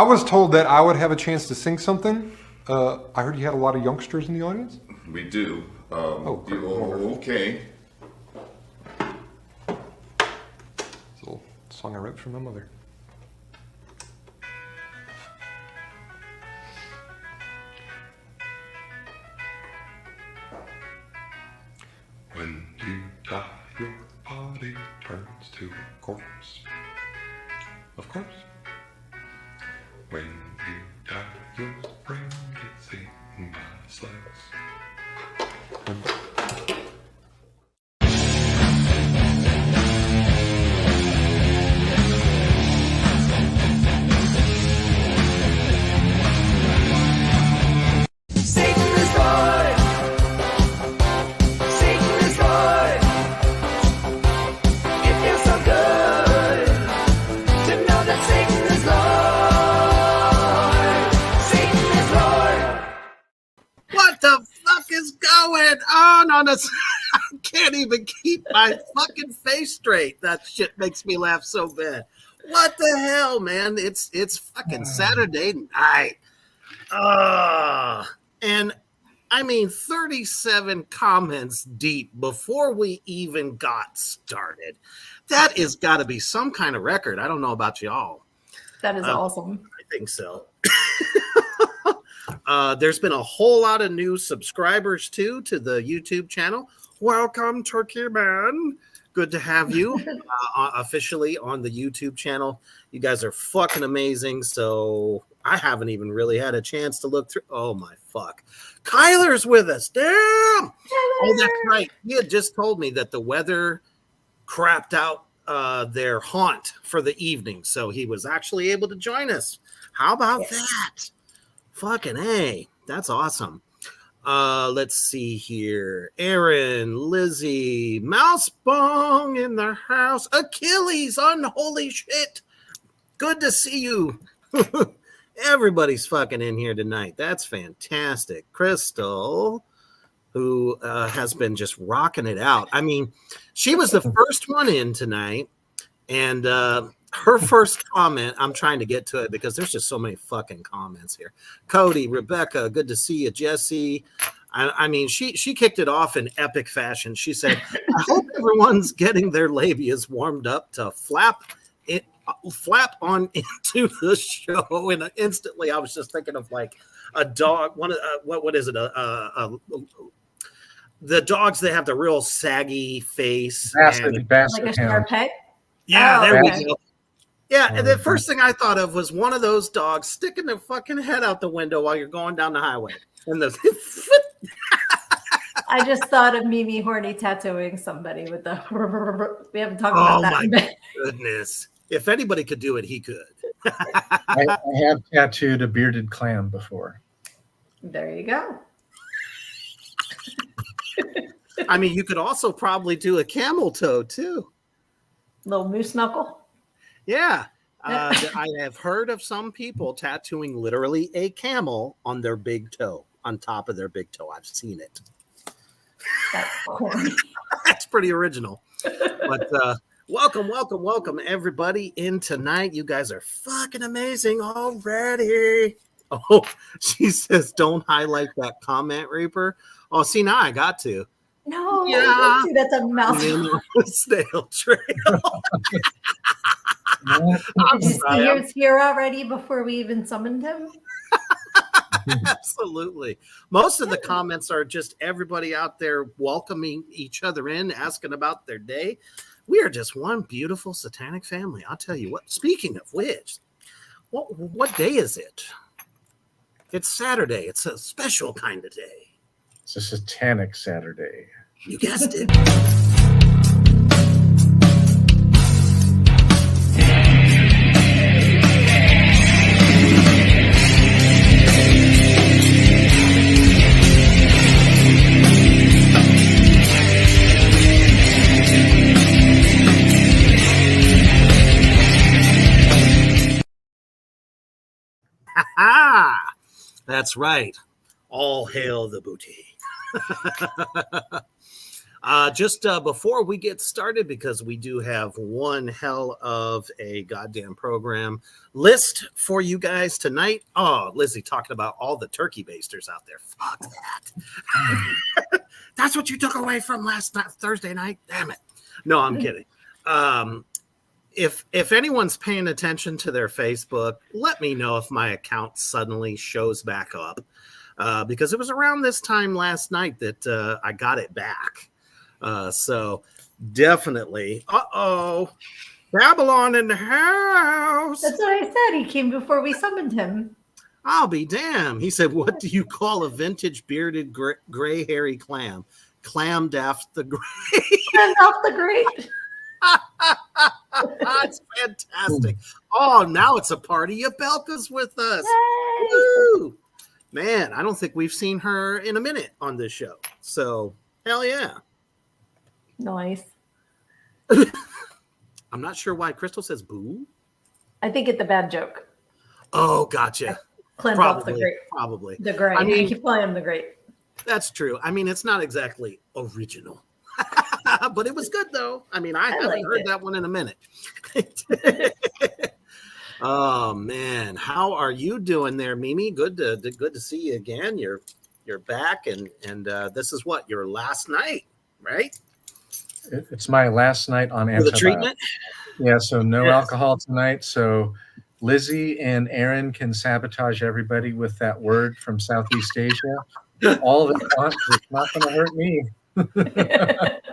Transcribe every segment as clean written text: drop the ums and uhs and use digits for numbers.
was told that I would have a chance to sing something. I heard you had a lot of youngsters in the audience. We do. Okay. It's a little song I wrote for my mother. When you die, your body turns to a corpse. Of course. When you die, your brain gets eaten by slugs. I can't even keep my fucking face straight. That shit makes me laugh so bad. What the hell, man? It's fucking Saturday night. And I mean 37 comments deep before we even got started. That is got to be some kind of record. I don't know about y'all. That is awesome. I think so. There's been a whole lot of new subscribers too to the YouTube channel. Welcome, Turkey Man. Good to have you officially on the YouTube channel. You guys are fucking amazing. So I haven't even really had a chance to look through. Oh my fuck. Kyler's with us. Damn. Oh, that's right. He had just told me that the weather crapped out their haunt for the evening. So he was actually able to join us. How about that? Fucking A. That's awesome. Let's see here. Aaron, Lizzie, Mouse Bong in the house. Achilles, unholy shit. Good to see you. Everybody's fucking in here tonight. That's fantastic. Crystal, who has been just rocking it out. I mean, she was the first one in tonight. And her first comment, I'm trying to get to it because there's just so many fucking comments here. Cody, Rebecca, good to see you. Jesse, I mean, she kicked it off in epic fashion. She said, I hope everyone's getting their labias warmed up to flap on into the show. And instantly I was just thinking of like a dog. What is it? The dogs that have the real saggy face. Like a Shar Pei? Yeah, there we go. Yeah, and the first thing I thought of was one of those dogs sticking their fucking head out the window while you're going down the highway. And I just thought of Mimi Horny tattooing somebody with the. We haven't talked about that. Oh my goodness! If anybody could do it, he could. I have tattooed a bearded clam before. There you go. I mean, you could also probably do a camel toe too. Little moose knuckle. Yeah. I have heard of some people tattooing literally a camel on their big toe, on top of their big toe. I've seen it. That's corny. That's pretty original. But welcome, everybody in tonight. You guys are fucking amazing already. Oh, she says, don't highlight that comment, Reaper. Oh, see, now I got to. No, yeah. That's a mouse. Snail trail. Did you see yours here already before we even summoned him? Absolutely. Most of the comments are just everybody out there welcoming each other in, asking about their day. We are just one beautiful satanic family. I'll tell you what. Speaking of which, what day is it? It's Saturday. It's a special kind of day. It's a satanic Saturday. You guessed it. That's right. All hail the booty. Just before we get started, because we do have one hell of a goddamn program list for you guys tonight. Oh, Lizzie talking about all the turkey basters out there. Fuck that. That's what you took away from last night, Thursday night. Damn it. No, I'm kidding. If anyone's paying attention to their Facebook, let me know if my account suddenly shows back up. Because it was around this time last night that I got it back. So definitely, Babylon in the house. That's what I said. He came before we summoned him. I'll be damned. He said, "What do you call a vintage bearded gray hairy clam? Clam Daft the Gray." Clam Daft the Great. That's fantastic. Oh, now it's a party. Yabelka's with us. Yay! Woo! Man, I don't think we've seen her in a minute on this show. So hell yeah. Nice. I'm not sure why Crystal says boo. I think it's a bad joke. Oh, gotcha. Clam Daft the Probably, Great. probably. The Great. I mean- I keep calling him the Great. That's true. I mean, it's not exactly original, but it was good though. I mean, I haven't liked heard it. that one in a minute. Oh man, how are you doing there, Mimi? Good to see you again. You're back, and this is what your last night, right? It's my last night on For the antibiotics. treatment. Yeah, so no Yes. alcohol tonight. So Lizzie and Aaron can sabotage everybody with that word from Southeast Asia. All they want, it's not going to hurt me.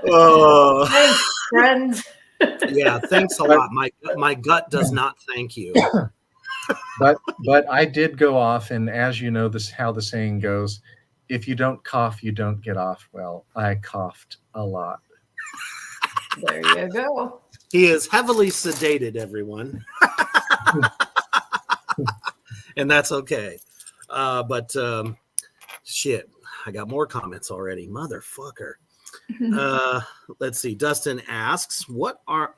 Oh, Thanks, friends. yeah. Thanks a lot. My gut does not thank you. But I did go off, and as you know, this how the saying goes: if you don't cough, you don't get off. Well, I coughed a lot. There you go. He is heavily sedated, everyone. And that's okay. But shit, I got more comments already. Motherfucker. Let's see. Dustin asks, what are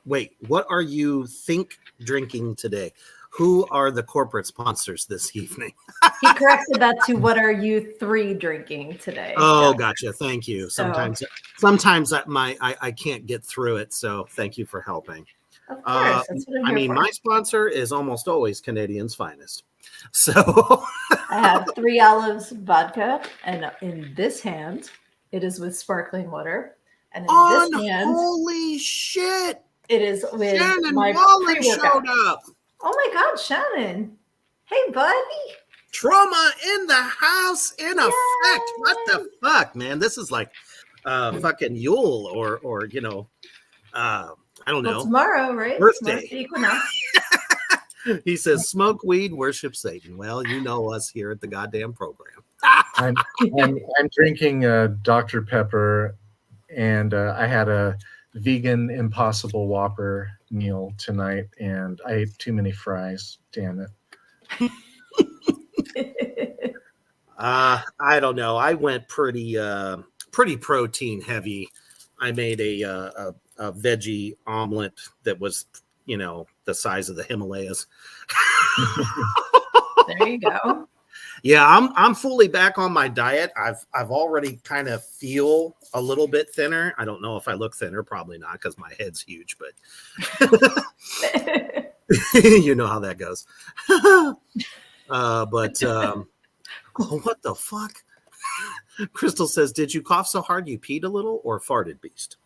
you drinking today? Who are the corporate sponsors this evening? He corrected that to what are you three drinking today? Oh, Yeah. gotcha. Thank you. So- Sometimes I can't get through it. So thank you for helping. Of course. That's what I'm I here mean, for. my sponsor is almost always Canadian's finest. So I have 3 olives vodka, and in this hand, it is with sparkling water. And in this hand, holy shit. it is with Shannon my Wallen pre-workout. showed up. Oh my God, Shannon. Hey, buddy. Trauma in the house in effect. Yay. What the fuck, man? This is like fucking Yule or I don't Well, know. tomorrow, right? Birthday. Tomorrow's the equinox. He says, smoke weed, worship Satan. Well, you know us here at the goddamn program. I'm drinking Dr. Pepper, and I had a vegan Impossible Whopper meal tonight, and I ate too many fries. Damn it! I don't know. I went pretty protein heavy. I made a veggie omelet that was, the size of the Himalayas. There you go. Yeah, I'm fully back on my diet. I've already kind of feel a little bit thinner. I don't know if I look thinner, probably not because my head's huge, but you know how that goes. What the fuck? Crystal says, "Did you cough so hard you peed a little or farted, Beast?"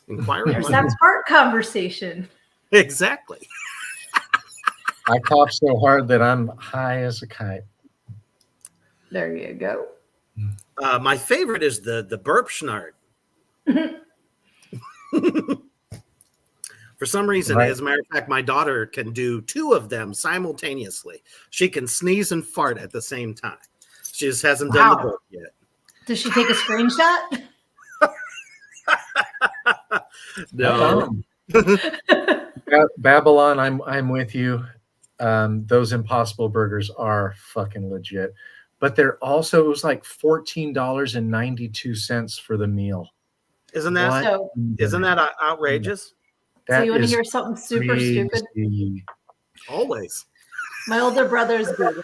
Inquiring. There's that part conversation. Exactly. I coughed so hard that I'm high as a kite. There you go. My favorite is the burp schnart. For some reason, Right. as a matter of fact, my daughter can do 2 of them simultaneously. She can sneeze and fart at the same time. She just hasn't done the Wow. burp yet. Does she take a screenshot? No. Babylon, I'm with you. Those Impossible Burgers are fucking legit, but they're also, it was like $14.92 for the meal. Isn't that So, outrageous? so you want to is hear something super crazy. stupid? Always. My older brother's vegan,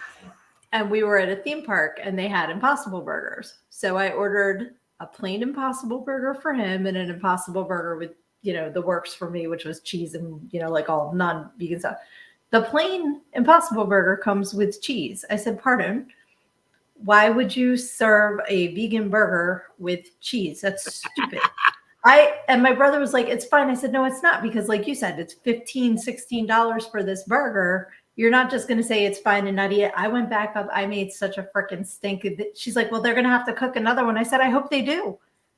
and we were at a theme park and they had Impossible Burgers. So I ordered a plain Impossible Burger for him and an Impossible Burger with, the works for me, which was cheese and, like all non-vegan stuff. The plain Impossible Burger comes with cheese. I said, pardon, why would you serve a vegan burger with cheese? That's stupid. And my brother was like, it's fine. I said, no, it's not, because like you said, it's $15, $16 for this burger. You're not just going to say it's fine and not eat it. I went back up. I made such a freaking stink. She's like, well, they're going to have to cook another one. I said, I hope they do.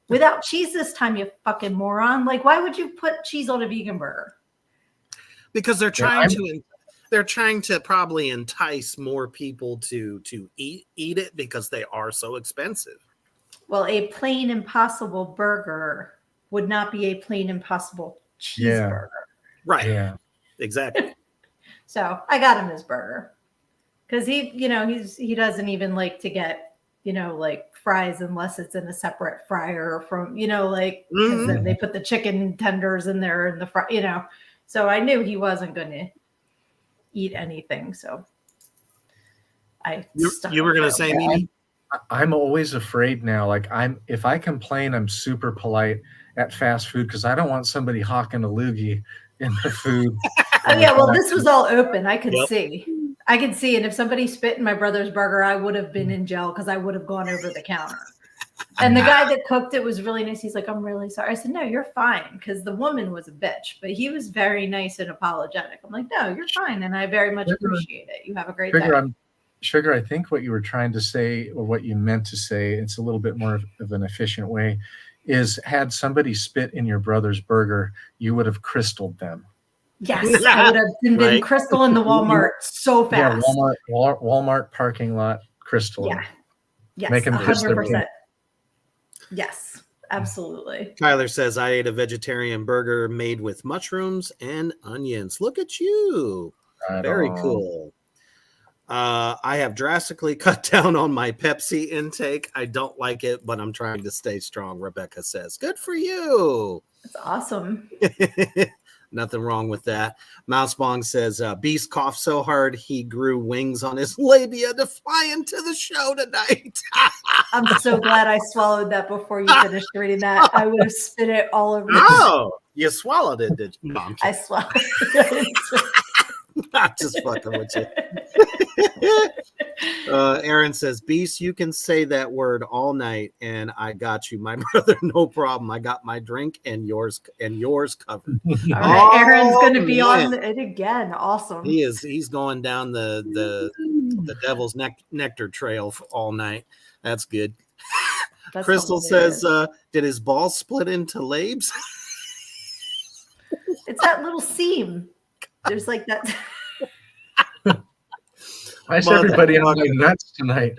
Without cheese this time, you fucking moron. Like, why would you put cheese on a vegan burger? Because they're trying to probably entice more people to eat it because they are so expensive. Well, a plain Impossible Burger would not be a plain Impossible cheeseburger. Right. Yeah. Exactly. So I got him his burger because he doesn't even like to get, like fries unless it's in a separate fryer from, because then they put the chicken tenders in there and the fry, So I knew he wasn't going to eat anything. So you were going to say, Mimi? I'm always afraid now. Like if I complain, I'm super polite at fast food because I don't want somebody hawking a loogie in the food. Oh yeah, well this was all open. I could see. And if somebody spit in my brother's burger, I would have been in jail because I would have gone over the counter. And the guy that cooked it was really nice. He's like, I'm really sorry. I said, no, you're fine, because the woman was a bitch, but he was very nice and apologetic. I'm like, no, you're fine, and I very much appreciate it. You have a great day. Sugar, I think what you were trying to say, or what you meant to say, it's a little bit more of an efficient way, is had somebody spit in your brother's burger, you would have crystalled them. Yes, I would have been crystal in the Walmart so fast. Yeah, Walmart parking lot crystal. Yeah. Yes, Make them 100%. Yes, absolutely. Tyler says, I ate a vegetarian burger made with mushrooms and onions. Look at you. Very cool. I have drastically cut down on my Pepsi intake. I don't like it, but I'm trying to stay strong, Rebecca says. Good for you. That's awesome. Nothing wrong with that. Mousebong says, Beast coughed so hard he grew wings on his labia to fly into the show tonight. I'm so glad I swallowed that before you finished reading that. I would have spit it all over. Oh, you swallowed it, did you? No, I swallowed it. I'm just fucking with you. Aaron says, Beast, you can say that word all night and I got you, my brother. No problem. I got my drink and yours covered. All right, Aaron's going to be on it again. Awesome. He's going down the devil's nectar trail all night. That's good. That's Crystal says, did his balls split into labes? It's that little seam. There's like that. Why is everybody on my nuts tonight?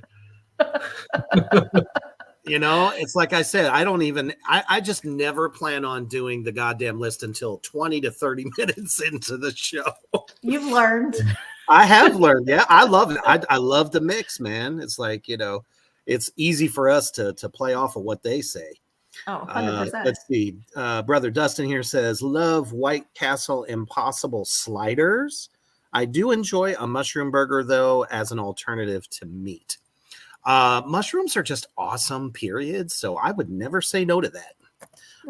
It's like I said, I just never plan on doing the goddamn list until 20 to 30 minutes into the show. You've learned. I have learned. Yeah, I love it. I love the mix, man. It's like, it's easy for us to play off of what they say. Oh, 100%. Let's see. Brother Dustin here says, love White Castle Impossible sliders. I do enjoy a mushroom burger, though, as an alternative to meat. Mushrooms are just awesome, period. So I would never say no to that.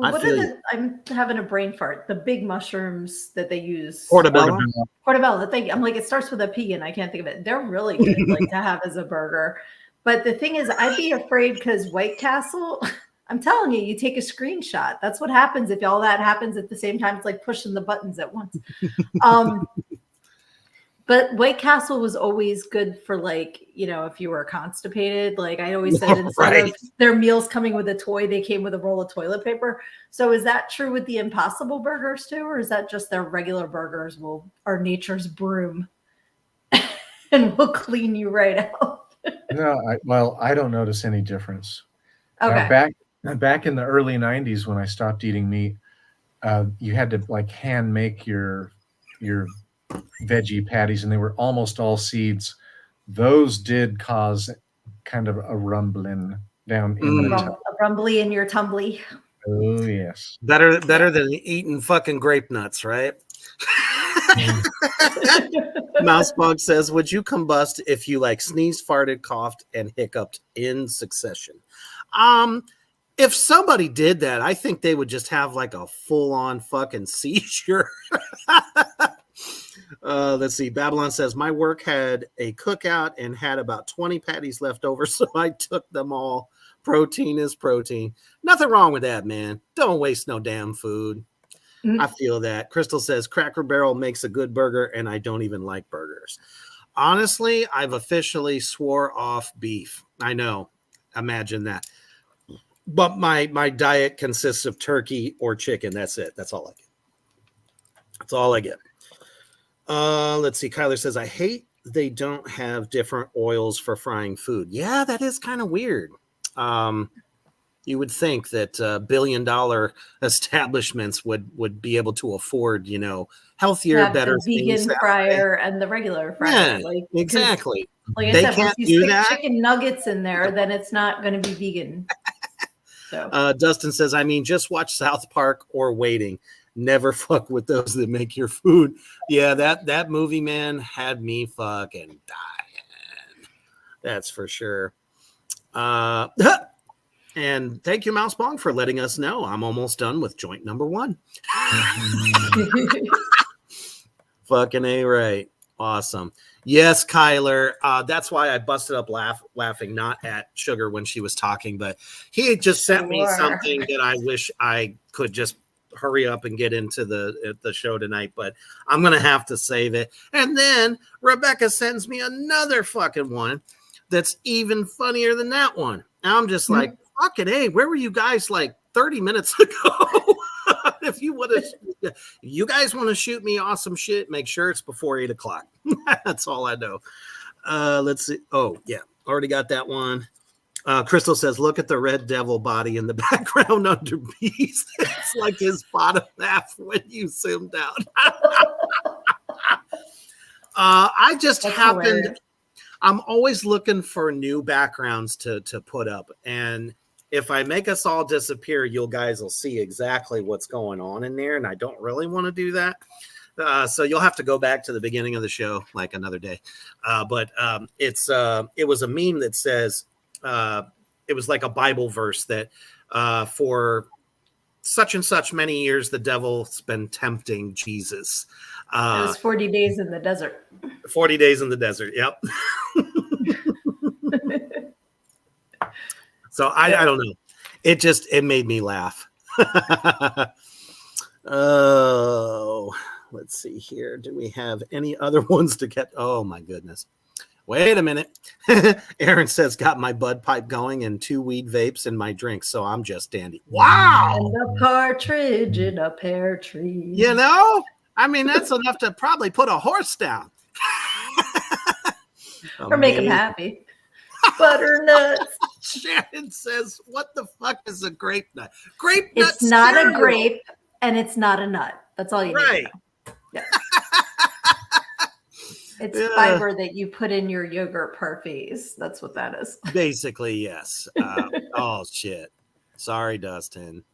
I'm having a brain fart. The big mushrooms that they use. Portobello. I'm like, it starts with a P and I can't think of it. They're really good to have as a burger. But the thing is, I'd be afraid because White Castle... I'm telling you, you take a screenshot. That's what happens if all that happens at the same time. It's like pushing the buttons at once. But White Castle was always good for if you were constipated. Like I always said, instead of their meals coming with a toy, they came with a roll of toilet paper. So is that true with the Impossible Burgers too? Or is that just their regular burgers are nature's broom and will clean you right out? No, I don't notice any difference. Okay. Back in the early 90s when I stopped eating meat, you had to hand make your veggie patties, and they were almost all seeds. Those did cause kind of a rumbling down in the a rumbly in your tumbly. Oh yes. Better than eating fucking grape nuts, right? Mousebug says, would you combust if you sneezed, farted, coughed, and hiccuped in succession? If somebody did that, I think they would just have like a full-on fucking seizure. Let's see. Babylon says, my work had a cookout and had about 20 patties left over, so I took them all. Protein is protein. Nothing wrong with that, man. Don't waste no damn food. I feel that. Crystal says, Cracker Barrel makes a good burger, and I don't even like burgers. Honestly, I've officially swore off beef. I know. Imagine that. But my diet consists of turkey or chicken. That's it. That's all I get. That's all I get. Let's see. Kyler says, I hate they don't have different oils for frying food. Yeah, that is kind of weird. You would think that billion-dollar establishments would be able to afford, healthier, better the vegan fryer and the regular fryer. Yeah, exactly. Like I They said, once can't you do stick that. chicken nuggets in there, then it's not going to be vegan. So Dustin says, I mean, just watch South Park or Waiting. Never fuck with those that make your food. Yeah, that movie, man, had me fucking dying. That's for sure. And thank you, Mouse Bong, for letting us know. I'm almost done with joint number 1. Fucking A right. Awesome. Yes, Kyler. That's why I busted up laughing, not at Sugar when she was talking, but he had just sent me something that I wish I could just hurry up and get into the show tonight, but I'm going to have to save it. And then Rebecca sends me another fucking one that's even funnier than that one. And I'm just like, fucking A, where were you guys like 30 minutes ago? If you guys want to shoot me awesome shit, make sure it's before 8 o'clock. That's all I know. Let's see. Oh, yeah. Already got that one. Crystal says, look at the red devil body in the background under Beast. It's like his bottom half when you zoomed out. I just That's happened. hilarious. I'm always looking for new backgrounds to put up. And if I make us all disappear, you guys will see exactly what's going on in there. And I don't really want to do that. So you'll have to go back to the beginning of the show like another day. But it was a meme that says, it was like a Bible verse that for such and such many years, the devil's been tempting Jesus. It was 40 days in the desert. 40 days in the desert. Yep. So I don't know. It made me laugh. Oh, let's see here. Do we have any other ones to get? Oh my goodness. Wait a minute. Aaron says, got my bud pipe going and 2 weed vapes in my drink, so I'm just dandy. Wow. And a partridge in a pear tree. I mean, that's enough to probably put a horse down. Or make them happy. Butternuts. Shannon says, what the fuck is a grape nut? Grape nut It's not cereal. a grape and it's not a nut. That's all you need Right. to know. Yeah. It's fiber that you put in your yogurt parfaits. That's what that is. Basically, yes. Oh, shit. Sorry, Dustin.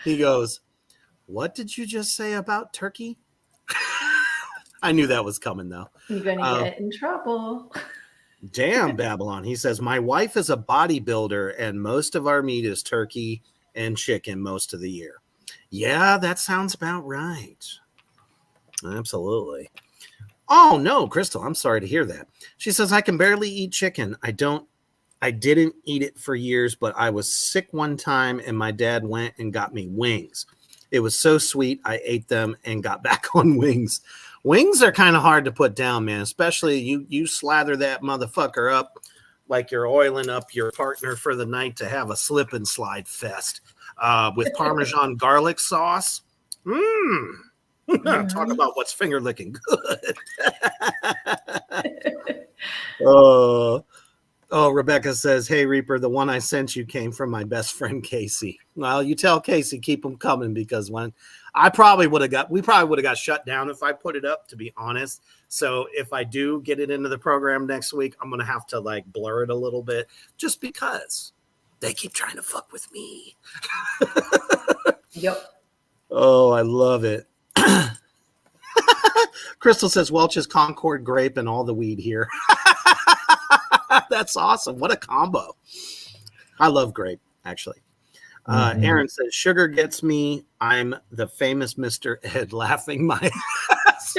He goes, what did you just say about turkey? I knew that was coming, though. You're going to get in trouble. Damn, Babylon. He says, my wife is a bodybuilder, and most of our meat is turkey and chicken most of the year. Yeah, that sounds about right. Absolutely. Oh, no, Crystal, I'm sorry to hear that. She says, I can barely eat chicken. I didn't eat it for years, but I was sick one time, and my dad went and got me wings. It was so sweet. I ate them and got back on wings. Wings are kind of hard to put down, man, especially you slather that motherfucker up like you're oiling up your partner for the night to have a slip and slide fest with Parmesan garlic sauce. Talk about what's finger licking good. Oh, Rebecca says, hey, Reaper, the one I sent you came from my best friend, Casey. Well, you tell Casey, keep them coming, because we probably would have got shut down if I put it up, to be honest. So if I do get it into the program next week, I'm going to have to like blur it a little bit just because they keep trying to fuck with me. Yep. Oh, I love it. Crystal says Welch's Concord grape and all the weed here. That's awesome. What a combo. I love grape, actually. Aaron says, sugar gets me. I'm the famous Mr. Ed laughing my ass.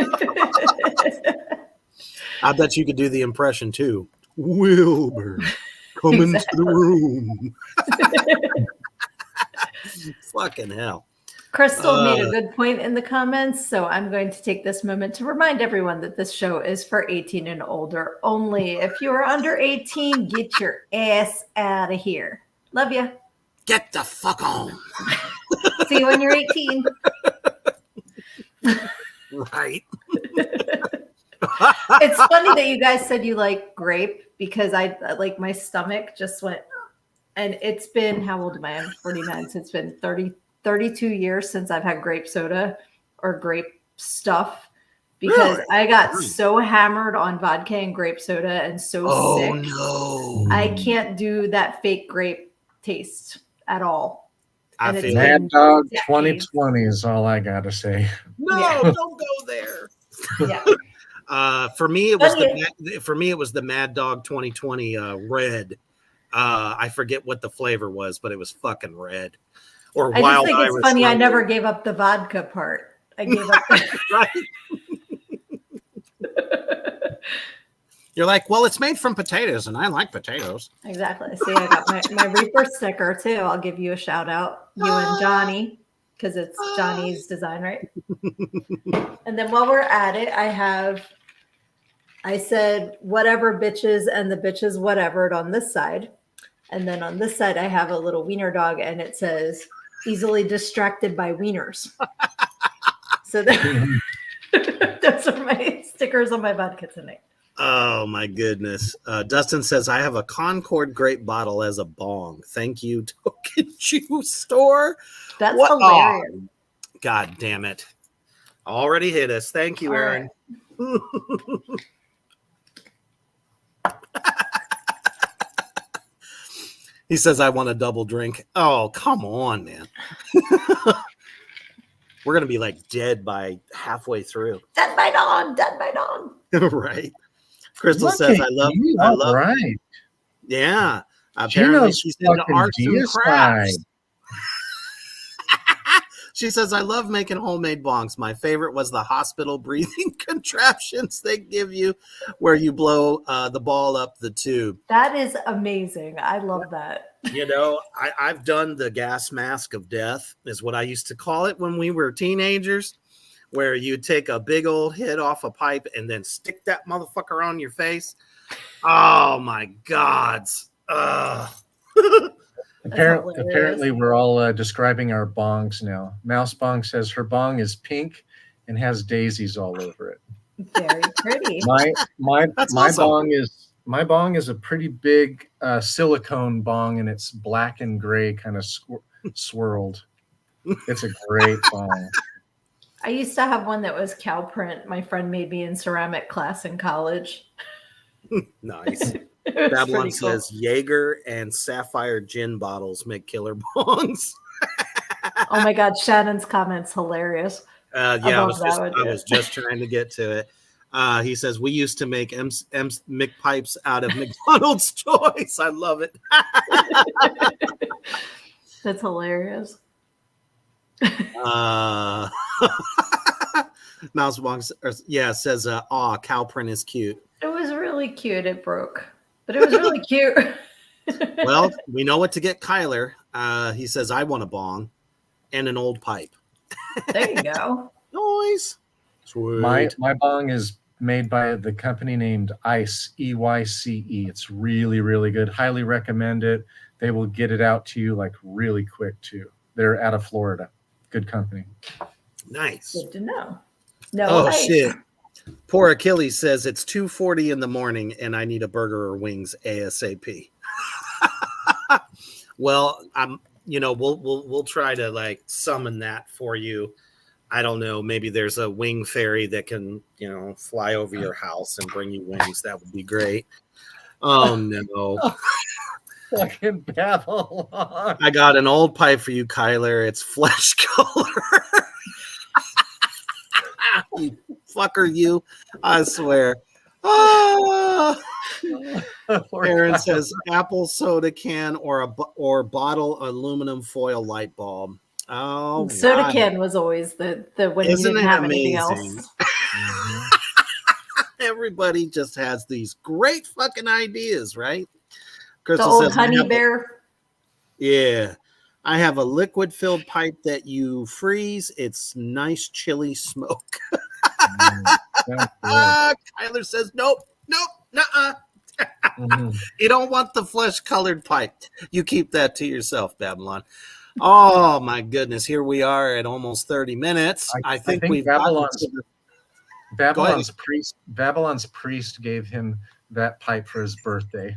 I bet you could do the impression too. Wilbur, come into the room. Fucking hell. Crystal made a good point in the comments, so I'm going to take this moment to remind everyone that this show is for 18 and older only. If you are under 18, get your ass out of here. Love you. Get the fuck on. See you when you're 18. Right. It's funny that you guys said you like grape because I like my stomach just went, and it's been, how old am I? I'm 49, so it's been 32 years since I've had grape soda or grape stuff because Really? I got so hammered on vodka and grape soda and so sick. No. I can't do that fake grape taste at all. I And it's feel been- Mad Dog decades. 2020 is all I gotta say. no, Yeah. don't go there. Yeah. For me, it was But the Mad Dog 2020 red. I forget what the flavor was, but it was fucking red. Or I just wild think it's Irish funny. I red. never gave up the vodka part. I gave up. Right? You're like, well, it's made from potatoes, and I like potatoes. Exactly. See, I got my Reaper sticker too. I'll give you a shout out, you and Johnny, because it's Johnny's design, right? And then while we're at it, I said whatever bitches and the bitches whatever on this side. And then on this side, I have a little wiener dog and it says easily distracted by wieners. So those are my stickers on my vodka tonight. Oh my goodness. Dustin says, I have a Concord grape bottle as a bong. Thank you, Token Juice Store. That's What- hilarious. God damn it. Already hit us. Thank you, All Aaron. He says, I want a double drink. Oh, come on, man. We're going to be like dead by halfway through. Dead by dawn, dead by dawn. Right. Crystal Look says, at I love, you, I all love, right. yeah. Apparently Gino's she's into fucking arts and crafts. deicide. She says, I love making homemade bongs. My favorite was the hospital breathing contraptions they give you where you blow the ball up the tube. That is amazing. I love that. You know, I've done the gas mask of death, is what I used to call it when we were teenagers, where you take a big old hit off a pipe and then stick that motherfucker on your face. Oh my gods. hilarious. Apparently, we're all describing our bongs now. Mouse Bong says her bong is pink and has daisies all over it. Very pretty. My That's awesome. my bong is a pretty big silicone bong, and it's black and gray, kind of swirled. It's a great bong. I used to have one that was cow print. My friend made me in ceramic class in college. Nice. It was That one pretty cool. says Jaeger and Sapphire gin bottles make killer bongs. Oh my God, Shannon's comments hilarious. Yeah, love that one, I yeah. was just trying to get to it. He says, we used to make McPipes out of McDonald's toys. I love it. That's hilarious. Mouse Box, says, aw, cow print is cute. It was really cute. It broke, but it was really cute. Well, we know what to get Kyler. He says, I want a bong and an old pipe. There you go. Noise. Sweet. My bong is made by the company named Ice, EYCE. It's really, really good. Highly recommend it. They will get it out to you like really quick too. They're out of Florida. Good company. Nice. Good to know. No, Oh, ice. shit. Poor Achilles says it's 2:40 in the morning and I need a burger or wings ASAP. Well, we'll try to like summon that for you. I don't know. Maybe there's a wing ferry that can, fly over your house and bring you wings. That would be great. Oh no. Fucking Babylon. I got an old pipe for you, Kyler. It's flesh color. You fucker, you. I swear. Ah. Aaron says apple soda can or bottle aluminum foil light bulb. Oh, Soda right. can was always the when Isn't you didn't it have anything amazing? else. Mhm. Everybody just has these great fucking ideas, right? The Crystal old says, I honey have a- bear. yeah. I have a liquid filled pipe that you freeze. It's nice chili smoke. Sounds good. Kyler says, nope, nuh-uh. Mhm. You don't want the flesh colored pipe. You keep that to yourself, Babylon. Oh my goodness. Here we are at almost 30 minutes. I think we've gotten Babylon's to the- Babylon's priest gave him that pipe for his birthday.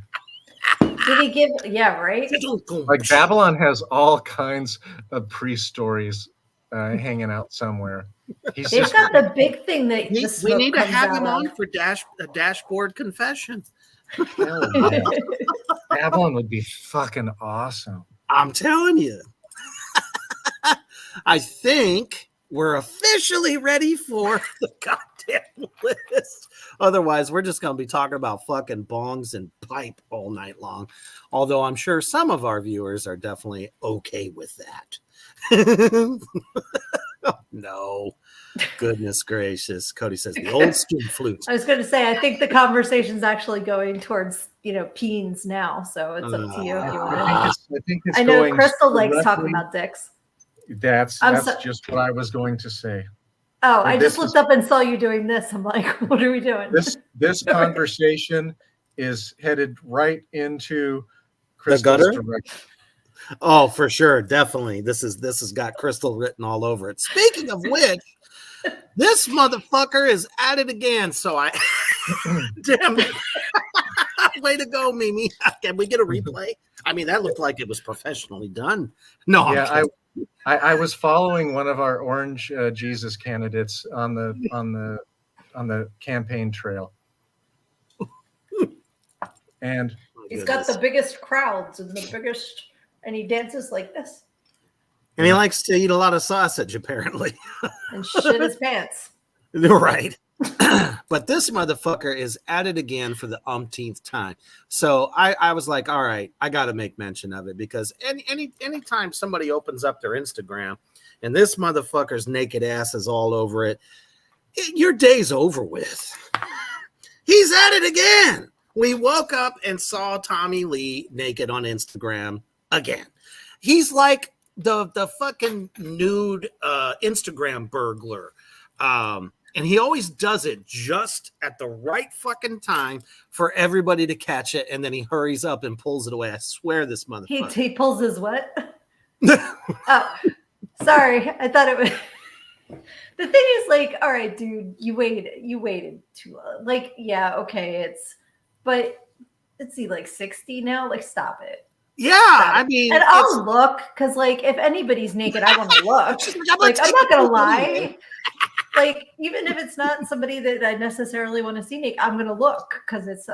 Did he give? Yeah, right. Like Babylon has all kinds of priest stories hanging out somewhere. He's They've just got the big thing that we the smoke need to comes have out him on of. for a dashboard confession. hell yeah. Babylon would be fucking awesome. I'm telling you. I think we're officially ready for the goddamn list. Otherwise, we're just going to be talking about fucking bongs and pipe all night long. Although I'm sure some of our viewers are definitely okay with that. Oh, no. Goodness gracious. Cody says the old skin flute. I was going to say, I think the conversation's actually going towards peens now, so it's up to you if you want to. I think it's I know going Crystal likes talking directly- about dicks. That's I'm just what I was going to say. Oh, I This just looked up and saw you doing this. I'm like, what are we doing? This conversation is headed right into gutter? Crystal's direction. Oh, for sure. Definitely. This has got Crystal written all over it. Speaking of which, this motherfucker is at it again. So I damn it. Way to go, Mimi. Can we get a replay? I mean, that looked like it was professionally done. No, I'm Yeah, kidding. I was following one of our Orange Jesus candidates on the campaign trail, and He's got the biggest crowds and the biggest, and he dances like this and he likes to eat a lot of sausage, apparently. and shit his pants. Right. But this motherfucker is at it again for the umpteenth time. So I was like, all right, I got to make mention of it because anytime somebody opens up their Instagram and this motherfucker's naked ass is all over it, your day's over with. He's at it again. We woke up and saw Tommy Lee naked on Instagram again. He's like the fucking nude Instagram burglar. And he always does it just at the right fucking time for everybody to catch it. And then he hurries up and pulls it away. I swear this motherfucker. He pulls his what? Oh, sorry. I thought it was. The thing is, like, all right, dude, you waited too long. Like, yeah, okay, but is he like 60 now? Like, stop it. Yeah, I mean, And I'll look because, like, if anybody's naked, I want to look. Like, I'm not gonna lie. Like, even if it's not somebody that I necessarily want to see naked, I'm gonna look because it's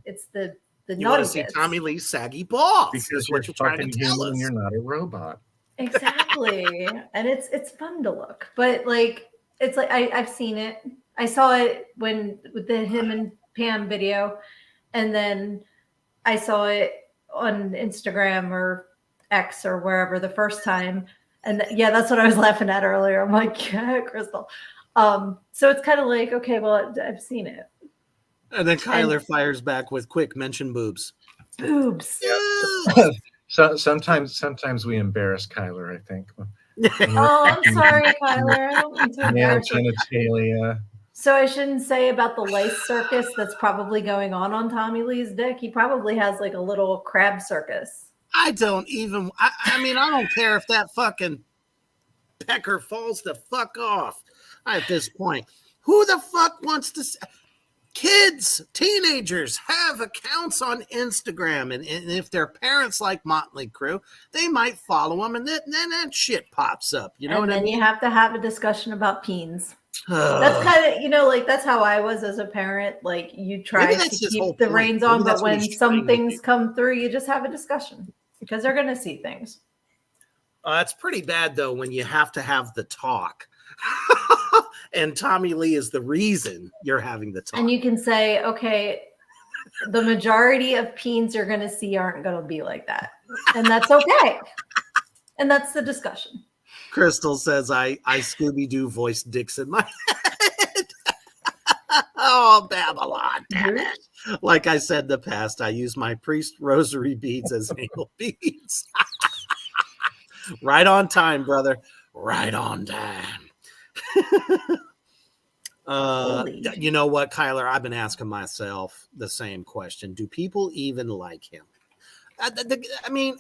it's the you want naughty to see bits. Tommy Lee's saggy balls. because Is you're what you're trying fucking to tell human, us. you're not a robot. Exactly. And it's fun to look. But like it's like I've seen it. I saw it with the him and Pam video, and then I saw it on Instagram or X or wherever the first time. And yeah, that's what I was laughing at earlier. I'm like, yeah, Crystal. So it's kind of like, okay, well, I've seen it. And then Kyler fires back with quick mention boobs. Boobs. So sometimes we embarrass Kyler, I think. Oh, I'm sorry, Kyler. I don't mean to Male embarrass you. genitalia. So I shouldn't say about the lice circus that's probably going on Tommy Lee's dick. He probably has like a little crab circus. I don't even. I mean, I don't care if that fucking pecker falls the fuck off. At this point, who the fuck wants to? Kids, teenagers have accounts on Instagram, and if their parents like Motley Crue, they might follow them, and then that shit pops up. You know And what I then mean? you have to have a discussion about peens. That's kind of, like that's how I was as a parent. Like you try Maybe to that's his whole keep the point. reins Maybe on, that's but what when he's some trying to things do. come through, you just have a discussion because they're going to see things. It's pretty bad though when you have to have the talk, and Tommy Lee is the reason you're having the talk. And you can say, okay, The majority of peens you're going to see aren't going to be like that. And that's okay. And that's the discussion. Crystal says, I Scooby-Doo voice dicks in my head. Oh, Babylon, damn it. Like I said in the past, I use my priest rosary beads as anal beads. Right on time, brother. Right on time. You know what, Kyler? I've been asking myself the same question. Do people even like him? I mean,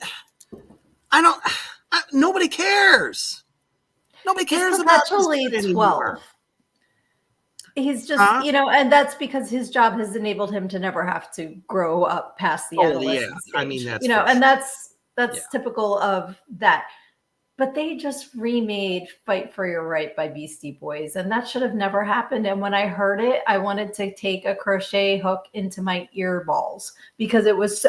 nobody cares. Nobody cares about this Perpetually kid 12. anymore. He's just, and that's because his job has enabled him to never have to grow up past the adolescent stage. I mean, that's and that's typical of that. But they just remade Fight for Your Right by Beastie Boys, and that should have never happened. And when I heard it, I wanted to take a crochet hook into my ear balls because it was,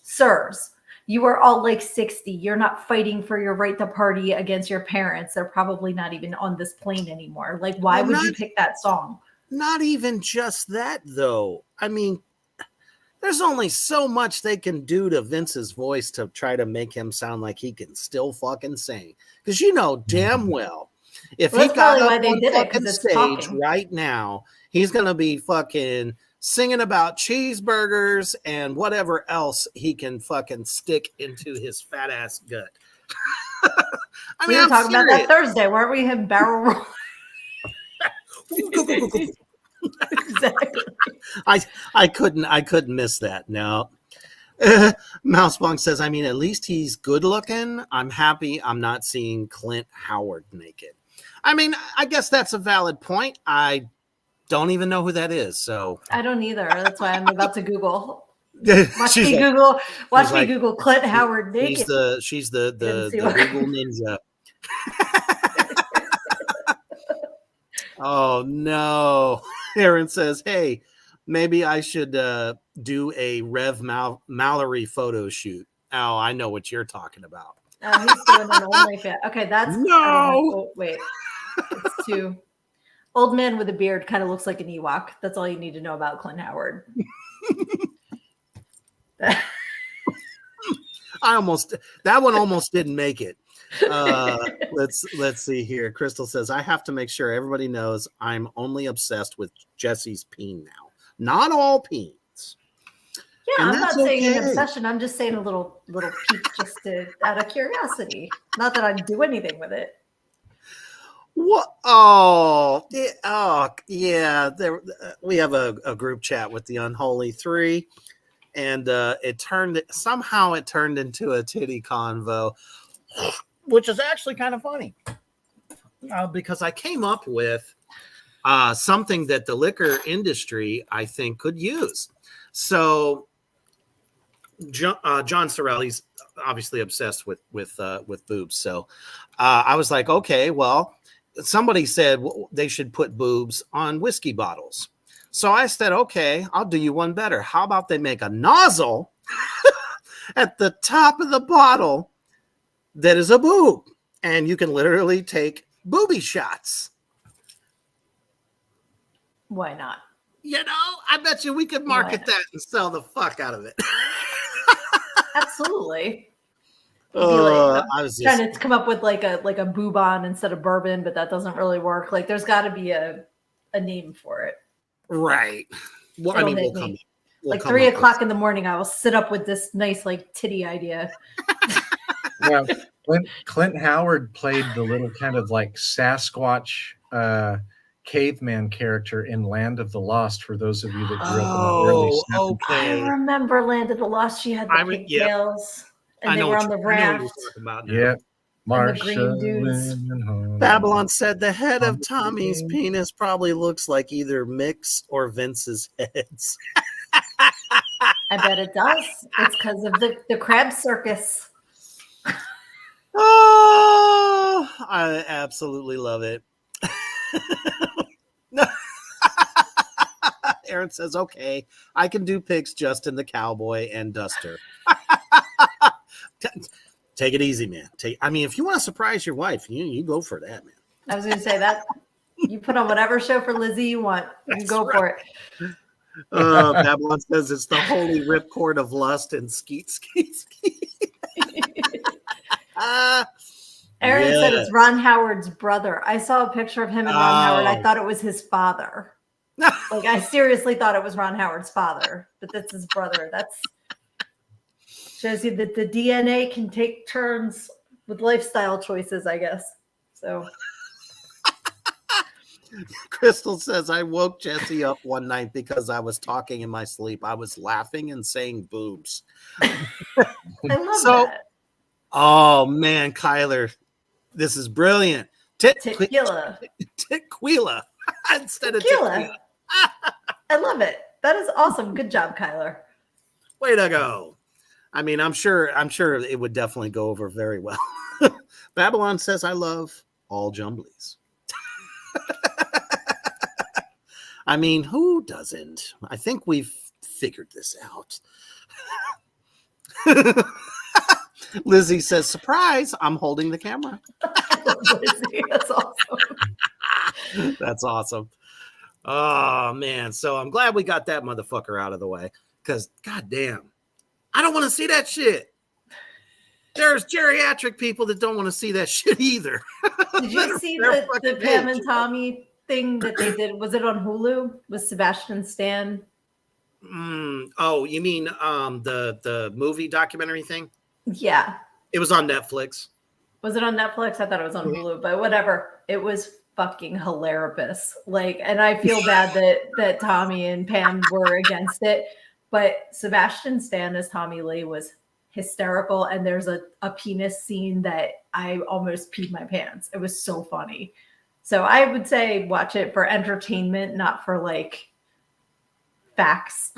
sirs, you are all like 60. You're not fighting for your right to party against your parents. They're probably not even on this plane anymore. Like, why would you pick that song? Not even just that, though. I mean, there's only so much they can do to Vince's voice to try to make him sound like he can still fucking sing. Because you know damn well, if he got up on fucking stage right now, he's going to be fucking singing about cheeseburgers and whatever else he can fucking stick into his fat ass gut. I mean, we were talking about that Thursday, weren't we? Him barrel roll. Exactly. I couldn't miss that. No. Mousebong says, I mean, at least he's good looking. I'm happy I'm not seeing Clint Howard naked. I mean, I guess that's a valid point. I don't even know who that is. So I don't either. That's why I'm about to Google. Watch She's me like- Google. Watch she's me like, Google Clint Howard naked. She's the Didn't see Google what- ninja. Oh no. Aaron says, hey, maybe I should do a Rev Mallory photo shoot. Oh, I know what you're talking about. Oh, he's doing an OnlyFans. Okay, that's No. Wait, it's too. Old man with a beard kind of looks like an Ewok. That's all you need to know about Clint Howard. That one almost didn't make it. Let's see here. Crystal says, I have to make sure everybody knows I'm only obsessed with Jesse's peen now. Not all peens. Yeah, And I'm not that's saying an okay. obsession. I'm just saying a little peek just out of curiosity. Not that I'd do anything with it. What? Yeah. There, we have a group chat with the Unholy Three, and it turned into a titty convo, which is actually kind of funny because I came up with something that the liquor industry I think could use. So John Sorelli's obviously obsessed with boobs. So I was like, okay, well, somebody said they should put boobs on whiskey bottles. So I said, okay, I'll do you one better. How about they make a nozzle at the top of the bottle that is a boob, and you can literally take booby shots. Why not? You know, I bet you we could market that and sell the fuck out of it. Absolutely. I was just Trying to come up with like a bourbon instead of bourbon, but that doesn't really work. Like there's got to be a name for it. right. Well, I It'll mean, hit we'll come. me. We'll Like come 3 up o'clock in the morning, I will sit up with this nice like titty idea. Yeah, Clint Howard played the little kind of like Sasquatch caveman character in Land of the Lost. For those of you that grew up in the early 70s. okay. I remember Land of the Lost. She had the pigtails, and I they know were what on the you- I know what you're raft. talking about now. Yeah, And the green dudes. Marshall. Babylon said the head of Tommy's penis probably looks like either Mick's or Vince's heads. I bet it does. It's because of the crab circus. Oh, I absolutely love it. Aaron says, okay, I can do pics just in the cowboy and duster. Take it easy, man. I mean, if you want to surprise your wife, you go for that, man. I was going to say that you put on whatever show for Lizzie you want. You That's go for it. Babylon says it's the holy ripcord of lust and skeet, skeet, skeet. Aaron Yeah. said it's Ron Howard's brother. I saw a picture of him and Ron Howard. I thought it was his father. Like, I seriously thought it was Ron Howard's father, but that's his brother. That's shows you that the DNA can take turns with lifestyle choices, I guess. So Crystal says, I woke Jesse up one night because I was talking in my sleep. I was laughing and saying boobs. I love So- that. Oh, man, Kyler, this is brilliant. Tequila. Tequila instead of Tequila. tequila. I love it. That is awesome. Good job, Kyler. Way to go. I mean, I'm sure it would definitely go over very well. Babylon says, I love all jumblies. I mean, who doesn't? I think we've figured this out. Lizzie says, surprise, I'm holding the camera. That's awesome. That's awesome. Oh, man. So I'm glad we got that motherfucker out of the way because, goddamn, I don't want to see that shit. There's geriatric people that don't want to see that shit either. Did you see the Pam and Tommy thing that they did? Was it on Hulu with Sebastian Stan? Oh, you mean the movie documentary thing? Yeah. It was on Netflix. Was it on Netflix? I thought it was on Hulu, but whatever. It was fucking hilarious. Like, and I feel bad that Tommy and Pam were against it, but Sebastian Stan as Tommy Lee was hysterical. And there's a penis scene that I almost peed my pants. It was so funny. So I would say watch it for entertainment, not for like facts.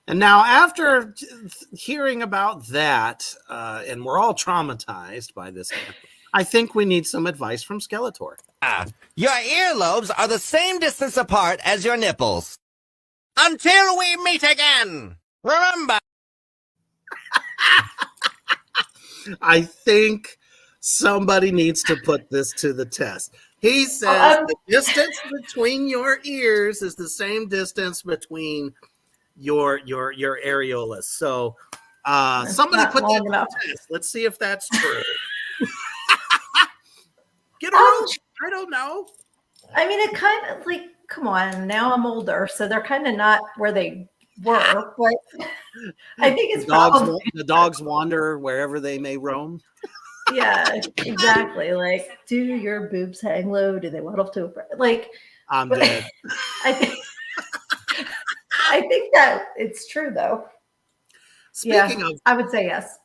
And now after hearing about that, and we're all traumatized by this, I think we need some advice from Skeletor. Your earlobes are the same distance apart as your nipples. Until we meet again, remember. I think somebody needs to put this to the test. He says the distance between your ears is the same distance between your areolas. So somebody not put that long to the enough. test. Let's see if that's true. Get a room. I don't know. I mean, it kind of like, come on, now I'm older, so they're kind of not where they were, but I think it's probably, The dogs wander wherever they may roam. yeah, exactly. Like, do your boobs hang low? Do they waddle to a, like, I'm dead. I think that it's true though. Speaking of I would say yes.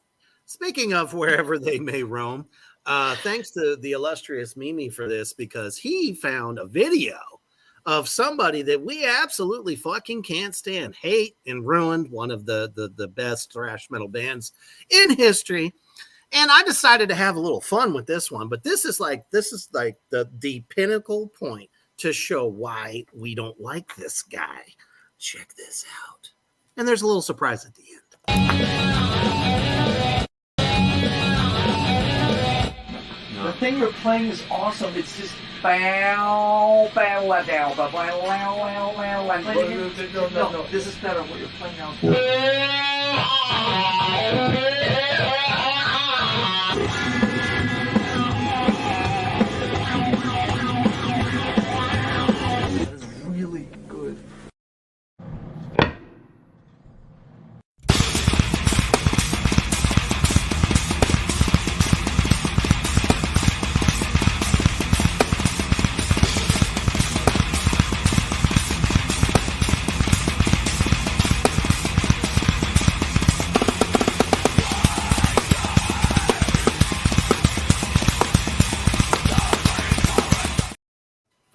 Speaking of wherever they may roam, thanks to the illustrious Mimi for this, because he found a video of somebody that we absolutely fucking can't stand, hate, and ruined one of the best thrash metal bands in history. And I decided to have a little fun with this one, but this is like the pinnacle point to show why we don't like this guy. Check this out. And there's a little surprise at the end. The thing you're playing is awesome. It's just bow, bow, bow, bow, bow, bow, bow, bow. No, this is better. What you're playing now. That is really good.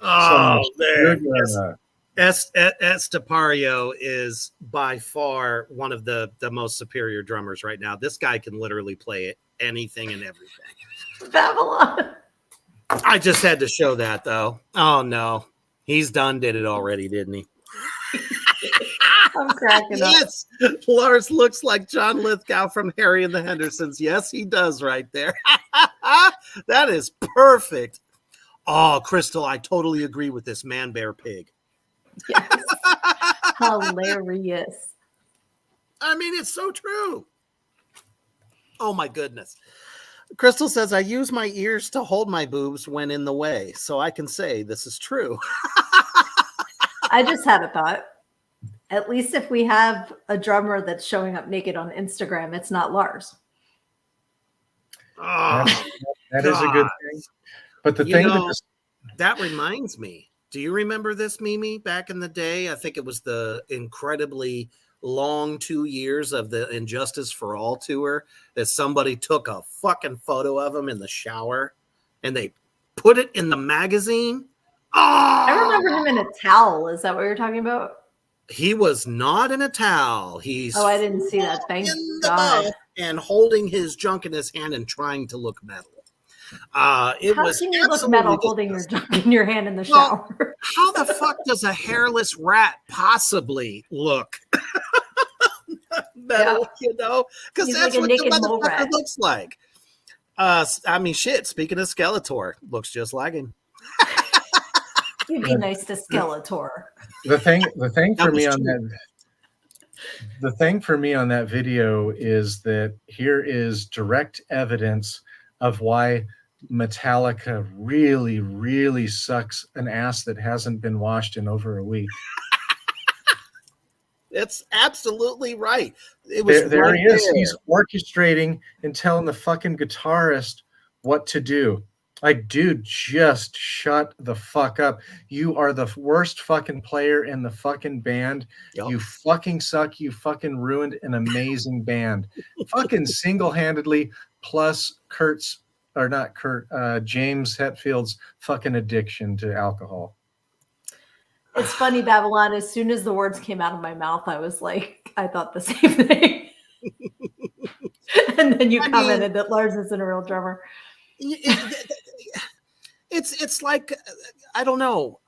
Oh, there. Good, Estepario is by far one of the most superior drummers right now. This guy can literally play anything and everything. Babylon. I just had to show that though. Oh no, he's done did it already, didn't he? I'm cracking up. Yes, Lars looks like John Lithgow from Harry and the Hendersons. Yes, he does right there. That is perfect. Oh, Crystal, I totally agree with this man bear pig. Yes. Hilarious. I mean, it's so true. Oh my goodness. Crystal says, I use my ears to hold my boobs when in the way, so I can say this is true. I just had a thought. At least if we have a drummer that's showing up naked on Instagram, it's not Lars. Oh, That is a good God. thing. But the You thing know, with this, that reminds me. Do you remember this, Mimi? Back in the day, I think it was the incredibly long 2 years of the Injustice for All tour that somebody took a fucking photo of him in the shower and they put it in the magazine. Oh, I remember him in a towel. Is that what you're talking about? he was not in a towel. He's Oh, I didn't see that. Thank in the God. butt and holding his junk in his hand and trying to look metal. It How was can you look absolutely metal holding your disgusting. junk in your hand in the Well, shower? How the fuck does a hairless rat possibly look metal? You know, because He's that's like a what the naked mole motherfucker rat. looks like. I mean, shit. Speaking of Skeletor, looks just like him. You'd be nice to Skeletor. the thing That for me was on true. the thing for me on that video is that here is direct evidence of why Metallica really, really sucks an ass that hasn't been washed in over a week. It's absolutely right. It was There right he is. there. He's orchestrating and telling the fucking guitarist what to do. Like, dude, just shut the fuck up. You are the worst fucking player in the fucking band. Yep. You fucking suck. You fucking ruined an amazing band. Fucking single-handedly, plus James Hetfield's fucking addiction to alcohol. It's funny, Babylon. As soon as the words came out of my mouth, I was like, I thought the same thing. And then you commented that Lars isn't a real drummer. It's like, I don't know,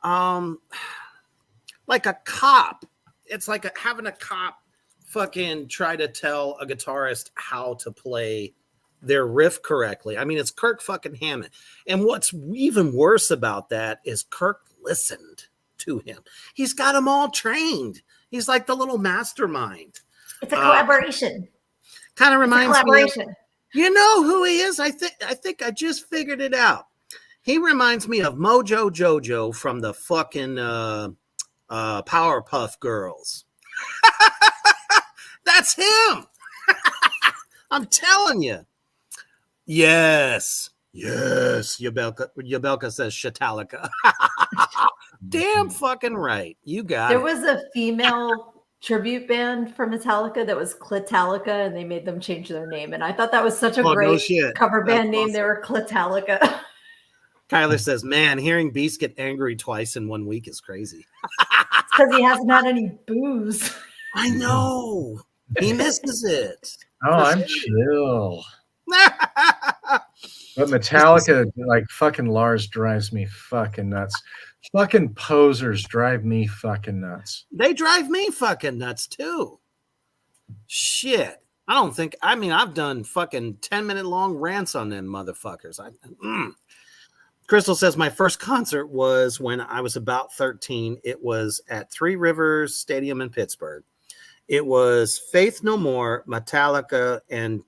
like a cop. It's like having a cop fucking try to tell a guitarist how to play their riff correctly. I mean, it's Kirk fucking Hammett. And what's even worse about that is Kirk listened to him. He's got them all trained. He's like the little mastermind. It's a collaboration. Kind of reminds me. Collaboration. You know who he is? I think I just figured it out. He reminds me of Mojo Jojo from the fucking Powerpuff Girls. That's him. I'm telling you. Yes. Yabelka says Shatalica. Damn fucking right. You got There it. was a female tribute band for Metallica that was Clitalica, and they made them change their name. And I thought that was such a Oh, no great shit. cover band That's name. awesome. They were Clitalica. Kyler says, man, hearing Beast get angry twice in 1 week is crazy. Because he hasn't had any booze. I know. He misses it. Oh, I'm chill. But Metallica, like fucking Lars, drives me fucking nuts. Fucking posers drive me fucking nuts. They drive me fucking nuts too. Shit. I've done fucking 10-minute long rants on them motherfuckers. Crystal says my first concert was when I was about 13. It was at Three Rivers Stadium in Pittsburgh. It was Faith No More, Metallica, and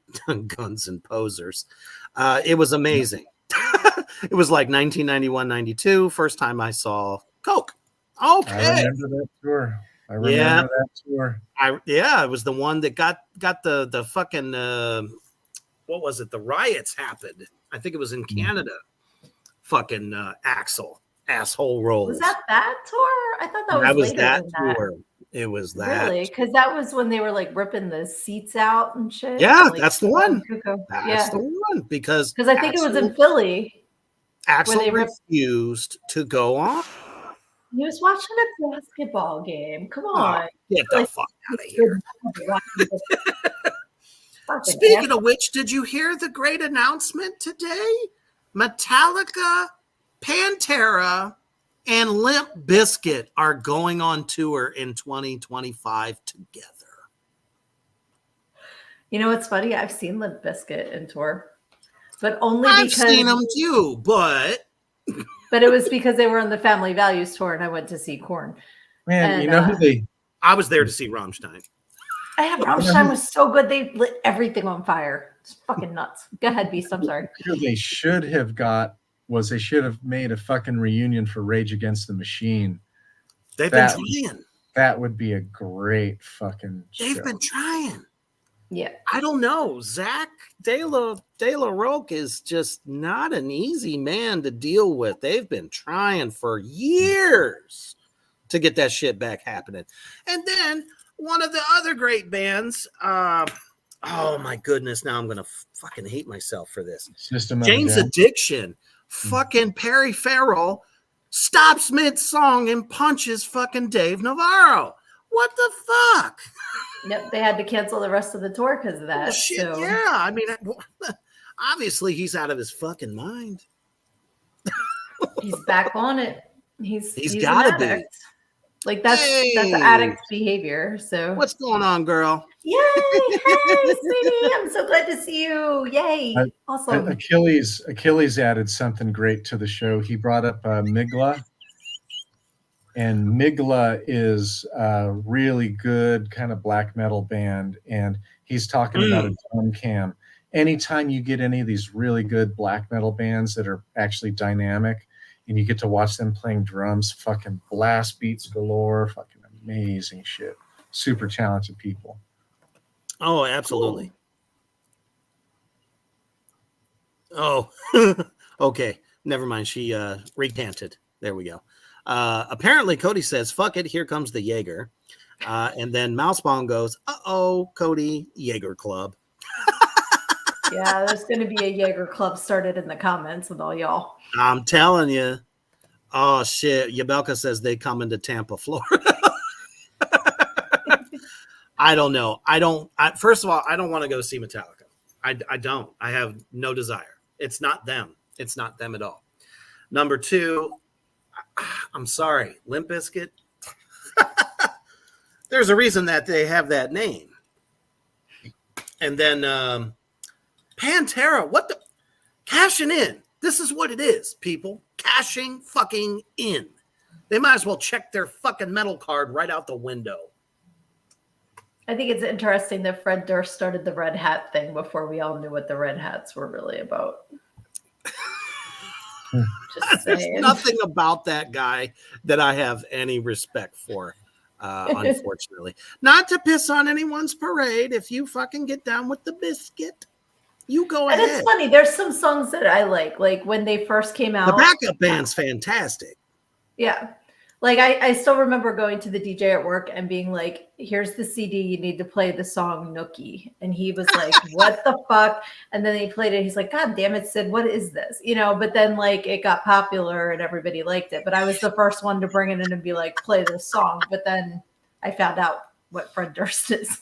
Guns and Posers. It was amazing. It was like 1991, 92. First time I saw Coke. I Okay. remember that tour. That tour. It was the one that got the fucking what was it? The riots happened. I think it was in Canada. Fucking asshole rolls. Was that tour? I thought that was later that than tour. It was that. Really? Because that was when they were like ripping the seats out and shit. Yeah, Like, that's the one. Yeah. That's the one because Because I think it was in Philly. Axel they ripped- refused to go on. He was watching a basketball game. Come on. Get the Like, fuck out of here. Fucking Speaking of which, did you hear the great announcement today? Metallica, Pantera, and Limp Bizkit are going on tour in 2025 together. You know what's funny? I've seen Limp Bizkit in tour, but only I've because seen them too, but it was because they were on the Family Values tour, and I went to see Korn. Man, And, you know who they I was there to see Rammstein. Rammstein was so good. They lit everything on fire. It's fucking nuts. Go ahead, Beast. I'm sorry. What they should have got was they should have made a fucking reunion for Rage Against the Machine. They've That- been trying. That would be a great fucking They've show. been trying. Yeah. I don't know. Zach De La Roque is just not an easy man to deal with. They've been trying for years to get that shit back happening. And then one of the other great bands, oh my goodness, now I'm gonna fucking hate myself for this. System of a Jane's Down. Addiction. Fucking Perry Farrell stops mid-song and punches fucking Dave Navarro. What the fuck? Yep. They had to cancel the rest of the tour because of that. Well, shit, so yeah. I mean, obviously he's out of his fucking mind. he's back on it. He's an gotta be. addict. Like that's Hey. addict behavior. So What's going on, girl? yay! Hey, sweetie, I'm so glad to see you. Yay! Awesome. Achilles added something great to the show. He brought up Migla, and Migla is a really good kind of black metal band, and he's talking about a drum cam. Anytime you get any of these really good black metal bands that are actually dynamic, and you get to watch them playing drums, fucking blast beats galore, fucking amazing shit. Super talented people. Oh, absolutely. Oh, okay. Never mind. She recanted. There we go. Apparently, Cody says, fuck it, here comes the Jaeger. And then Mousebong goes, uh-oh, Cody, Jaeger Club. Yeah, there's going to be a Jaeger Club started in the comments with all y'all. I'm telling you. Oh, shit. Yabelka says they come into Tampa, Florida. I don't know. First of all, I don't want to go see Metallica. I don't. I have no desire. It's not them. It's not them at all. Number two, I'm sorry, Limp Bizkit. There's a reason that they have that name. And then Pantera, what the? Cashing in. This is what it is, people. Cashing fucking in. They might as well check their fucking metal card right out the window. I think it's interesting that Fred Durst started the red hat thing before we all knew what the red hats were really about. Just There's saying. nothing about that guy that I have any respect for, unfortunately. Not to piss on anyone's parade. If you fucking get down with the biscuit, you go And ahead. it's funny. There's some songs that I like when they first came out. The backup band's fantastic. Yeah. Like I still remember going to the DJ at work and being like, here's the CD, you need to play the song Nookie. And he was like, what the fuck? And then he played it. He's like, God damn it, Sid, what is this? You know, but then like it got popular and everybody liked it. But I was the first one to bring it in and be like, play this song. But then I found out what Fred Durst is.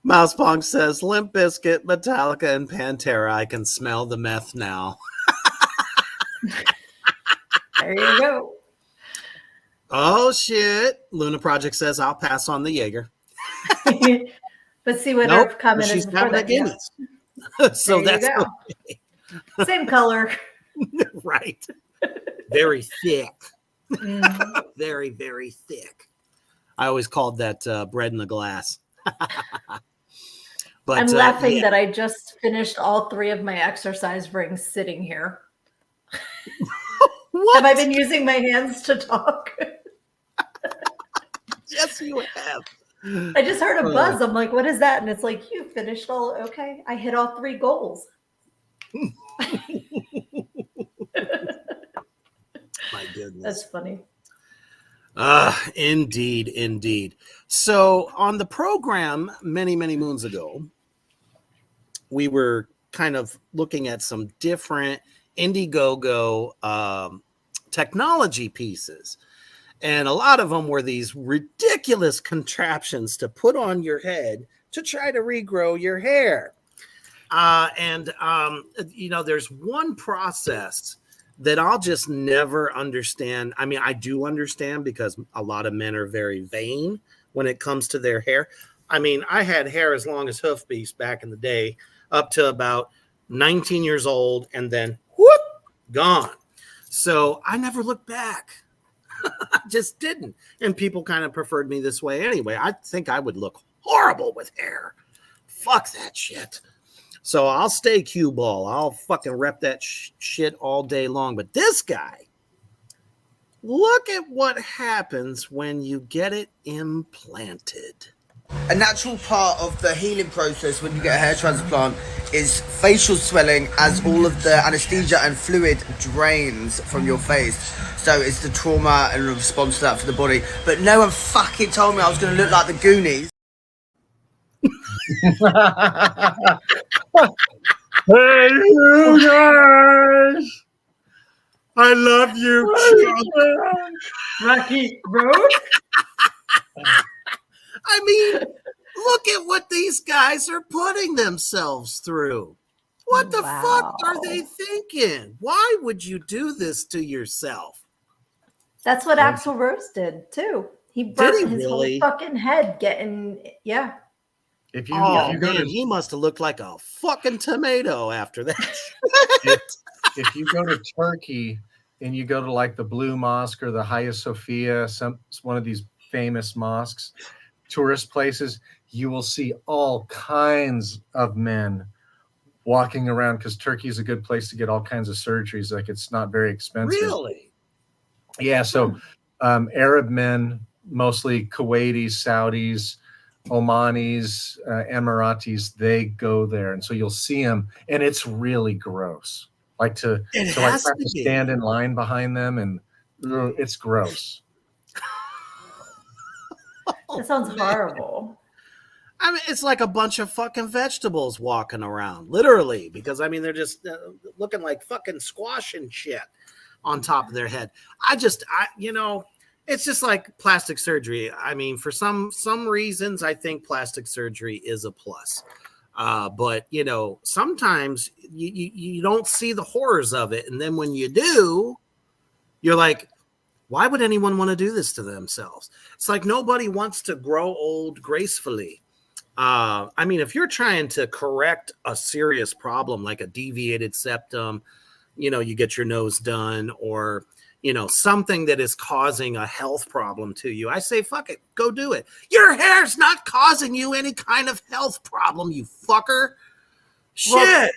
Mousepong says, Limp Bizkit, Metallica, and Pantera. I can smell the meth now. There you go. Oh, shit. Luna Project says, I'll pass on the Jaeger. But see what Nope, her comment she's is before having a that. Yeah. Guinness. So There you that's go. Same color. right. Very thick. Mhm. Very, very thick. I always called that bread in the glass. But I'm laughing yeah. that I just finished all 3 of my exercise rings sitting here. What? Have I been using my hands to talk? Yes, you have. I just heard a buzz. I'm like, what is that? And it's like, you finished all okay. I hit all 3 goals. My goodness. That's funny. Indeed, indeed. So on the program many, many moons ago, we were kind of looking at some different Indiegogo technology pieces. And a lot of them were these ridiculous contraptions to put on your head to try to regrow your hair. You know, there's one process that I'll just never understand. I mean, I do understand because a lot of men are very vain when it comes to their hair. I mean, I had hair as long as Hoof Beast back in the day, up to about 19 years old, and then whoop, gone. So I never looked back. I just didn't. And people kind of preferred me this way anyway. I think I would look horrible with hair. Fuck that shit. So I'll stay cue ball. I'll fucking rep that shit all day long. But this guy, look at what happens when you get it implanted. A natural part of the healing process when you get a hair transplant is facial swelling as all of the anesthesia and fluid drains from your face. So it's the trauma and response to that for the body. But no one fucking told me I was going to look like the Goonies. Hey, you guys! I love you. Rocky Road. I mean, look at what these guys are putting themselves through. What the fuck are they thinking? Why would you do this to yourself? That's what Axl Rose did too. He burnt his really? whole fucking head getting, yeah. If you, Oh, if you go man, to he must have looked like a fucking tomato after that. if you go to Turkey and you go to like the Blue Mosque or the Hagia Sophia, one of these famous mosques, tourist places, you will see all kinds of men walking around because Turkey is a good place to get all kinds of surgeries. Like it's not very expensive. Really? Yeah. So Arab men, mostly Kuwaitis, Saudis, Omanis, Emiratis, they go there. And so you'll see them and it's really gross. Like to have to stand in line behind them and it's gross. That sounds horrible. I mean, it's like a bunch of fucking vegetables walking around, literally, because I mean, they're just looking like fucking squash and shit on top of their head. It's just like plastic surgery. I mean, for some reasons, I think plastic surgery is a plus. But sometimes you don't see the horrors of it. And then when you do, you're like, why would anyone want to do this to themselves? It's like nobody wants to grow old gracefully. I mean, if you're trying to correct a serious problem like a deviated septum, you get your nose done, or something that is causing a health problem to you, I say, fuck it, go do it. Your hair's not causing you any kind of health problem, you fucker. Shit. Well,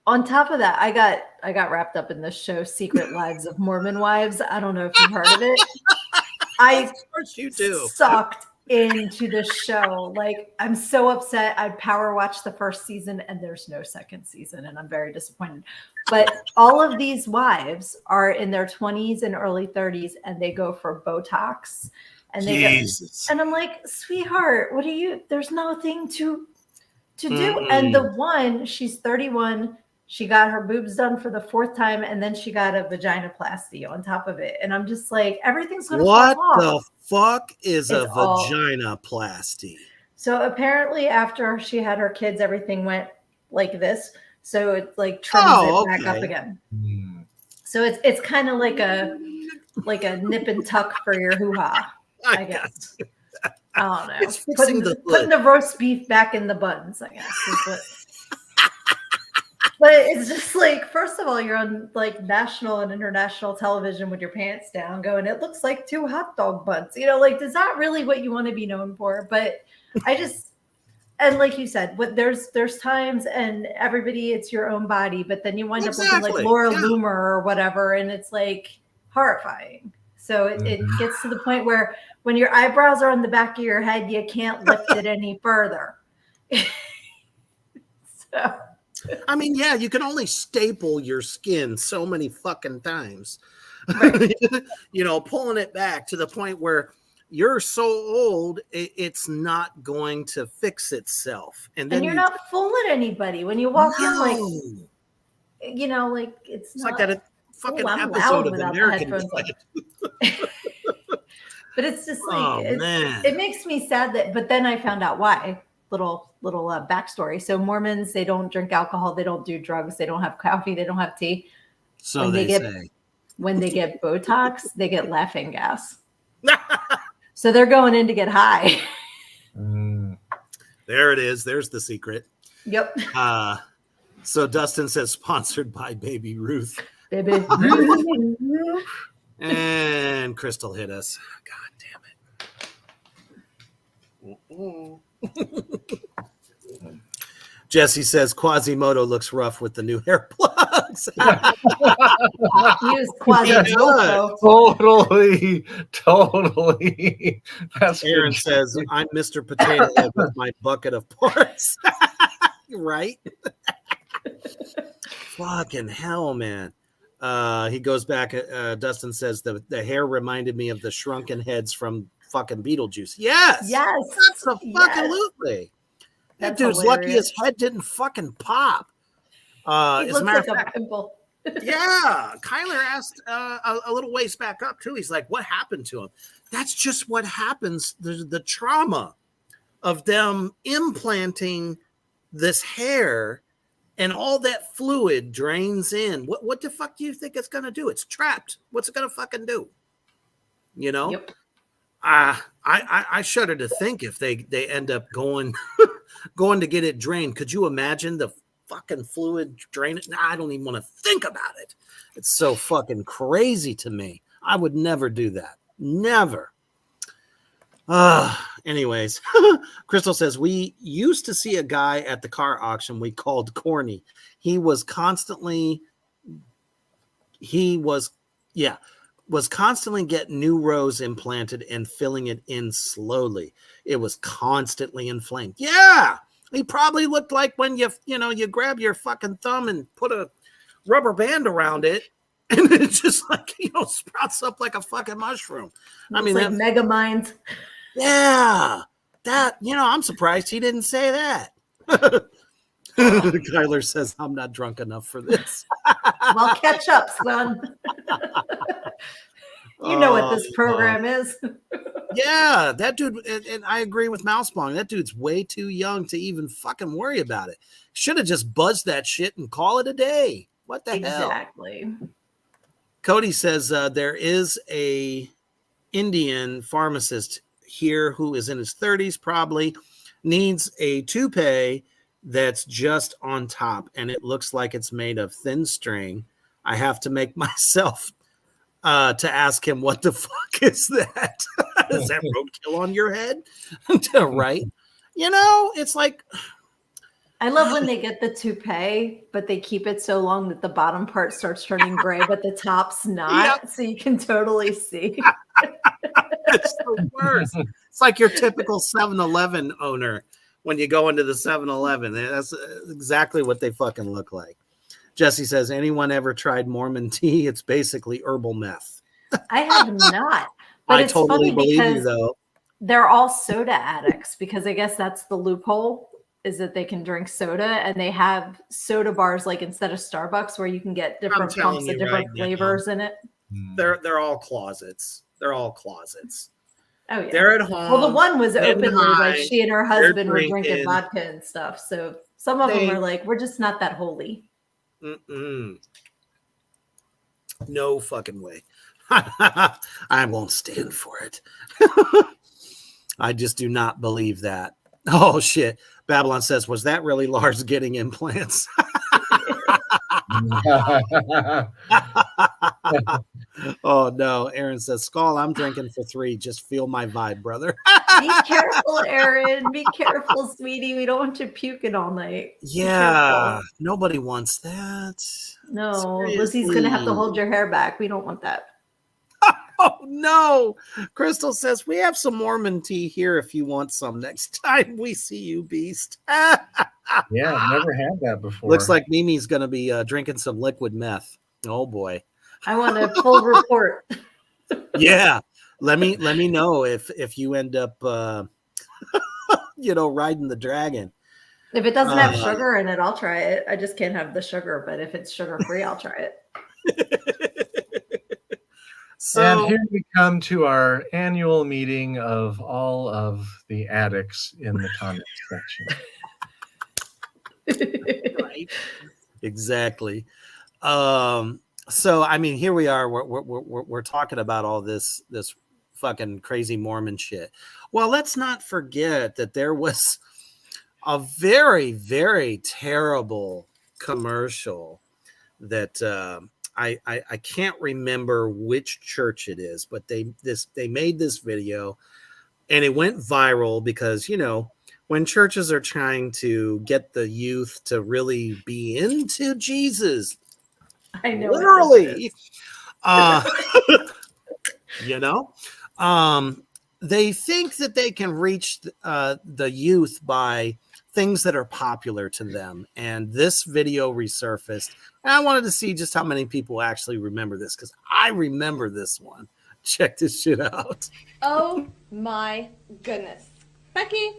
on top of that, I got wrapped up in this show, Secret Lives of Mormon Wives. I don't know if you've heard of it. Of course you do. Sucked into the show. Like, I'm so upset. I power watched the first season and there's no second season, and I'm very disappointed. But all of these wives are in their 20s and early 30s, and they go for Botox. And and I'm like, sweetheart, what are you? There's nothing to do. And the one, she's 31. She got her boobs done for the 4th time, and then she got a vaginoplasty on top of it. And I'm just like, everything's going to What fall off. the fuck is a It's all- vaginoplasty? So apparently after she had her kids, everything went like this. So it like trims it back up again. So it's kind of like a nip and tuck for your hoo-ha, I guess. I don't know. It's fixing putting the roast beef back in the buns, I guess. Is what. But it's just like, first of all, you're on like national and international television with your pants down going, it looks like 2 hot dog buns. Like, is that really what you want to be known for? But and like you said, there's times, and everybody, it's your own body, but then you wind up looking like Laura Loomer or whatever, and it's like horrifying. So it gets to the point where when your eyebrows are on the back of your head, you can't lift it any further. So. I mean, yeah, you can only staple your skin so many fucking times. Right. Pulling it back to the point where you're so old, it's not going to fix itself. And then you're not fooling anybody when you walk in, like, it's not, like that a fucking episode of American Dad. But it's just like, it makes me sad that, but then I found out why. Little backstory. So Mormons, they don't drink alcohol, they don't do drugs, they don't have coffee, they don't have tea. So when they get Botox, they get laughing gas. So they're going in to get high. There it is. There's the secret. Yep. So Dustin says sponsored by Baby Ruth. Baby. And Crystal hit us. God damn it. Jesse says Quasimodo looks rough with the new hair plugs. Use Quasimodo. Totally. That's Aaron good. says, I'm Mr. Potato Head with my bucket of parts. Right? Fucking hell, man. He goes back. Dustin says the hair reminded me of the shrunken heads from fucking Beetlejuice. Yes. Yes. That's a fucking absolutely. That That's dude's lucky hilarious. his head didn't fucking pop. He As a looks matter like of a fact, pimple. yeah, Kyler asked a little ways back up too. He's like, "What happened to him?" That's just what happens. The trauma of them implanting this hair, and all that fluid drains in. What the fuck do you think it's gonna do? It's trapped. What's it gonna fucking do? You know. Yep. I shudder to think if they end up going to get it drained. Could you imagine the fucking fluid drain it? I don't even want to think about it. It's so fucking crazy to me. I would never do that. Never. Anyways, Crystal says we used to see a guy at the car auction we called corny. He was constantly getting new rows implanted and filling it in slowly. It was constantly inflamed. Yeah, he probably looked like when you grab your fucking thumb and put a rubber band around it, and it just like sprouts up like a fucking mushroom. I mean, like Megamind. Yeah, that I'm surprised he didn't say that. Kyler says I'm not drunk enough for this. Well, catch up, son. You know what this program is. Yeah, that dude, and I agree with Mousebong. That dude's way too young to even fucking worry about it. Should have just buzzed that shit and call it a day. What the hell? Exactly. Cody says there is a Indian pharmacist here who is in his 30s, probably needs a toupee that's just on top, and it looks like it's made of thin string. I have to make myself to ask him, what the fuck is that? Is that roadkill on your head? Right? It's like, I love when they get the toupee, but they keep it so long that the bottom part starts turning gray, but the top's not. Yep. So you can totally see. It's the worst. It's like your typical 7-Eleven owner when you go into the 7-Eleven. That's exactly what they fucking look like. Jesse says, anyone ever tried Mormon tea? It's basically herbal meth. I have not. But I it's totally funny believe because you, though. They're all soda addicts because I guess that's the loophole, is that they can drink soda, and they have soda bars like instead of Starbucks where you can get different pumps of different flavors in it. They're all closets. They're all closets. Oh yeah. They're at home. Well, the one was openly like she and her husband were drinking drinking vodka and stuff. So some of them are like, we're just not that holy. No fucking way. I won't stand for it. I just do not believe that. Oh shit. Babylon says, was that really Lars getting implants? Oh no. Aaron says, Skull, I'm drinking for 3. Just feel my vibe, brother. Be careful, Aaron. Be careful, sweetie. We don't want you puking all night. Yeah. Nobody wants that. No, Seriously. Lizzie's gonna have to hold your hair back. We don't want that. Oh no. Crystal says, we have some Mormon tea here if you want some next time we see you, Beast. Yeah, I've never had that before. Looks like Mimi's gonna be drinking some liquid meth. Oh boy. I want a full report. Yeah. Let me know if you end up riding the dragon. If it doesn't have sugar in it, I'll try it. I just can't have the sugar, but if it's sugar free, I'll try it. So, and here we come to our annual meeting of all of the addicts in the comment section. Right. Exactly. So I mean, here we are. We're talking about all this fucking crazy Mormon shit. Well, let's not forget that there was a very, very terrible commercial that I can't remember which church it is, but they made this video and it went viral because, you know, when churches are trying to get the youth to really be into Jesus, I know. what this literally, is. you know, they think that they can reach the youth by things that are popular to them. And this video resurfaced. And I wanted to see just how many people actually remember this, because I remember this one. Check this shit out. Oh my goodness. Becky,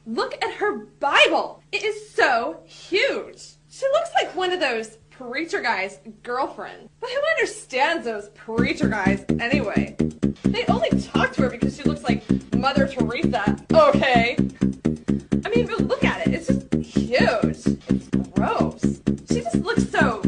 look at her Bible. It is so huge. She looks like one of those preacher guys' girlfriend. But who understands those preacher guys anyway? They only talk to her because she looks like Mother Teresa. Okay. I mean, but look at it. It's just huge. It's gross. She just looks so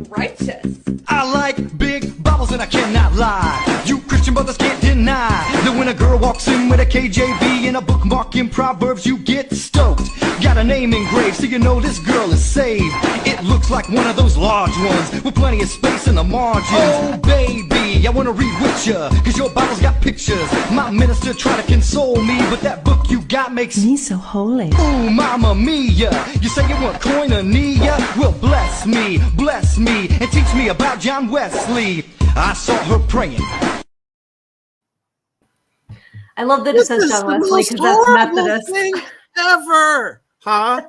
righteous. I like big Bibles and I cannot lie. You Christian brothers can't deny that when a girl walks in with a KJV and a bookmark in Proverbs, you get stoked. Got a name engraved so you know this girl is saved. It looks like one of those large ones with plenty of space in the margins. Oh baby, I wanna read with ya, cause your Bible's got pictures. My minister tried to console me, but that book you got makes me so holy. Ooh, mama mia, you say you want koinonia? Well, bless me, and teach me about John Wesley. I saw her praying. I love that it says John Wesley because that's Methodist. Thing ever, huh?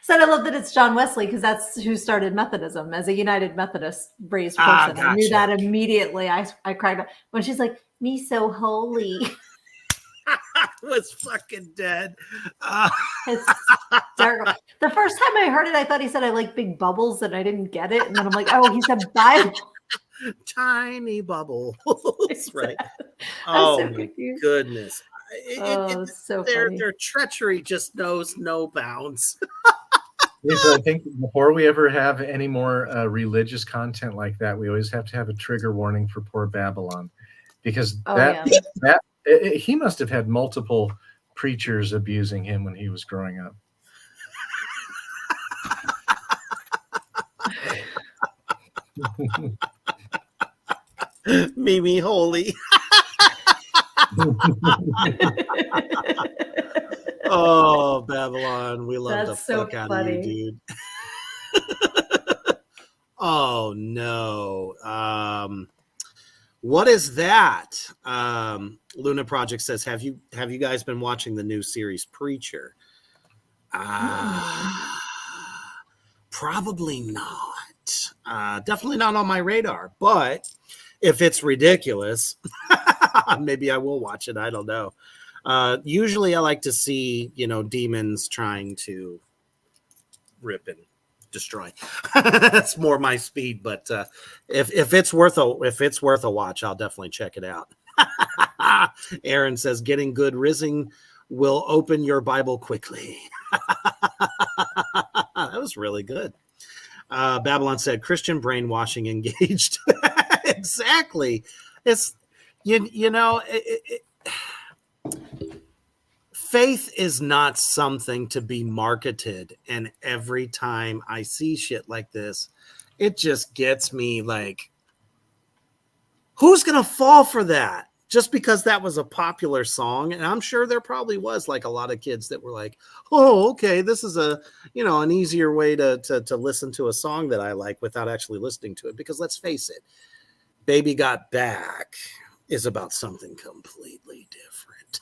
Said I love that it's John Wesley because that's who started Methodism as a United Methodist raised person. I knew that immediately. I cried up when she's like, "Me so holy." I was fucking dead. It's hysterical. The first time I heard it, I thought he said I like big bubbles, and I didn't get it. And then I'm like, oh, he said Bible. Tiny bubble. That's right. I'm so Oh my confused. goodness. So their funny. treachery just knows no bounds. Lisa, I think before we ever have any more religious content like that, we always have to have a trigger warning for poor Babylon, because he must have had multiple preachers abusing him when he was growing up. Mimi holy. Oh, Babylon, we love That's the so fuck out funny. of you, dude. Oh no. What is that? Luna Project says, have you guys been watching the new series Preacher? Probably not. Definitely not on my radar, but if it's ridiculous, maybe I will watch it. I don't know. Usually I like to see, demons trying to rip and destroy. That's more my speed, but if it's worth a watch, I'll definitely check it out. Aaron says, getting good rizzing will open your Bible quickly. That was really good. Babylon said, Christian brainwashing engaged. Exactly. It's, faith is not something to be marketed. And every time I see shit like this, it just gets me like, who's going to fall for that? Just because that was a popular song. And I'm sure there probably was like a lot of kids that were like, oh, okay, this is an easier way to listen to a song that I like without actually listening to it. Because let's face it, Baby Got Back is about something completely different.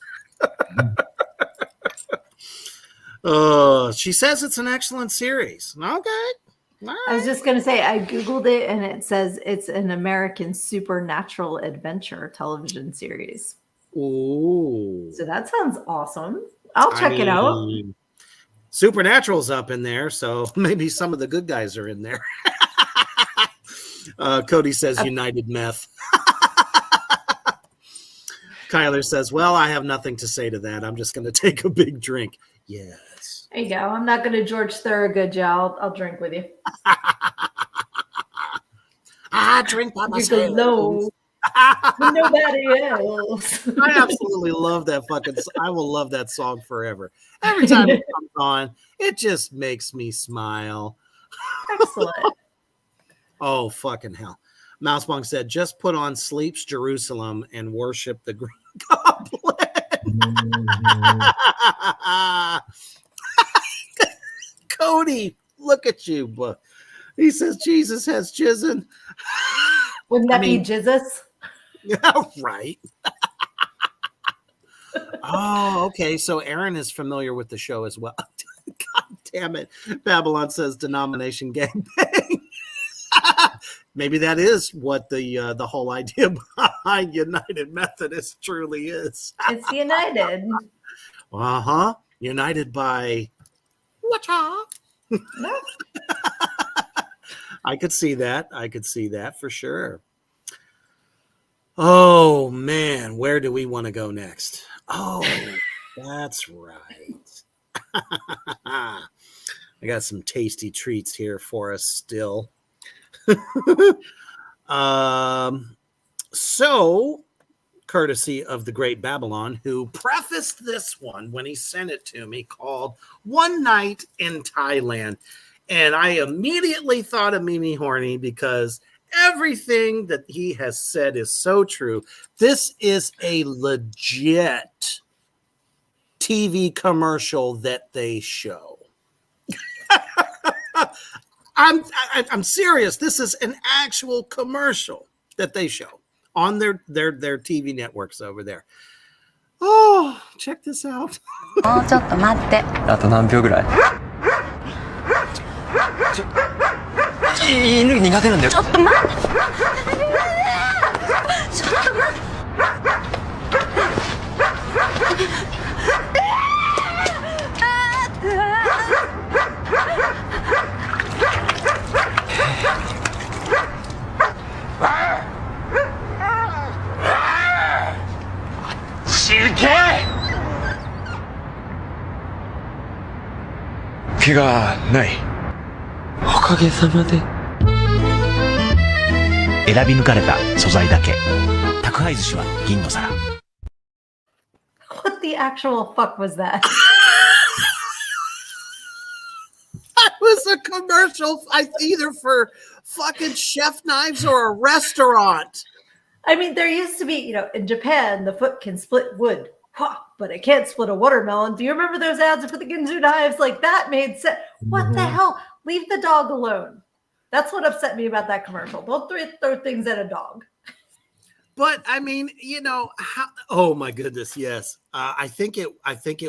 She says it's an excellent series. Okay. Right. I was just going to say, I Googled it and it says it's an American supernatural adventure television series. Ooh. So that sounds awesome. I'll check it out. Supernatural's up in there, so maybe some of the good guys are in there. Cody says United Meth. Kyler says, well, I have nothing to say to that. I'm just going to take a big drink. Yes. There you go. I'm not going to George Thorogood you. I'll drink with you. I drink by myself. No. Nobody else. I absolutely love that I will love that song forever. Every time it comes on, it just makes me smile. Excellent. Oh, fucking hell. Mousebong said, just put on Sleeps Jerusalem and worship the Green Goblin. Cody, look at you. He says Jesus has jizzin. Wouldn't that be Jesus? Yeah, right. Oh, okay. So Aaron is familiar with the show as well. God damn it. Babylon says denomination gangbang. Maybe that is what the whole idea behind United Methodist truly is. It's United. Uh-huh. United by whatcha? No. I could see that. I could see that for sure. Oh man, where do we want to go next? Oh, that's right. I got some tasty treats here for us still. So, courtesy of the great Babylon, who prefaced this one when he sent it to me, called One Night in Thailand. And I immediately thought of Mimi Horny because everything that he has said is so true. This is a legit TV commercial that they show. I'm serious. This is an actual commercial that they show on their TV networks over there. Oh, check this out. もうちょっと待って。あと何秒ぐらい？犬苦手なんだよ。ちょっと待って。ちょっと待って。怪我ない。おかげさまで。選び抜かれた素材だけ。宅配寿司は銀の皿。What the actual fuck was that? That was a commercial, either for fucking chef knives or a restaurant. I mean, there used to be, in Japan, the foot can split wood, but it can't split a watermelon. Do you remember those ads for the Ginzu knives? Like, that made sense. What the hell? Leave the dog alone. That's what upset me about that commercial. Don't throw things at a dog. But I mean, oh my goodness, yes. I think it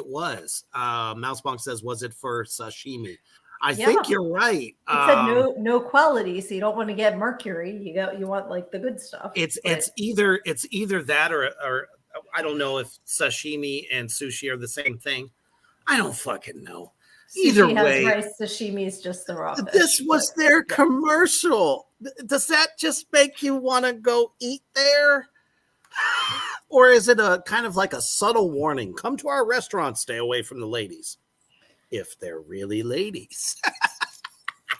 was. Mousebonk says, was it for sashimi? I think you're right. It said no quality, so you don't want to get mercury. You want like the good stuff. It's either that or I don't know if sashimi and sushi are the same thing. I don't fucking know. Either way, rice sashimi is just the raw fish. This was their commercial. Does that just make you want to go eat there? Or is it a kind of like a subtle warning? Come to our restaurant, stay away from the ladies. If they're really ladies.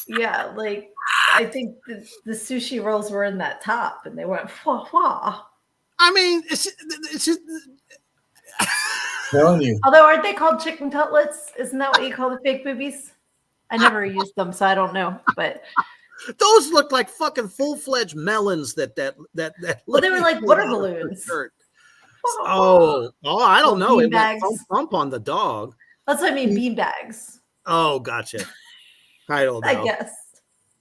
Yeah, like I think the sushi rolls were in that top and they went wah wah. I mean, it's just telling you. Although aren't they called chicken cutlets? Isn't that what you call the fake boobies? I never used them, so I don't know. But those look like fucking full-fledged melons that well, they were like water balloons. Oh, I don't know. It bags. went thump on the dog. That's what I mean, bean bags. Oh, gotcha. I don't know. I guess.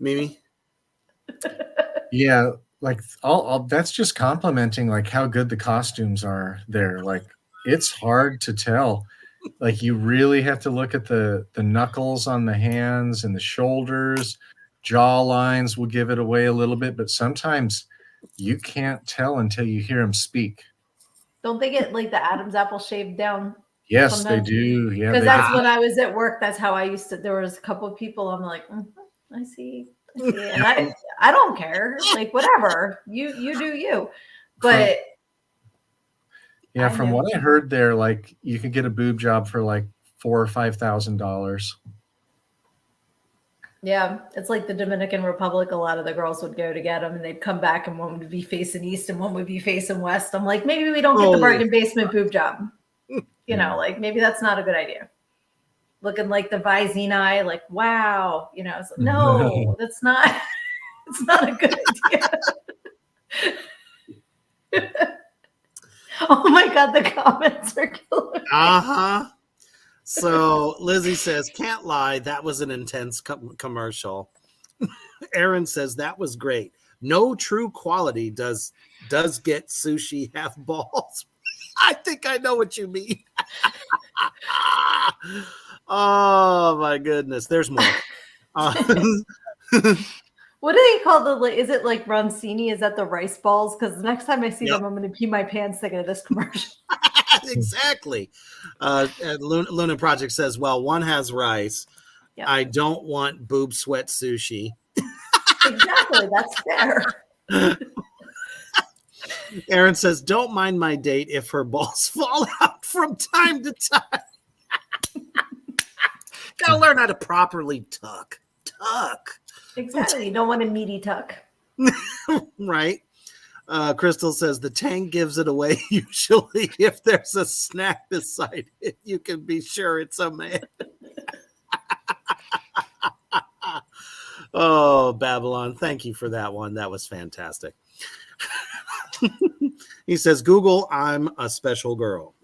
Mimi? Yeah, like all that's just complimenting like how good the costumes are there. Like it's hard to tell. Like you really have to look at the knuckles on the hands and the shoulders. Jaw lines will give it away a little bit, but sometimes you can't tell until you hear them speak. Don't they get like the Adam's apple shaved down? Yes, sometimes? they do. Yeah, because that's when I was at work. That's how I used to. There was a couple of people. I'm like, I see, and I don't care. Like whatever you do you. But yeah, from what I heard, there like you could get a boob job for like $4,000 or $5,000. Yeah, it's like the Dominican Republic. A lot of the girls would go to get them, and they'd come back, and one would be facing east, and one would be facing west. I'm like, maybe we don't get the bargain basement boob job. Like maybe that's not a good idea. Looking like the Visine eye, like wow, it's like, no, that's not. It's not a good idea. Oh my God, the comments are killing me. So Lizzie says, can't lie, that was an intense commercial. Aaron says that was great. No true quality does get sushi have balls. I think I know what you mean. Oh my goodness. There's more. What do they call is it like Roncini? Is that the rice balls? Because the next time I see them, I'm going to pee my pants thinking of this commercial. Exactly. Luna Project says, well, one has rice. Yep. I don't want boob sweat sushi. Exactly. That's fair. Aaron says, don't mind my date if her balls fall out from time to time. Gotta learn how to properly tuck. Exactly. You don't want a meaty tuck. Right. Crystal says the tank gives it away usually if there's a snack beside it. You can be sure it's a man. Oh, Babylon. Thank you for that one. That was fantastic. He says, Google, I'm a special girl.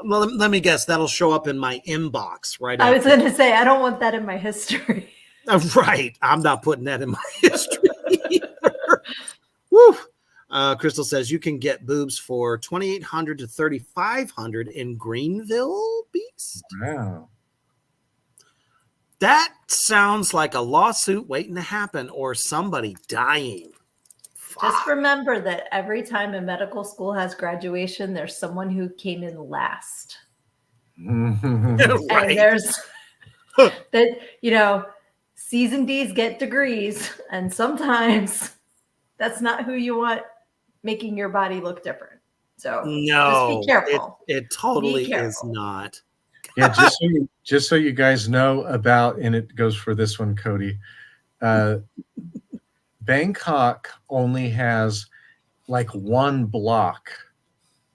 Well, let me guess. That'll show up in my inbox, right? I was going to say, I don't want that in my history. Right. I'm not putting that in my history either. Woo. Crystal says you can get boobs for $2,800 to $3,500 in Greenville, Beast. Wow. That sounds like a lawsuit waiting to happen or somebody dying. Just remember that every time a medical school has graduation, there's someone who came in last. Right. And there's that, C's and D's get degrees, and sometimes that's not who you want making your body look different. So no, just be careful. It totally is not. Yeah, just so you guys know about, and it goes for this one, Cody. Bangkok only has like one block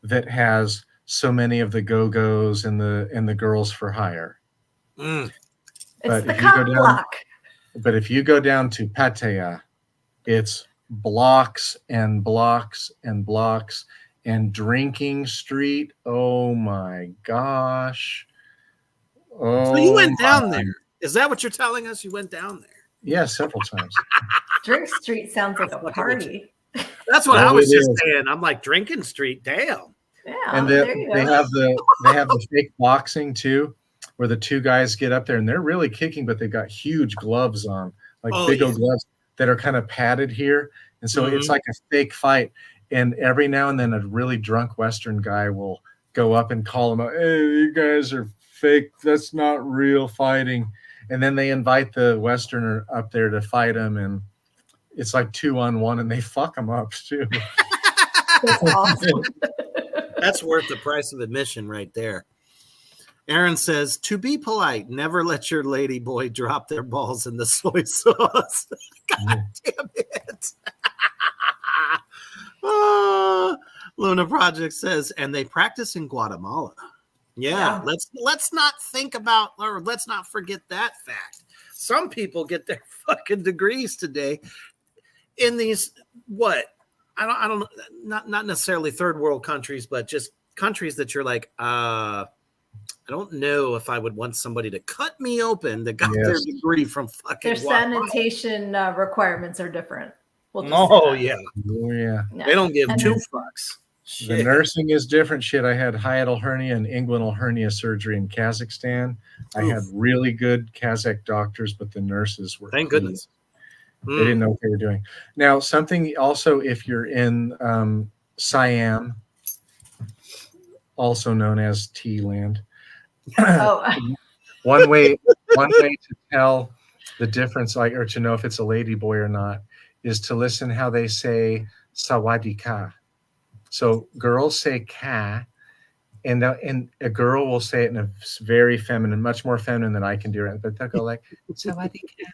that has so many of the go-go's and the girls for hire. It's the cock block. But if you go down to Pattaya, it's blocks and blocks and blocks, and Drinking Street. Oh my gosh. Oh, so you went down there. Is that what you're telling us? You went down there? Yeah, several times. Drink Street sounds like a party. That's what I was just saying. I'm like, Drinking Street, damn. Yeah, and they have the fake boxing too, where the two guys get up there and they're really kicking, but they've got huge gloves on, like big old gloves that are kind of padded here, and so it's like a fake fight. And every now and then, a really drunk Western guy will go up and call them out. Hey, you guys are fake. That's not real fighting. And then they invite the Westerner up there to fight him, and it's like 2-on-1, and they fuck them up too. That's awesome. That's worth the price of admission right there. Aaron says, to be polite, never let your lady boy drop their balls in the soy sauce. God damn it. Luna Project says, and they practice in Guatemala. Yeah, let's not forget that fact. Some people get their fucking degrees today in these I don't not necessarily third world countries, but just countries that you're like, I don't know if I would want somebody to cut me open that got their degree from fucking their sanitation requirements are different. Oh yeah. They don't give two fucks. Shit. The nursing is different shit. I had hiatal hernia and inguinal hernia surgery in Kazakhstan. I had really good Kazakh doctors, but the nurses were thank goodness. They didn't know what they were doing. Now, something also, if you're in Siam, also known as T-land, one way to tell the difference, or to know if it's a lady boy or not, is to listen how they say "sawadee ka." So girls say "ka," and a girl will say it in a very feminine, much more feminine than I can do it. But they'll go like "sawadee ka."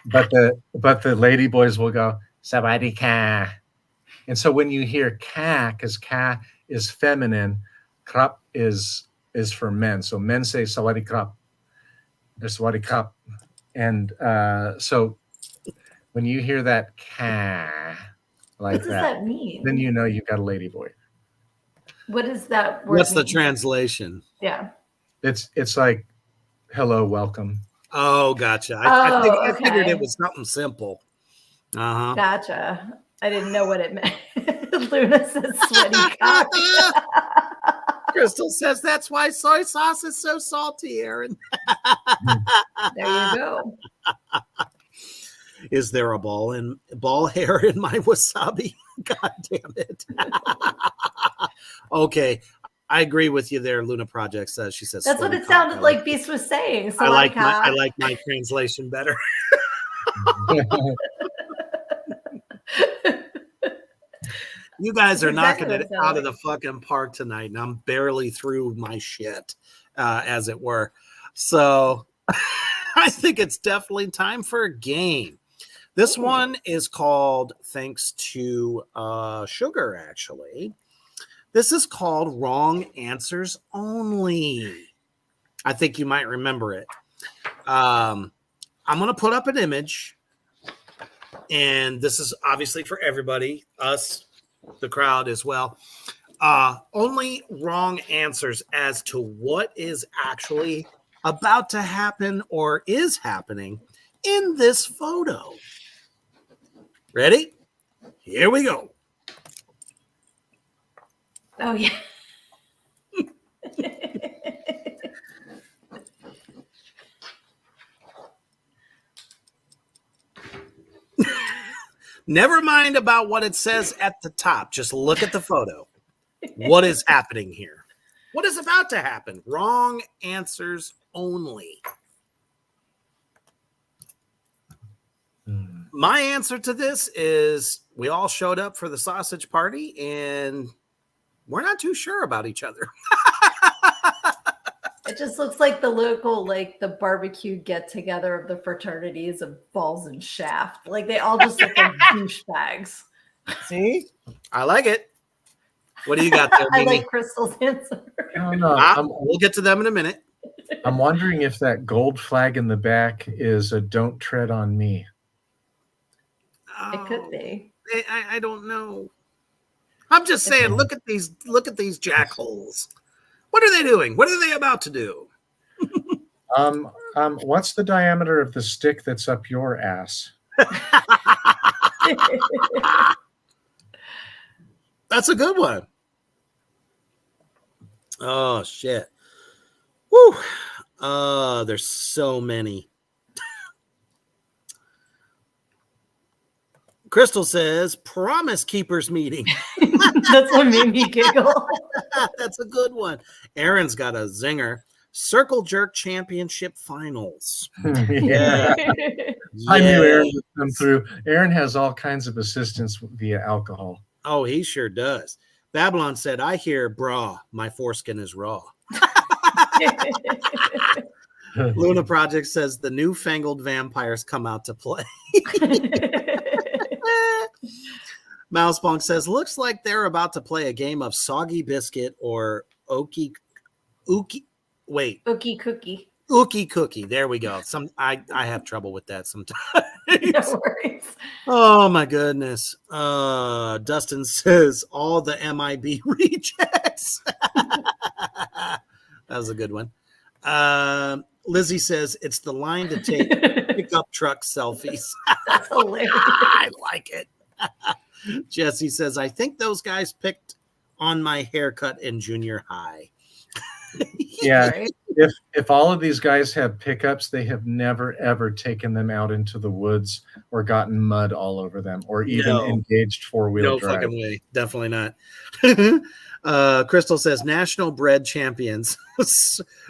But the lady boys will go "sawadee ka," and so when you hear "ka," because "ka" is feminine, "krap" is for men. So men say "sawadee krap," or "sawadee krap," And so when you hear that "ca" like What does that mean? then you know you've got a ladyboy. What is that word? What's the mean? translation? Yeah. It's like hello, welcome. Oh, gotcha. I figured okay. it was something simple. Uh-huh. Gotcha. I didn't know what it meant. Luna says sweaty cock. Crystal says that's why soy sauce is so salty, Aaron. There you go. Is there a ball hair in my wasabi? God damn it. Okay. I agree with you there, Luna Project says. She says That's what sweaty it cock. sounded like Beast was saying. So I like my translation better. You guys are That's exactly knocking what it it sounded out of like. the fucking park tonight, and I'm barely through my shit, as it were. So I think it's definitely time for a game. This one is called, thanks to Sugar, actually. This is called Wrong Answers Only. I think you might remember it. I'm going to put up an image, and this is obviously for everybody, us, the crowd as well. Only wrong answers as to what is actually about to happen or is happening in this photo. Ready? Here we go. Oh, yeah. Never mind about what it says at the top. Just look at the photo. What is happening here? What is about to happen? Wrong answers only. My answer to this is we all showed up for the sausage party and we're not too sure about each other. It just looks like the local, like the barbecue get together of the fraternities of Balls and Shaft. Like they all just look like douchebags. See? I like it. What do you got there, I Mimi? like Crystal's answer. I don't know. We'll get to them in a minute. I'm wondering if that gold flag in the back is a "Don't tread on me." It could be. I don't know. I'm just saying, look at these jackholes. What are they doing? What are they about to do? What's the diameter of the stick that's up your ass? That's a good one. Oh shit. Woo. There's so many. Crystal says, Promise Keepers meeting. That's what made me giggle. That's a good one. Aaron's got a zinger. Circle Jerk Championship Finals. Yeah. I knew Aaron would come through. Aaron has all kinds of assistance via alcohol. Oh, he sure does. Babylon said, I hear bra, my foreskin is raw. Luna Project says the newfangled vampires come out to play. Mousebonk says, looks like they're about to play a game of Soggy Biscuit or Ookie Cookie. Ookie Cookie. There we go. I have trouble with that sometimes. No worries. Oh my goodness. Dustin says all the MIB rejects. That was a good one. Lizzie says it's the line to take pickup truck selfies. That's hilarious. I like it. Jesse says, I think those guys picked on my haircut in junior high. Yeah. Right? If all of these guys have pickups, they have never ever taken them out into the woods or gotten mud all over them or even engaged four-wheel drive. No fucking way. Definitely not. Crystal says national bread champions.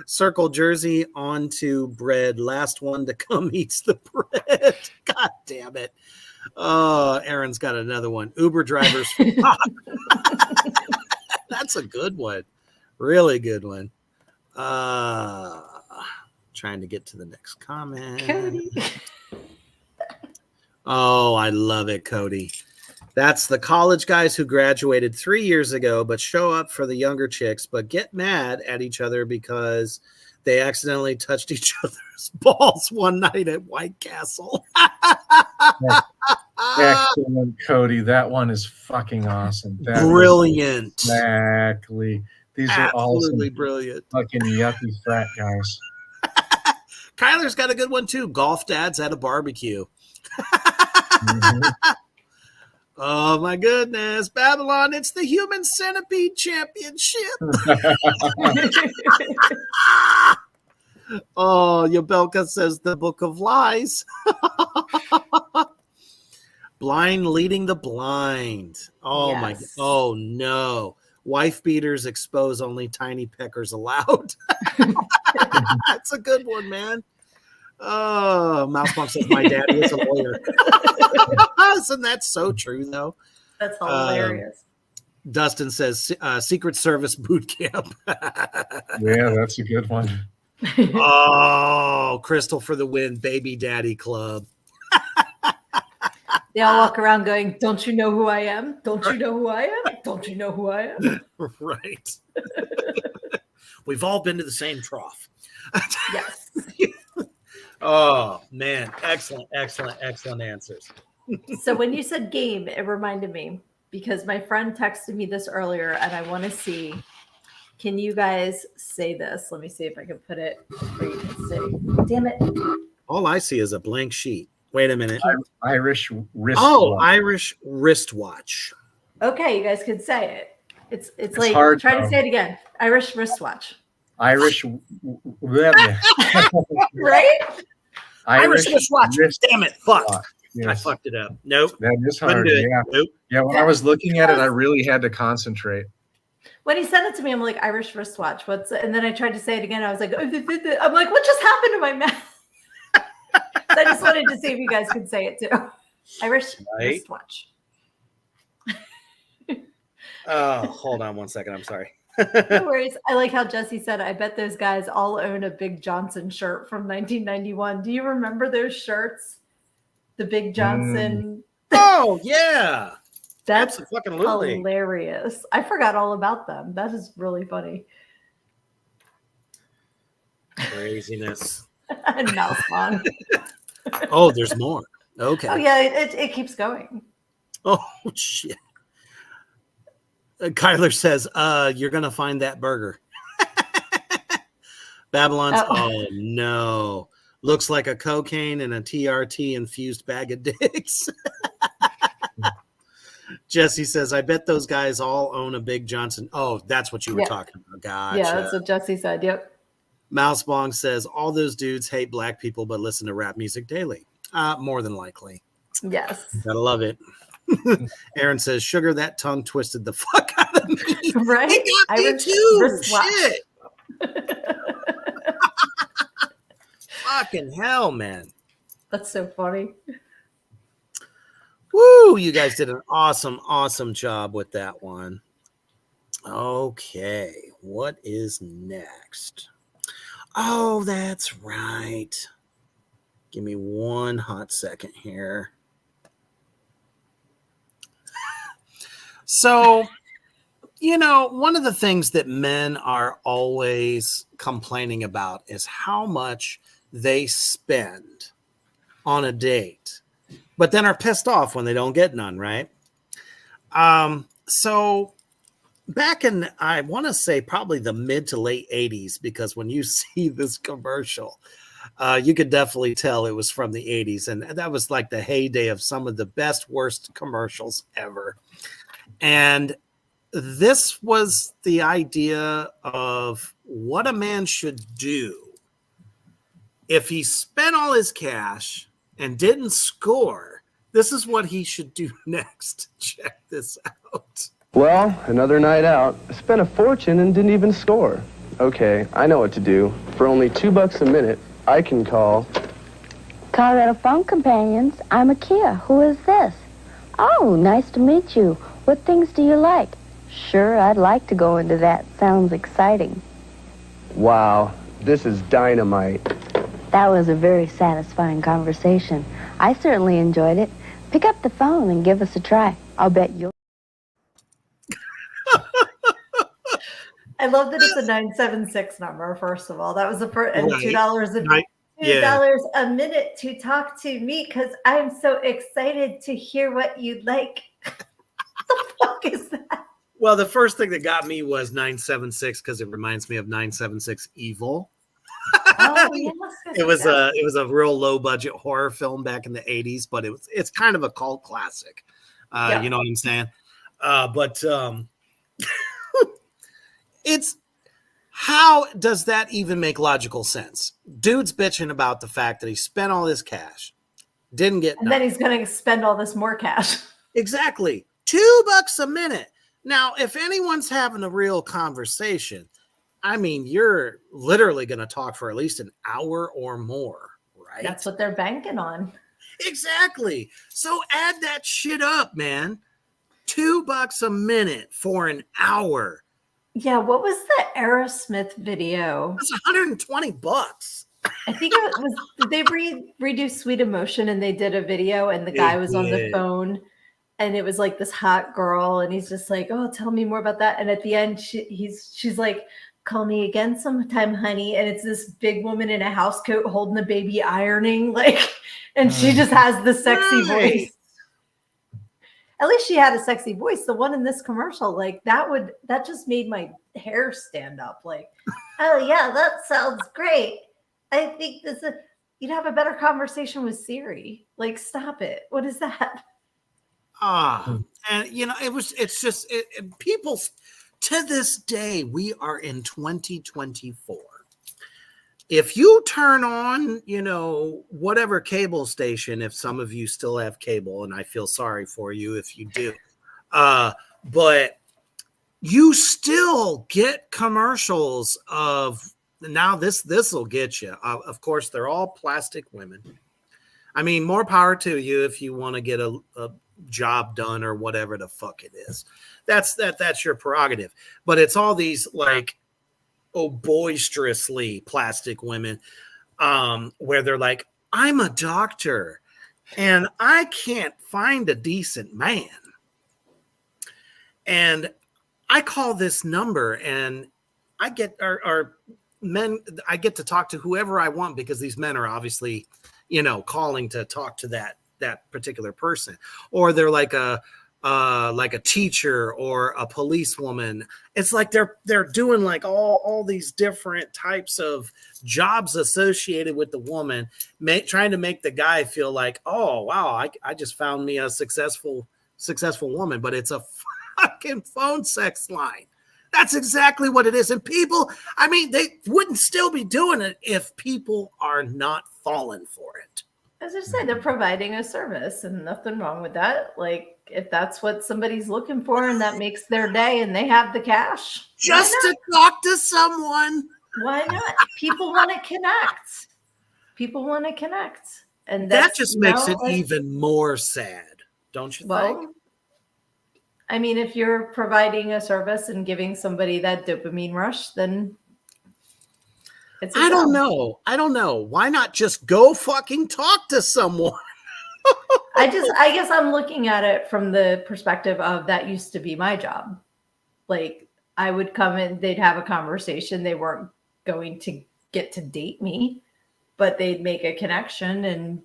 Circle jersey onto bread. Last one to come eats the bread. God damn it. Aaron's got another one. Uber drivers. That's a good one. Really good one. Trying to get to the next comment. Cody. Oh, I love it, Cody. That's the college guys who graduated 3 years ago, but show up for the younger chicks, but get mad at each other because They accidentally touched each other's balls one night at White Castle. Excellent, Cody. That one is fucking awesome. That Brilliant. Exactly. These are all Absolutely some brilliant. fucking yucky frat guys. Kyler's got a good one too. Golf dads at a barbecue. Mhm. Oh my goodness. Babylon, it's the Human Centipede Championship. Oh, Yabelka says the Book of Lies. Blind leading the blind. Oh my. Yes. Oh no. Wife beaters expose only tiny peckers allowed. That's a good one, man. Oh, Mousebomb says my daddy is a lawyer. Isn't that so true, though? That's hilarious. Dustin says Secret Service boot camp. Yeah, that's a good one. Oh, Crystal for the win, baby daddy club. They all walk around going, "Don't you know who I am? Don't you know who I am? Don't you know who I am?" Right. We've all been to the same trough. Yes. Oh man, excellent answers. So when you said game, it reminded me because my friend texted me this earlier, and I want to see. Can you guys say this? Let me see if I can put it where you can see. Damn it! All I see is a blank sheet. Wait a minute. Irish wrist. Oh, watch. Irish wristwatch. Okay, you guys can say it. It's like hard, try to though. say it again. Irish wristwatch. Irish. Right? Irish wristwatch. wrist Damn it! Fuck. watch. I Yes. fucked it up. Nope. That is Couldn't hard. do it. Yeah. Nope. Yeah. When I was looking at it, I really had to concentrate. When he sent it to me, I'm like, Irish wristwatch. What's and then I tried to say it again. I was like, I'm like, what just happened to my mouth? So I just wanted to see if you guys could say it too. Irish Right. wristwatch. Oh, hold on one second. I'm sorry. No worries. I like how Jesse said, I bet those guys all own a Big Johnson shirt from 1991. Do you remember those shirts? The Big Johnson. Oh yeah. That's Absolutely. hilarious. I forgot all about them. That is really funny. Craziness. And Mouse Song. Oh, there's more. Okay. Oh yeah, it keeps going. Oh shit. Kyler says, you're gonna find that burger. Babylon's oh no. Looks like a cocaine and a TRT infused bag of dicks. Jesse says, I bet those guys all own a Big Johnson. Oh, that's what you were Yeah. talking about. Gotcha. Yeah, that's what Jesse said. Yep. Mousebong says, all those dudes hate black people but listen to rap music daily. More than likely. Yes. Gotta love it. Aaron says, sugar, that tongue twisted the fuck out of me. Right? It got me Irish too. wristwatch. Shit. Fucking hell, man. That's so funny. Woo, you guys did an awesome job with that one. Okay, what is next? Oh, that's right. Give me one hot second here. So, one of the things that men are always complaining about is how much they spend on a date, but then are pissed off when they don't get none, right? So back in, I want to say probably the mid to late 80s, because when you see this commercial, you could definitely tell it was from the 80s. And that was like the heyday of some of the best, worst commercials ever. And this was the idea of what a man should do if he spent all his cash and didn't score. This is what he should do next. Check this out. Well, another night out. I spent a fortune and didn't even score. Okay, I know what to do. For only $2 a minute, I can call. Colorado Phone Companions, I'm Akia. Who is this? Oh, nice to meet you. What things do you like? Sure, I'd like to go into that. Sounds exciting. Wow, this is dynamite. That was a very satisfying conversation. I certainly enjoyed it. Pick up the phone and give us a try. I'll bet you'll... I love that it's a 976 number. First of all, that was the first, and Right. $2 a Right. Yeah. $2 a minute to talk to me because I'm so excited to hear what you like. What the fuck is that? Well, the first thing that got me was 976 because it reminds me of 976 Evil. Oh, yes, It was a real low budget horror film back in the 80s, but it's kind of a cult classic. Yeah. You know what I'm saying? But it's how does that even make logical sense? Dude's bitching about the fact that he spent all this cash, didn't get And then he's going to spend all this more cash. exactly $2 a minute. Now, if anyone's having a real conversation, I mean, you're literally going to talk for at least an hour or more, right? That's what they're banking on. Exactly. So add that shit up, man. $2 a minute for an hour. Yeah, what was the Aerosmith video? That's $120. I think it was. Did they redo Sweet Emotion and they did a video and the guy was on the did. phone and it was like this hot girl and he's just like, "Oh, tell me more about that." And at the end, she's like, "Call me again sometime, honey." And it's this big woman in a house coat holding the baby ironing, like, and she just has the sexy voice. At least she had a sexy voice. The one in this commercial, like that just made my hair stand up. Like, oh yeah, that sounds great. I think you'd have a better conversation with Siri. Like, stop it. What is that? And you know, it's just people to this day, we are in 2024. If you turn on, you know, whatever cable station, if some of you still have cable, and I feel sorry for you if you do, but you still get commercials of now this will get you. Of course, they're all plastic women. I mean, more power to you if you want to get a job done or whatever the fuck it is. That's your prerogative. But it's all these like boisterously plastic women where they're like, I'm a doctor and I can't find a decent man. And I call this number and I get our men, I get to talk to whoever I want because these men are obviously, you know, calling to talk to that particular person, or they're like a teacher or a policewoman. It's like they're doing like all these different types of jobs associated with the woman, trying to make the guy feel like, oh wow, I just found me a successful woman, but it's a fucking phone sex line. That's exactly what it is. And people, I mean, they wouldn't still be doing it if people are not falling for it. As I said, they're providing a service and nothing wrong with that. Like, if that's what somebody's looking for and that makes their day and they have the cash. Just to talk to someone. Why not? People want to connect. People want to connect. And that just makes it even more sad, don't you think? I mean, if you're providing a service and giving somebody that dopamine rush, then it's I don't know. Why not just go fucking talk to someone? I guess I'm looking at it from the perspective of that used to be my job. Like, I would come in, they'd have a conversation. They weren't going to get to date me, but they'd make a connection. And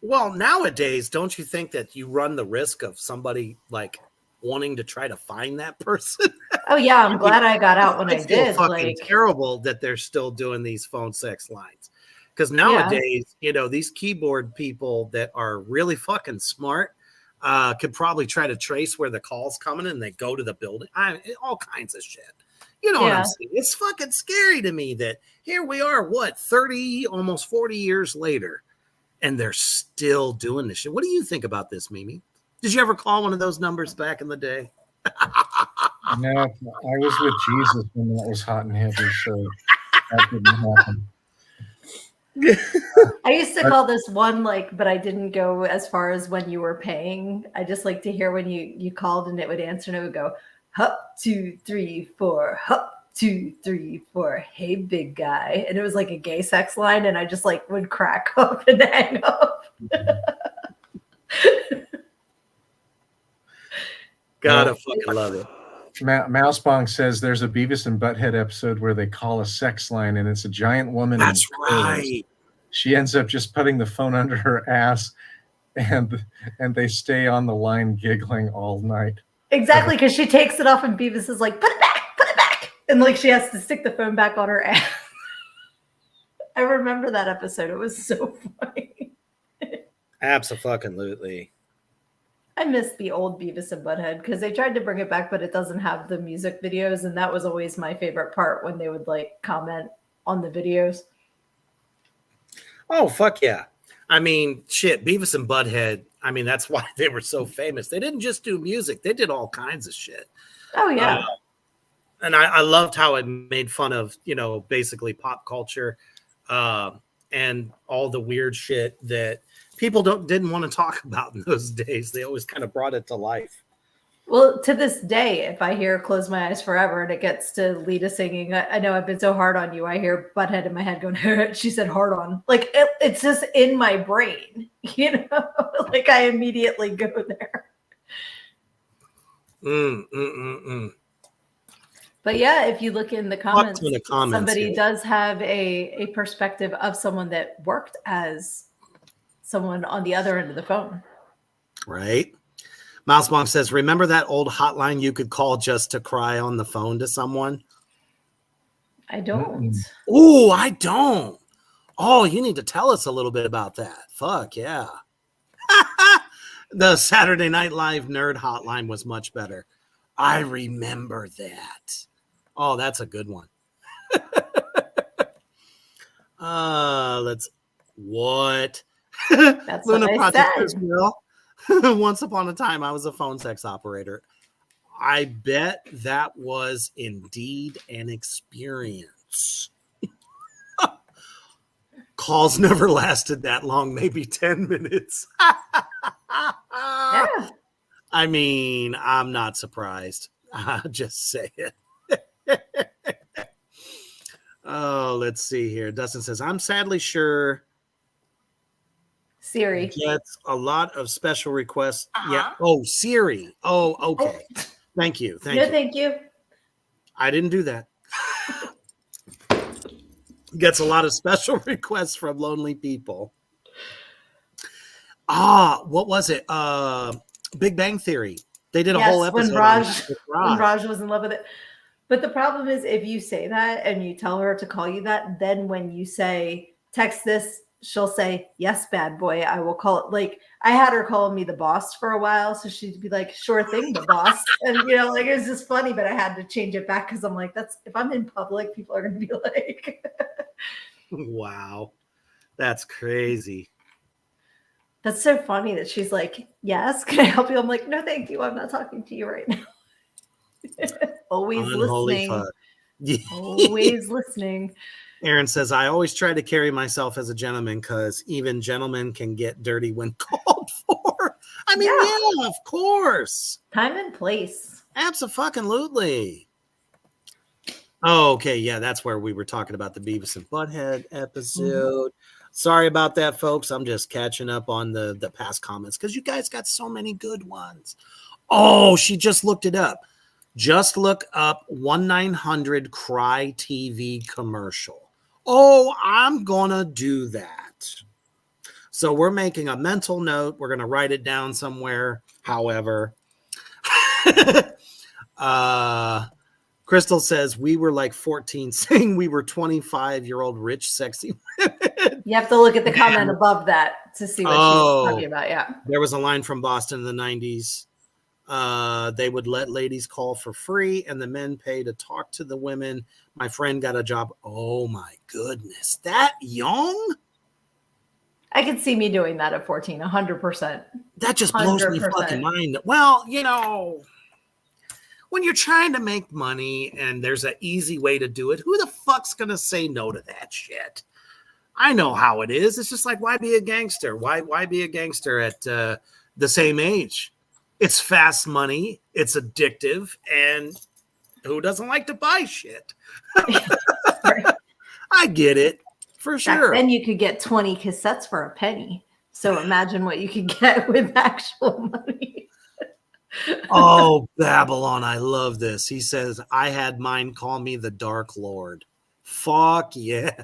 well, nowadays, don't you think that you run the risk of somebody like wanting to try to find that person? Oh yeah, I'm glad I got out when I did. Fucking terrible that they're still doing these phone sex lines. Because nowadays, you know, these keyboard people that are really fucking smart could probably try to trace where the call's coming and they go to the building. All kinds of shit. You know what I'm saying? It's fucking scary to me that here we are, 30, almost 40 years later, and they're still doing this shit. What do you think about this, Mimi? Did you ever call one of those numbers back in the day? No, I was with Jesus when that was hot and heavy, so that didn't happen. I used to call this one, like, but I didn't go as far as when you were paying. I just like to hear when you called and it would answer and it would go, hup, 2, 3, 4, hup, 2, 3, 4. Hey, big guy. And it was like a gay sex line. And I just like would crack up and hang up. Gotta fucking love it. Mousebong says there's a Beavis and Butthead episode where they call a sex line, and it's a giant woman. That's in curls. right. She ends up just putting the phone under her ass, and they stay on the line giggling all night. Exactly, because she takes it off and Beavis is like, put it back. And like she has to stick the phone back on her ass. I remember that episode. It was so funny. Abso-fucking-lutely. I miss the old Beavis and Butthead because they tried to bring it back, but it doesn't have the music videos. And that was always my favorite part when they would like comment on the videos. Oh, fuck yeah. I mean, shit, Beavis and Butthead. I mean, that's why they were so famous. They didn't just do music. They did all kinds of shit. Oh, yeah. And I loved how it made fun of, basically pop culture and all the weird shit that people didn't want to talk about in those days. They always kind of brought it to life. Well, to this day, if I hear Close My Eyes Forever and it gets to Lita singing, I know I've been so hard on you. I hear Butthead in my head going, she said hard on. Like, it's just in my brain, like I immediately go there. But yeah, if you look in the comments, somebody does have a perspective of someone that worked as someone on the other end of the phone. Right. Mousebomb says, remember that old hotline you could call just to cry on the phone to someone? I don't. Oh, I don't. Oh, you need to tell us a little bit about that. Fuck yeah. The Saturday Night Live nerd hotline was much better. I remember that. Oh, that's a good one. What? That's Luna what I Project said. Israel. Once upon a time, I was a phone sex operator. I bet that was indeed an experience. Calls never lasted that long, maybe 10 minutes. Yeah. I mean, I'm not surprised. I'll just say it. Oh, let's see here. Dustin says, I'm sadly sure Siri gets a lot of special requests. Yeah. Oh, Siri. Oh, okay. Thank you. Thank you. I didn't do that. Gets a lot of special requests from lonely people. What was it? Big Bang Theory. They did a whole episode when Raj was in love with it. But the problem is if you say that and you tell her to call you that, then when you say text this, she'll say, yes, bad boy, I will call it. Like I had her calling me the boss for a while. So she'd be like, sure thing, the boss. And like it was just funny, but I had to change it back because I'm like, if I'm in public, people are gonna be like wow. That's crazy. That's so funny that she's like, yes, can I help you? I'm like, no, thank you. I'm not talking to you right now. Always Unholy listening. Always listening. Aaron says, I always try to carry myself as a gentleman because even gentlemen can get dirty when called for. I mean, yeah, of course. Time and place. Absolutely. Oh, okay. Yeah, that's where we were talking about the Beavis and Butthead episode. Sorry about that, folks. I'm just catching up on the past comments because you guys got so many good ones. Oh, she just looked it up. Just look up 1-900 Cry TV commercial. Oh, I'm going to do that. So we're making a mental note. We're going to write it down somewhere. However, Crystal says we were like 14 saying we were 25-year-old rich, sexy women. You have to look at the comment above that to see what she's talking about. Yeah. There was a line from Boston in the 90s. They would let ladies call for free and the men pay to talk to the women. My friend got a job. Oh my goodness. That young? I could see me doing that at 14, 100%. That just blows me fucking mind. Well, when you're trying to make money and there's an easy way to do it, who the fuck's going to say no to that shit? I know how it is. It's just like, why be a gangster? Why be a gangster at the same age? It's fast money. It's addictive. And who doesn't like to buy shit? I get it. For sure. Then you could get 20 cassettes for a penny. So imagine what you could get with actual money. Oh, Babylon, I love this. He says, I had mine call me the Dark Lord. Fuck yeah.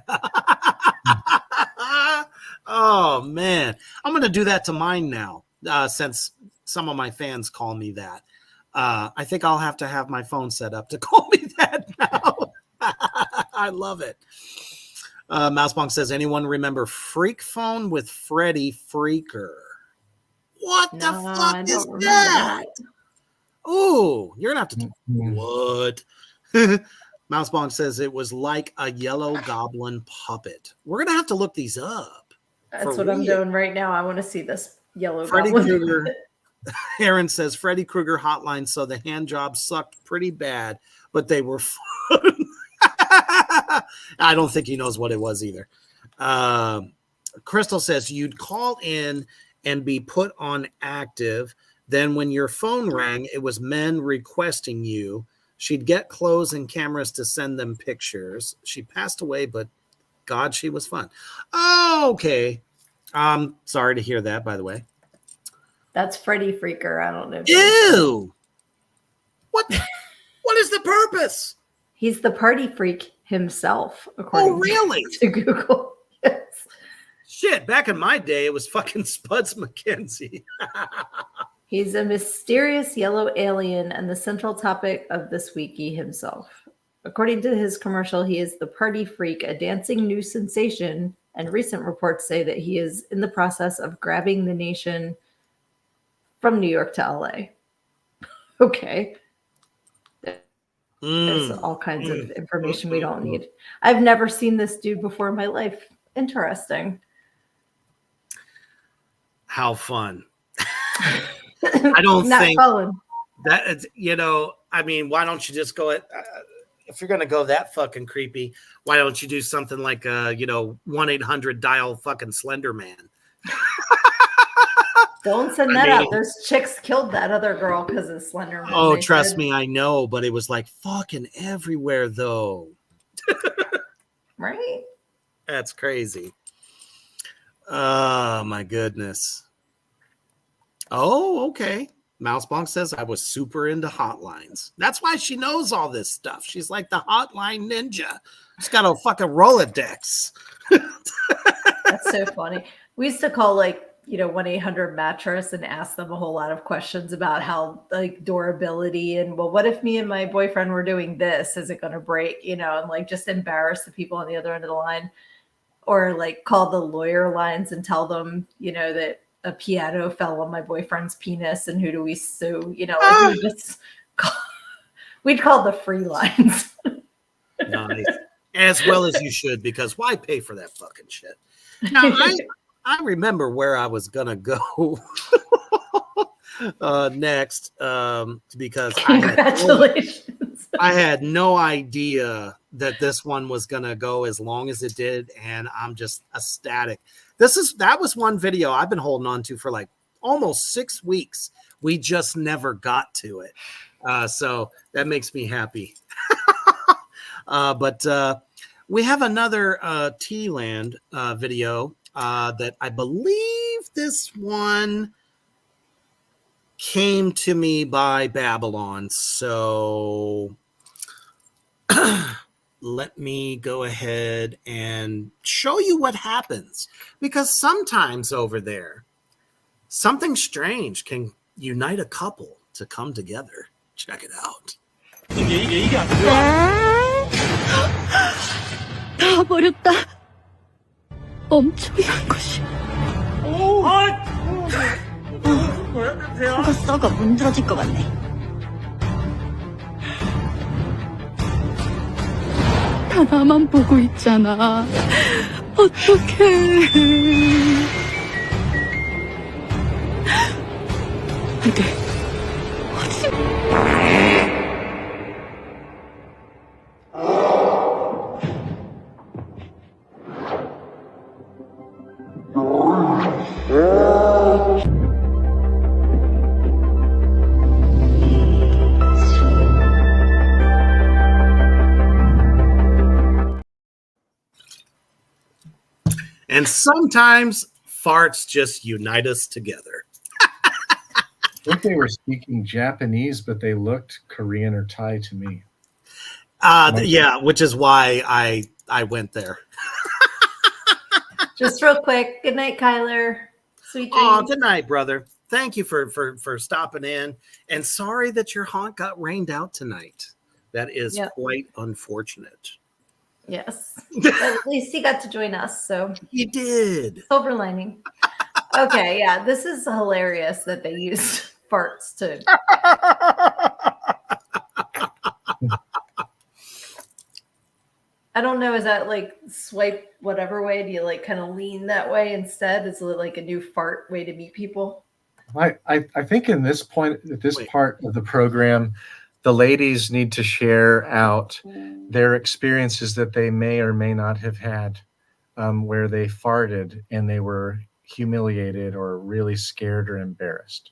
Oh, man. I'm going to do that to mine now, since some of my fans call me that. I think I'll have to have my phone set up to call me that now. I love it. Mousebonk says, anyone remember Freak Phone with Freddie Freaker? What the fuck is that? Oh, you're going to have to. What? Mousebonk says it was like a yellow goblin puppet. We're going to have to look these up. That's what I'm doing right now. I want to see this yellow Freddy goblin. Krueger. Aaron says Freddy Krueger hotline, so the hand jobs sucked pretty bad, but they were fun. I don't think he knows what it was either. Crystal says you'd call in and be put on active. Then when your phone rang, it was men requesting you. She'd get clothes and cameras to send them pictures. She passed away, but God, she was fun. Oh, okay. Sorry to hear that, by the way. That's Freddy Freaker. I don't know. Ew. What is the purpose? He's the party freak himself, according really? to Google. Yes. Shit, back in my day, it was fucking Spuds McKenzie. He's a mysterious yellow alien and the central topic of this wiki himself. According to his commercial, he is the party freak, a dancing new sensation, and recent reports say that he is in the process of grabbing the nation from New York to LA. Okay. There's all kinds of information we don't need. I've never seen this dude before in my life. Interesting. How fun. I don't think that it's, I mean, why don't you just go if you're going to go that fucking creepy, why don't you do something like 1-800 dial fucking Slender Man? Don't send that out. Those chicks killed that other girl because of Slender Man. Oh, trust me, I know, but it was like fucking everywhere though. Right? That's crazy. Oh my goodness. Oh, okay. Mousebonk says I was super into hotlines. That's why she knows all this stuff. She's like the hotline ninja. She's got a fucking Rolodex. That's so funny. We used to call 1-800 mattress and ask them a whole lot of questions about how durability and what if me and my boyfriend were doing this, is it going to break, and just embarrass the people on the other end of the line, or call the lawyer lines and tell them, that a piano fell on my boyfriend's penis and who do we sue, we'd call the free lines. Nice. As well as you should, because why pay for that fucking shit? Now, I remember where I was gonna go next, because congratulations. I had no idea that this one was gonna go as long as it did, and I'm just ecstatic. That was one video I've been holding on to for almost 6 weeks. We just never got to it, so that makes me happy. But we have another T-Land video. That I believe this one came to me by Babylon. So let me go ahead and show you what happens. Because sometimes over there, something strange can unite a couple to come together. Check it out. 다 버렸다. 엄청난 것이야. 코가 썩어 문드러질 것 같네. 다 나만 보고 있잖아. 어떡해. 이게 And sometimes farts just unite us together. think they were speaking Japanese, but they looked Korean or Thai to me. Yeah, which is why I went there. Just real quick. Good night, Kyler. Sweet dreams. Oh, good night, brother. Thank you for stopping in. And sorry that your haunt got rained out tonight. That is quite unfortunate. Yes. But at least he got to join us. So he did. Silver lining. Okay, yeah. This is hilarious that they used farts to. I don't know. Is that like swipe whatever way? Do you like kind of lean that way instead? Is it like a new fart way to meet people? I think in this point, at this part of the program, the ladies need to share out their experiences that they may or may not have had, where they farted and they were humiliated or really scared or embarrassed.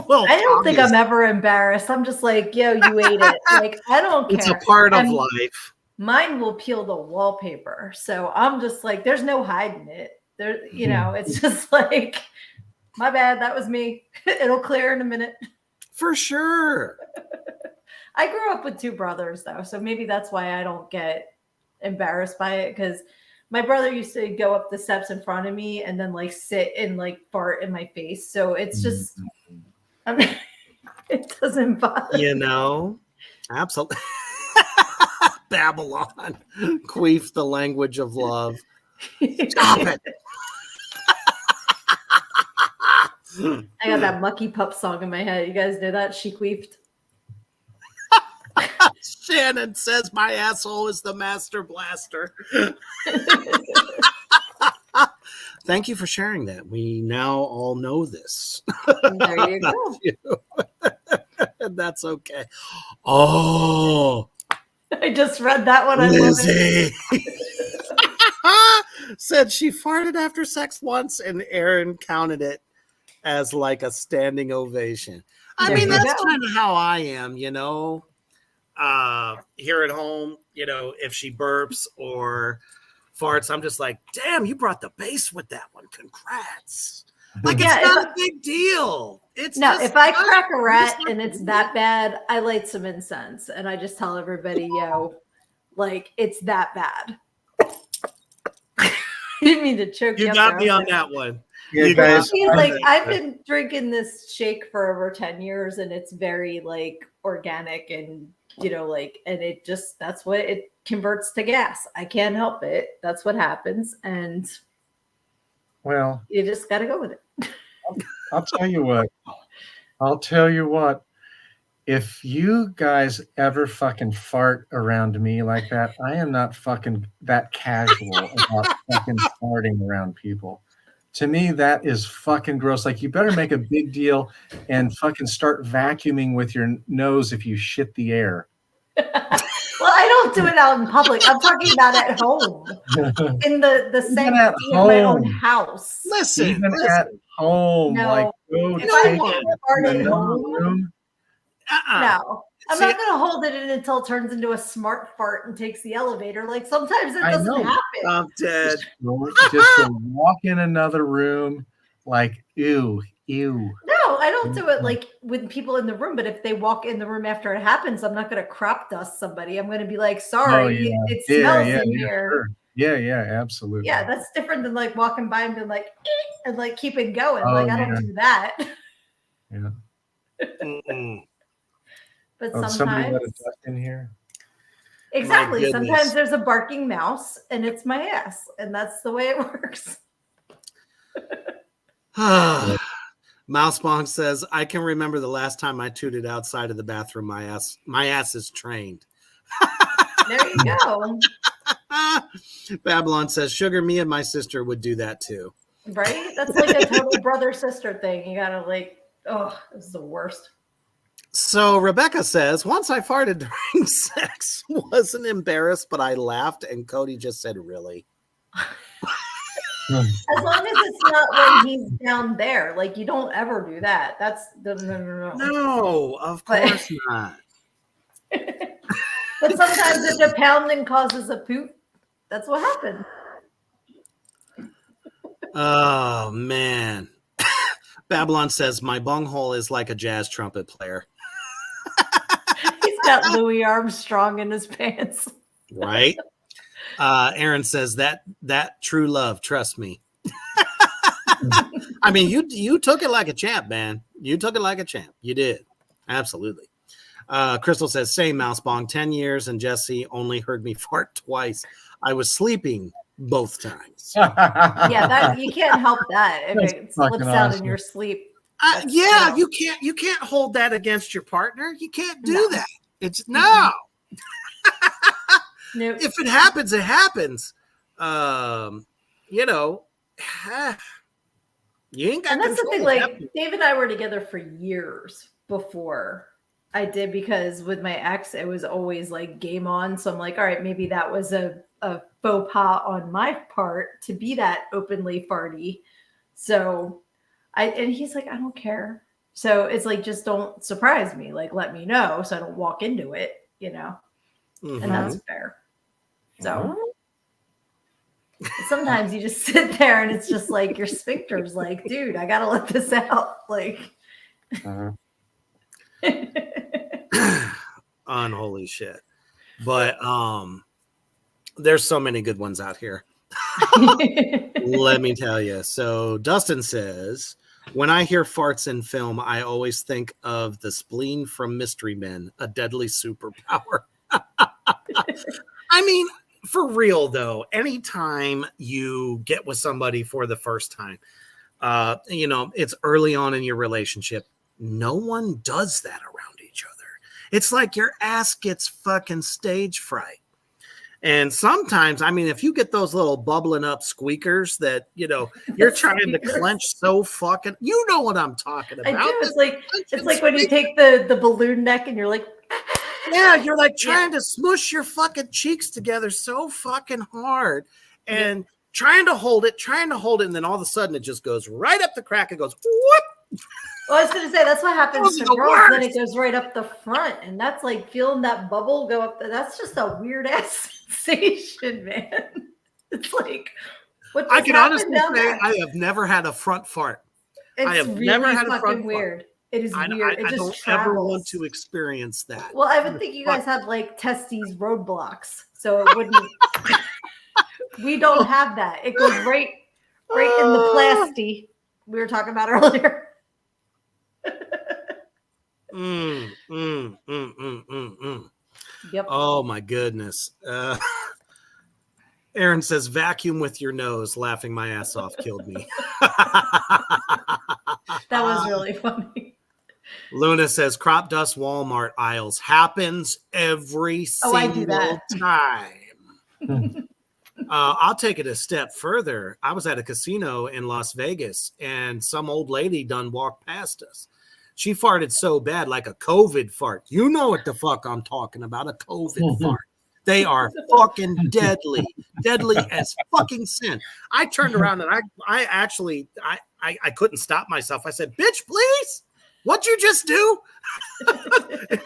Well, I don't think I'm ever embarrassed. I'm just like, yo, you ate it. Like, I don't care. It's a part of life. Mine will peel the wallpaper. So I'm just like, there's no hiding it. There, you know, it's just like, my bad. That was me. It'll clear in a minute. For sure. I grew up with two brothers though. So maybe that's why I don't get embarrassed by it. Because my brother used to go up the steps in front of me and then like sit and like fart in my face. So it's just, I mean, it doesn't bother you know, absolutely. Babylon, queef the language of love. Stop it. I got that Mucky Pup song in my head. You guys know that? She queefed. Shannon says my asshole is the master blaster. Thank you for sharing that. We now all know this. There you go. That's okay. Oh, I just read that one. Lizzie said she farted after sex once, and Aaron counted it as like a standing ovation. I mean, that's kind of how I am, you know. Here at home, you know, if she burps or farts, I'm just like, damn, you brought the bass with that one. Congrats. Like, it's not a big deal. It's no, just, if I crack a rat and it's that bad, I light some incense and I just tell everybody, yo, like, it's that bad. I didn't mean to choke you. You got me on that one. Yeah, you guys, like, I've been drinking this shake for over 10 years and it's very like organic and, you know, like, and it just, that's what it converts to gas. I can't help it. That's what happens. And well, you just got to go with it. I'll tell you what. If you guys ever fucking fart around me like that, I am not fucking that casual about fucking farting around people. To me, that is fucking gross. Like, you better make a big deal and fucking start vacuuming with your nose if you shit the air. Well, I don't do it out in public. I'm talking about at home, in the sanctity of my own house. Listen, at home, no, like go if I take can't it fart in at another home, room. no. I'm not going to hold it in until it turns into a smart fart and takes the elevator. Like, sometimes it doesn't happen. I'm dead. Just to walk in another room, like, ew. No, I don't do it like with people in the room. But if they walk in the room after it happens, I'm not going to crop dust somebody. I'm going to be like, sorry, it smells in here. Sure. Yeah, absolutely. Yeah, that's different than like walking by and being like, and like keeping going. Like, I don't do that. Yeah. But somebody sometimes, let a duck in here. exactly. Sometimes there's a barking mouse, and it's my ass, and that's the way it works. Mousebong says, I can remember the last time I tooted outside of the bathroom. My ass is trained. There you go. Babylon says, Sugar, me and my sister would do that too. Right? That's like a total brother-sister thing. You gotta like, oh, this is the worst. So Rebecca says, once I farted during sex, wasn't embarrassed, but I laughed, and Cody just said, really? As long as it's not when he's down there. Like, you don't ever do that. That's no. No, of course not. But sometimes if a pounding causes a poop, that's what happens. Oh, man. Babylon says, my bunghole is like a jazz trumpet player. He's got Louis Armstrong in his pants. Right? Aaron says, that true love, trust me. I mean, you took it like a champ, man. You took it like a champ. You did. Absolutely. Crystal says, same Mouse Bong, 10 years, and Jesse only heard me fart twice. I was sleeping both times. Yeah, that you can't help that if That's it slips fucking out in awesome. your sleep. Yeah, you can't hold that against your partner. You can't do No. that. It's no. Nope. If it happens, it happens. You know, you ain't got And that's the control thing, of like that. Dave and I were together for years before I did, because with my ex, it was always like game on. So I'm like, all right, maybe that was a faux pas on my part to be that openly farty. So and he's like, I don't care. So it's like, just don't surprise me. Like, let me know so I don't walk into it, you know? Mhm. And that's fair. So sometimes you just sit there and it's just like your sphincter's like, dude, I gotta let this out. Like, unholy shit. But there's so many good ones out here. Let me tell you. So Dustin says, when I hear farts in film, I always think of the spleen from Mystery Men, a deadly superpower. I mean, for real though, anytime you get with somebody for the first time, you know, it's early on in your relationship, no one does that around each other. It's like your ass gets fucking stage fright. And sometimes, I mean, if you get those little bubbling up squeakers that, you know, you're trying to clench so fucking, you know what I'm talking I about. do. It's like when you take the balloon neck and you're like, yeah, you're like trying to smush your fucking cheeks together so fucking hard and trying to hold it, and then all of a sudden it just goes right up the crack. It goes, whoop. well, I was going to say, that's what happens Those to are the girls. Then worst. it goes right up the front. And that's like feeling that bubble go up. That's just a weird ass sensation, man. It's like, what I just can happened honestly down say there? I have never had a front fart. It's I have really never had a fucking front weird. fart. It is I weird. It just don't travels. ever want to experience that. Well, I would think you guys had like testes roadblocks, so it wouldn't. We don't have that. It goes right in the plasty we were talking about earlier. Yep. Oh my goodness. Aaron says, vacuum with your nose. Laughing my ass off killed me. That was really funny. Luna says, crop dust Walmart aisles happens every I do single that. time. I'll take it a step further. I was at a casino in Las Vegas and some old lady done walked past us. She farted so bad, like a COVID fart. You know what the fuck I'm talking about, a COVID fart. They are fucking deadly as fucking sin. I turned around and I actually couldn't stop myself. I said, bitch, please. What'd you just do?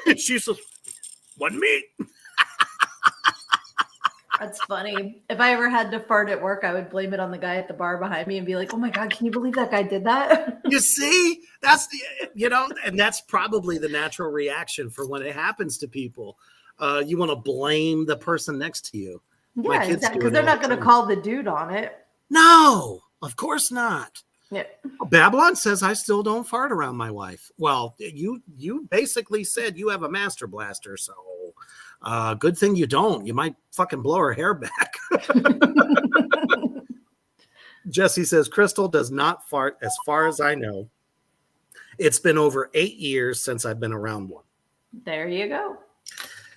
And she said, wasn't me. That's funny. If I ever had to fart at work, I would blame it on the guy at the bar behind me and be like, oh my God, can you believe that guy did that? You see, that's the, you know, and that's probably the natural reaction for when it happens to people. You want to blame the person next to you. My Yeah, kids exactly. do Because it they're all not the going to time. call the dude on it. No, of course not. Yeah. Babylon says I still don't fart around my wife. Well, you basically said you have a master blaster, so good thing you don't. You might fucking blow her hair back. Jesse says Crystal does not fart as far as I know. It's been over 8 years since I've been around one. There you go.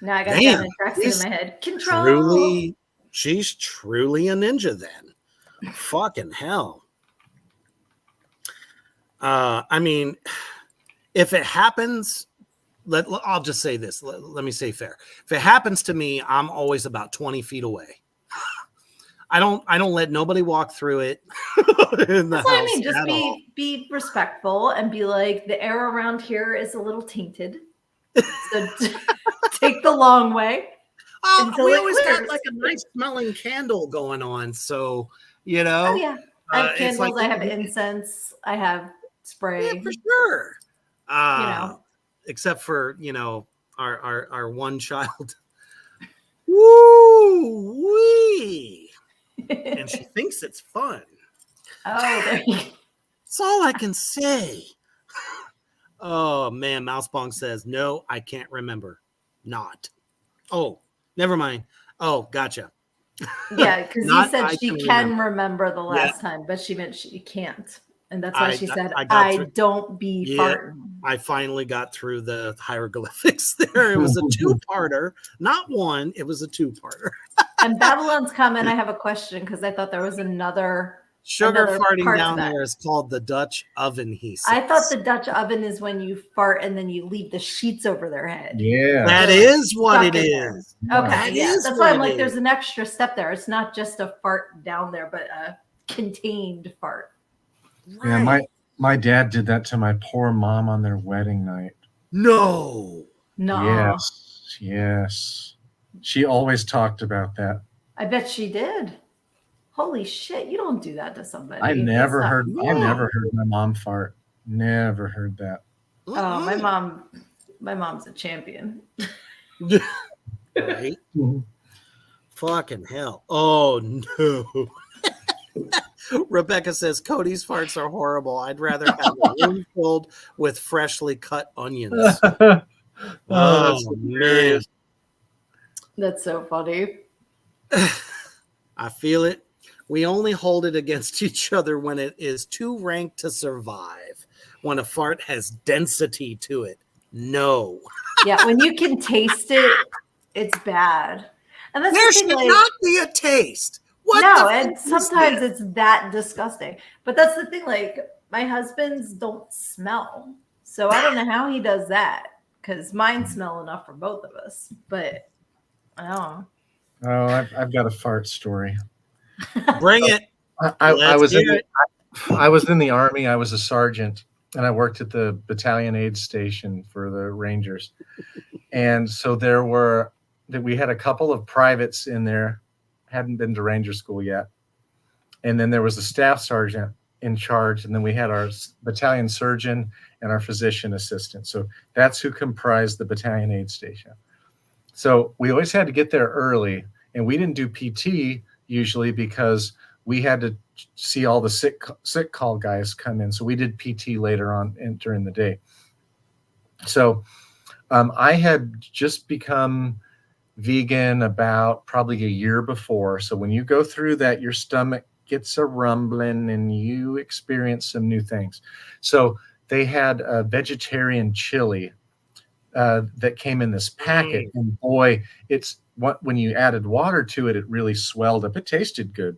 Now I got Damn, Janet Jackson in she's my head. Control. She's truly a ninja then. Fucking hell. I mean, if it happens, I'll just say this. Let me say fair. If it happens to me, I'm always about 20 feet away. I don't let nobody walk through it. In the That's what I house mean. Just at all. be respectful and be like, the air around here is a little tainted. So take the long way. until We it always got clears. like a nice smelling candle going on. So, you know. Oh yeah. I have it's candles, like- I have incense, I have spray. Yeah, for sure. know. Except for, our one child. Woo wee. And she thinks it's fun. Oh, there you go. That's all I can say. Oh man, Mousebong says, no, I can't remember. Not. Oh, never mind. Oh, gotcha. Yeah, because he Not said I she can can remember. remember the last Yeah. time, but she meant she can't. And that's why I- she I- said, I got through- don't be Yeah. farting. I finally got through the hieroglyphics there. It was a two-parter, not one. It was a two-parter. And Babylon's comment, I have a question because I thought there was another Sugar another farting part to down that. there is called the Dutch oven, he says. I thought the Dutch oven is when you fart and then you leave the sheets over their head. Yeah. That So is it's what stuck it in there. is. Okay, That yeah. is That's why I'm what like, it there's is. an extra step there. It's not just a fart down there, but a contained fart. Yeah, my dad did that to my poor mom on their wedding night. No. No. Yes. She always talked about that. I bet she did. Holy shit, you don't do that to somebody. I never That's heard not- I never heard my mom fart. Never heard that. Oh, my mom's a champion. Right? Fucking hell. Oh no. Rebecca says Cody's farts are horrible. I'd rather have a room filled with freshly cut onions. That's man. hilarious. That's so funny. I feel it. We only hold it against each other when it is too rank to survive. When a fart has density to it. No. Yeah, when you can taste it, it's bad. And that's There the should thing, like, not be a taste. What no, the and fuck is sometimes this? it's that disgusting. But that's the thing, like my husband's don't smell. So I don't know how he does that because mine smell enough for both of us. But I don't know. Oh, I've got a fart story. Bring it. I Let's was in hear it. I was in the Army. I was a sergeant, and I worked at the battalion aid station for the Rangers. And so we had a couple of privates in there, hadn't been to Ranger school yet. And then there was a staff sergeant in charge, and then we had our battalion surgeon and our physician assistant. So that's who comprised the battalion aid station. So we always had to get there early, and we didn't do PT usually because we had to see all the sick call guys come in. So we did PT later on during the day. So I had just become vegan about probably a year before. So when you go through that, your stomach gets a rumbling and you experience some new things. So they had a vegetarian chili that came in this packet, and boy, when you added water to it, it really swelled up. It tasted good,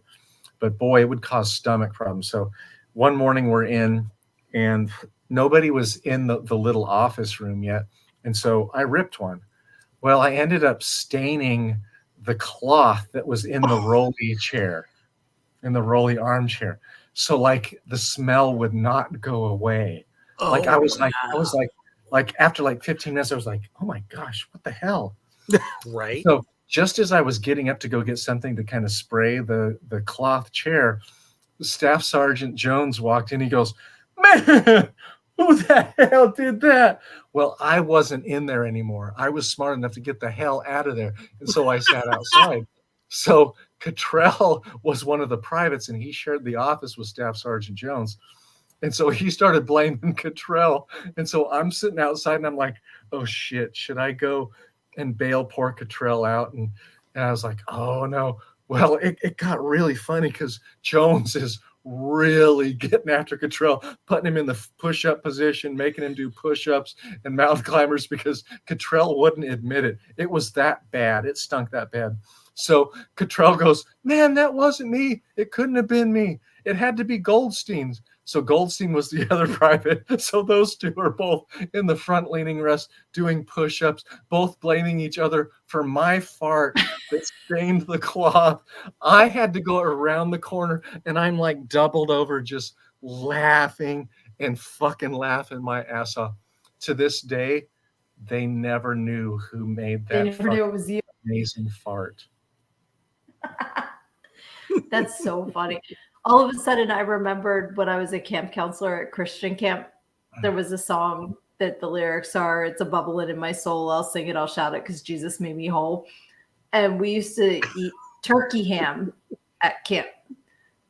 but boy, it would cause stomach problems. So one morning we're in, and nobody was in the little office room yet, and so I ripped one. Well, I ended up staining the cloth that was in the rolly chair, in the rolly armchair. So like the smell would not go away. Like I was like after like 15 minutes, I was like, oh my gosh, what the hell? Right. So just as I was getting up to go get something to kind of spray the cloth chair, Staff Sergeant Jones walked in. He goes, man, who the hell did that? Well, I wasn't in there anymore. I was smart enough to get the hell out of there. And so I sat outside. So Cottrell was one of the privates, and he shared the office with Staff Sergeant Jones. And so he started blaming Cottrell. And so I'm sitting outside, and I'm like, oh, shit, should I go and bail poor Cottrell out? And I was like, oh, no. Well, it got really funny because Jones is really getting after Cottrell, putting him in the push-up position, making him do push-ups and mountain climbers because Cottrell wouldn't admit it. It was that bad. It stunk that bad. So Cottrell goes, man, that wasn't me. It couldn't have been me. It had to be Goldstein's. So Goldstein was the other private. So those two are both in the front leaning rest doing push-ups, both blaming each other for my fart that stained the cloth. I had to go around the corner, and I'm like doubled over just laughing and fucking laughing my ass off. To this day, they never knew who made that They never knew it was you. amazing fart. That's so funny. All of a sudden, I remembered when I was a camp counselor at Christian camp, there was a song that the lyrics are, "It's a bubbling in my soul. I'll sing it, I'll shout it, because Jesus made me whole." And we used to eat turkey ham at camp.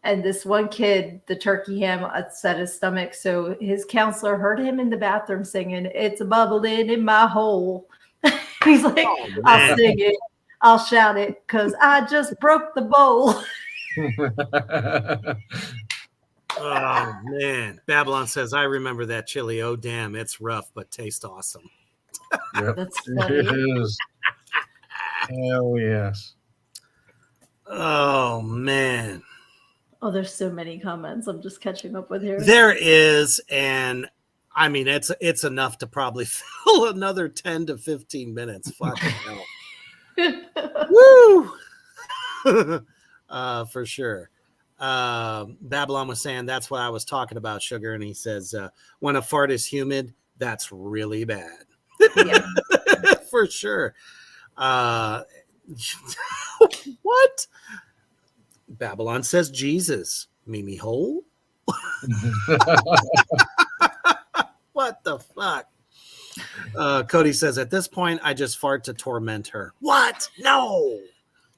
And this one kid, the turkey ham upset his stomach. So his counselor heard him in the bathroom singing, "It's a bubbling in my hole." He's like, "I'll sing it, I'll shout it, because I just broke the bowl." Oh man, Babylon says, "I remember that chili. Oh damn, it's rough but tastes awesome." Yep. That's It funny. is. Hell yes. Oh man, Oh, there's so many comments I'm just catching up with here. there is, and I mean it's enough to probably fill another 10 to 15 minutes. Fucking hell. Woo! For sure. Babylon was saying that's what I was talking about, Sugar, and he says when a fart is humid, that's really bad. Yeah. For sure. What? Babylon says Jesus. Mimi Hole? What the fuck? Cody says, at this point, I just fart to torment her. What? No.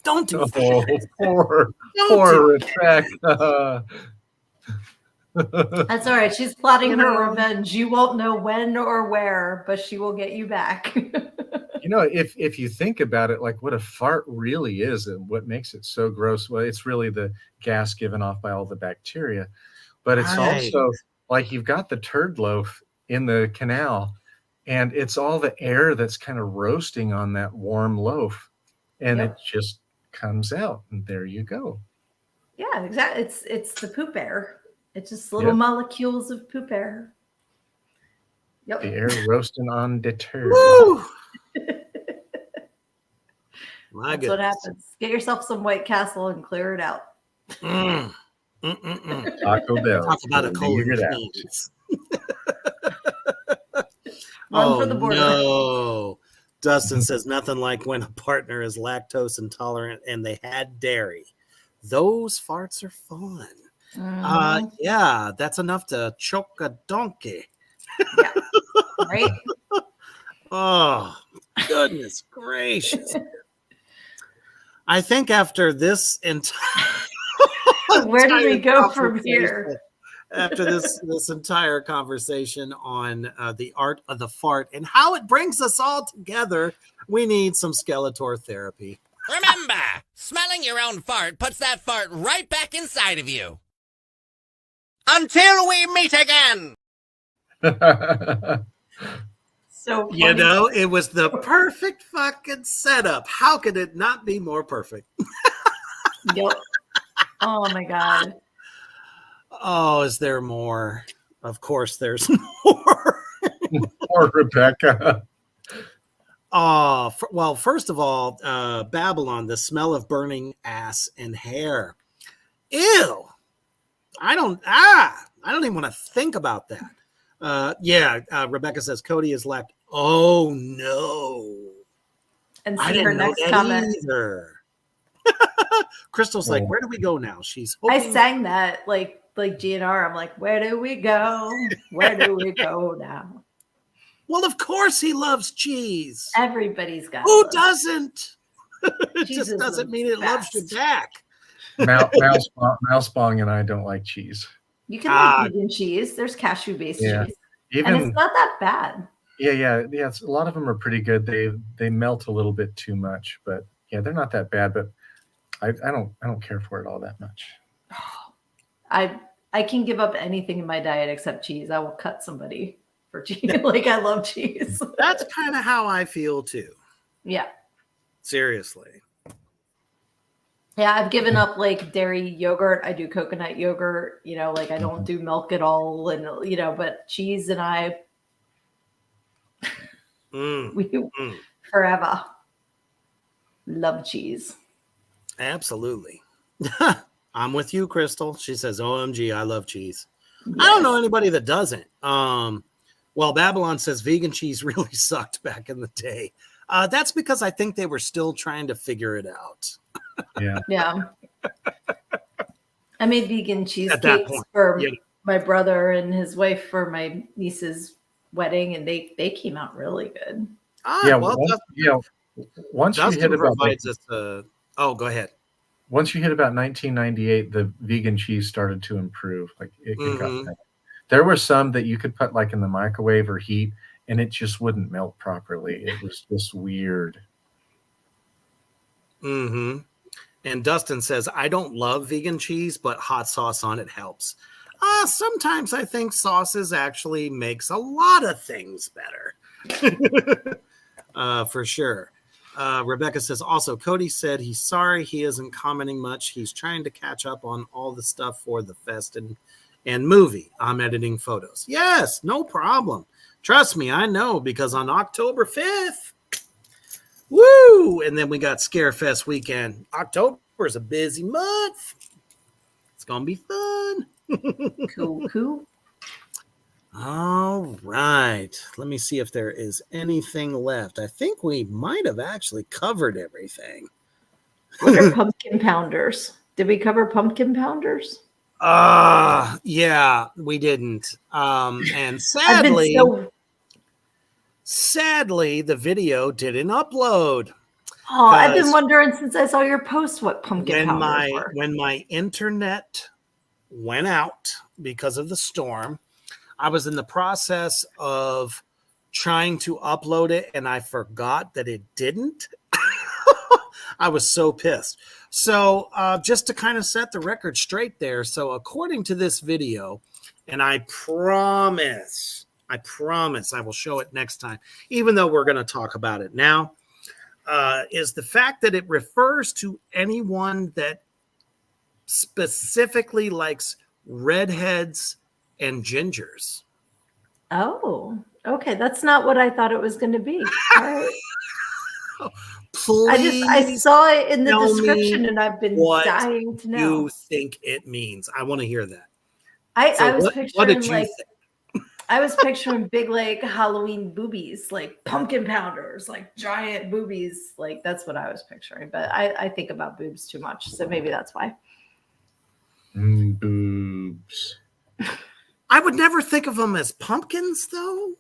Don't do that. Poor Don't do Rebecca. That's all right. She's plotting her revenge. You won't know when or where, but she will get you back. You know, if you think about it, like what a fart really is and what makes it so gross, well, it's really the gas given off by all the bacteria. But it's Right. also like you've got the turd loaf in the canal, and it's all the air that's kind of roasting on that warm loaf, and Yep. it just comes out, and there you go. Yeah, exactly. It's the poop air. It's just little Yep. molecules of poop air. Yep. The air roasting on the turd. Woo! My That's goodness. what happens. Get yourself some White Castle and clear it out. Mm. Mm-mm-mm. Taco Bell. Talk about a cold Figure it out. cheese. Run for the border. No. Dustin says nothing like when a partner is lactose intolerant and they had dairy. Those farts are fun. Yeah, that's enough to choke a donkey. Right? Oh, goodness gracious. I think after this entire Where do we go from here? After this entire conversation on the art of the fart and how it brings us all together, we need some Skeletor therapy. Remember, smelling your own fart puts that fart right back inside of you. Until we meet again. So You know, it was the perfect fucking setup. How could it not be more perfect? Yep. Oh my god. Oh, is there more? Of course, there's more. Poor Rebecca. Oh, well, first of all, Babylon, the smell of burning ass and hair. Ew. I don't even want to think about that. Rebecca says Cody is left. Oh no. And I see didn't her know next that comment. either. Crystal's like, where do we go now? She's I hoping- sang that like GNR. I'm like, where do we go? Where do we go now? Well, of course he loves cheese. Everybody's got Who love. doesn't? It Jesus just doesn't was mean it loves you back. Mouse Bong and I don't like cheese. You can like vegan cheese. There's cashew based Yeah. cheese. Even And it's not that bad. yeah. A lot of them are pretty good. They melt a little bit too much, but yeah, they're not that bad. But I don't care for it all that much. I can give up anything in my diet except cheese. I will cut somebody for cheese. Like I love cheese. That's kind of how I feel too. Yeah. Seriously. Yeah, I've given up like dairy yogurt. I do coconut yogurt, like I don't do milk at all. And, but cheese and I, we forever love cheese. Absolutely. I'm with you, Crystal. She says, OMG, I love cheese. I don't know anybody that doesn't. Well, Babylon says vegan cheese really sucked back in the day. That's because I think they were still trying to figure it out. Yeah. Yeah. I made vegan At that cheesecakes point, for yeah. my brother and his wife for my niece's wedding, and they came out really good. Yeah, Well, once you Dustin hit about like, provides us a. Oh, go ahead. once you hit about 1998, the vegan cheese started to improve. Like it got Mhm. better. There were some that you could put like in the microwave or heat, and it just wouldn't melt properly. It was just weird. Mm-hmm. And Dustin says, I don't love vegan cheese, but hot sauce on it helps. Sometimes I think sauces actually makes a lot of things better. For sure. Rebecca says, also, Cody said he's sorry he isn't commenting much. He's trying to catch up on all the stuff for the fest and movie. I'm editing photos. Yes, no problem. Trust me, I know, because on October 5th, woo! And then we got Scarefest weekend. October is a busy month. It's going to be fun. Cool. All right. Let me see if there is anything left. I think we might have actually covered everything. What are pumpkin pounders? Did we cover pumpkin pounders? Yeah, we didn't. And I've been sadly, the video didn't upload. Oh, I've been wondering since I saw your post what pumpkin pounders were. When my internet went out because of the storm, I was in the process of trying to upload it and I forgot that it didn't. I was so pissed. So just to kind of set the record straight there. So according to this video, and I promise I will show it next time, even though we're going to talk about it now, is the fact that it refers to anyone that specifically likes redheads and gingers. Oh, okay. That's not what I thought it was going to be. All right. Please I saw it in the description and I've been dying to know. You think it means? I want to hear that. I was picturing what did you like think? I was picturing big like Halloween boobies, like pumpkin pounders, like giant boobies. Like that's what I was picturing. But I think about boobs too much, so maybe that's why. Boobs. I would never think of them as pumpkins, though.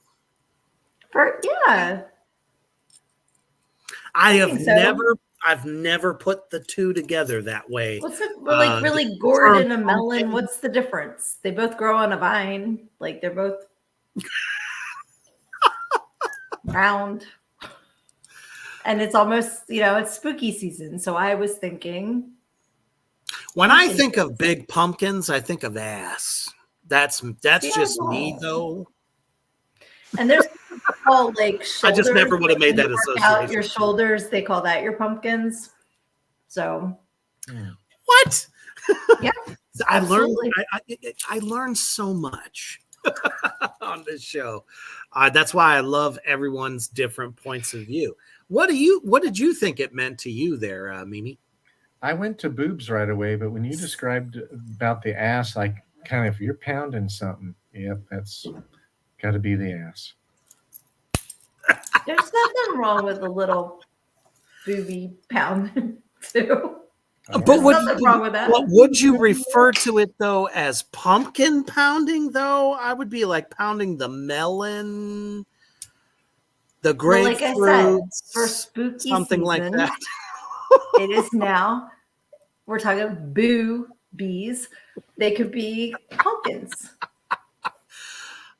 Yeah. I've never put the two together that way. What's it like really gourd and a melon? What's the difference? They both grow on a vine. Like they're both round. And it's almost, it's spooky season. So I was thinking. When I think of big pumpkins, I think of ass. That's just me, though. And there's all like shoulders. I just never would have made that association. association. Your shoulders, they call that your pumpkins. So what? Yeah, I learned. I learned so much on this show. That's why I love everyone's different points of view. What did you think it meant to you there, Mimi? I went to boobs right away, but when you described about the ass, I kind of, you're pounding something. Yep, that's got to be the ass. There's nothing wrong with a little booby pound too. But nothing wrong with that. Would you refer to it though as pumpkin pounding? Though I would be like pounding the melon, the grapefruit, like I said, for spooky something season, like that. It is now. We're talking boobies. They could be pumpkins.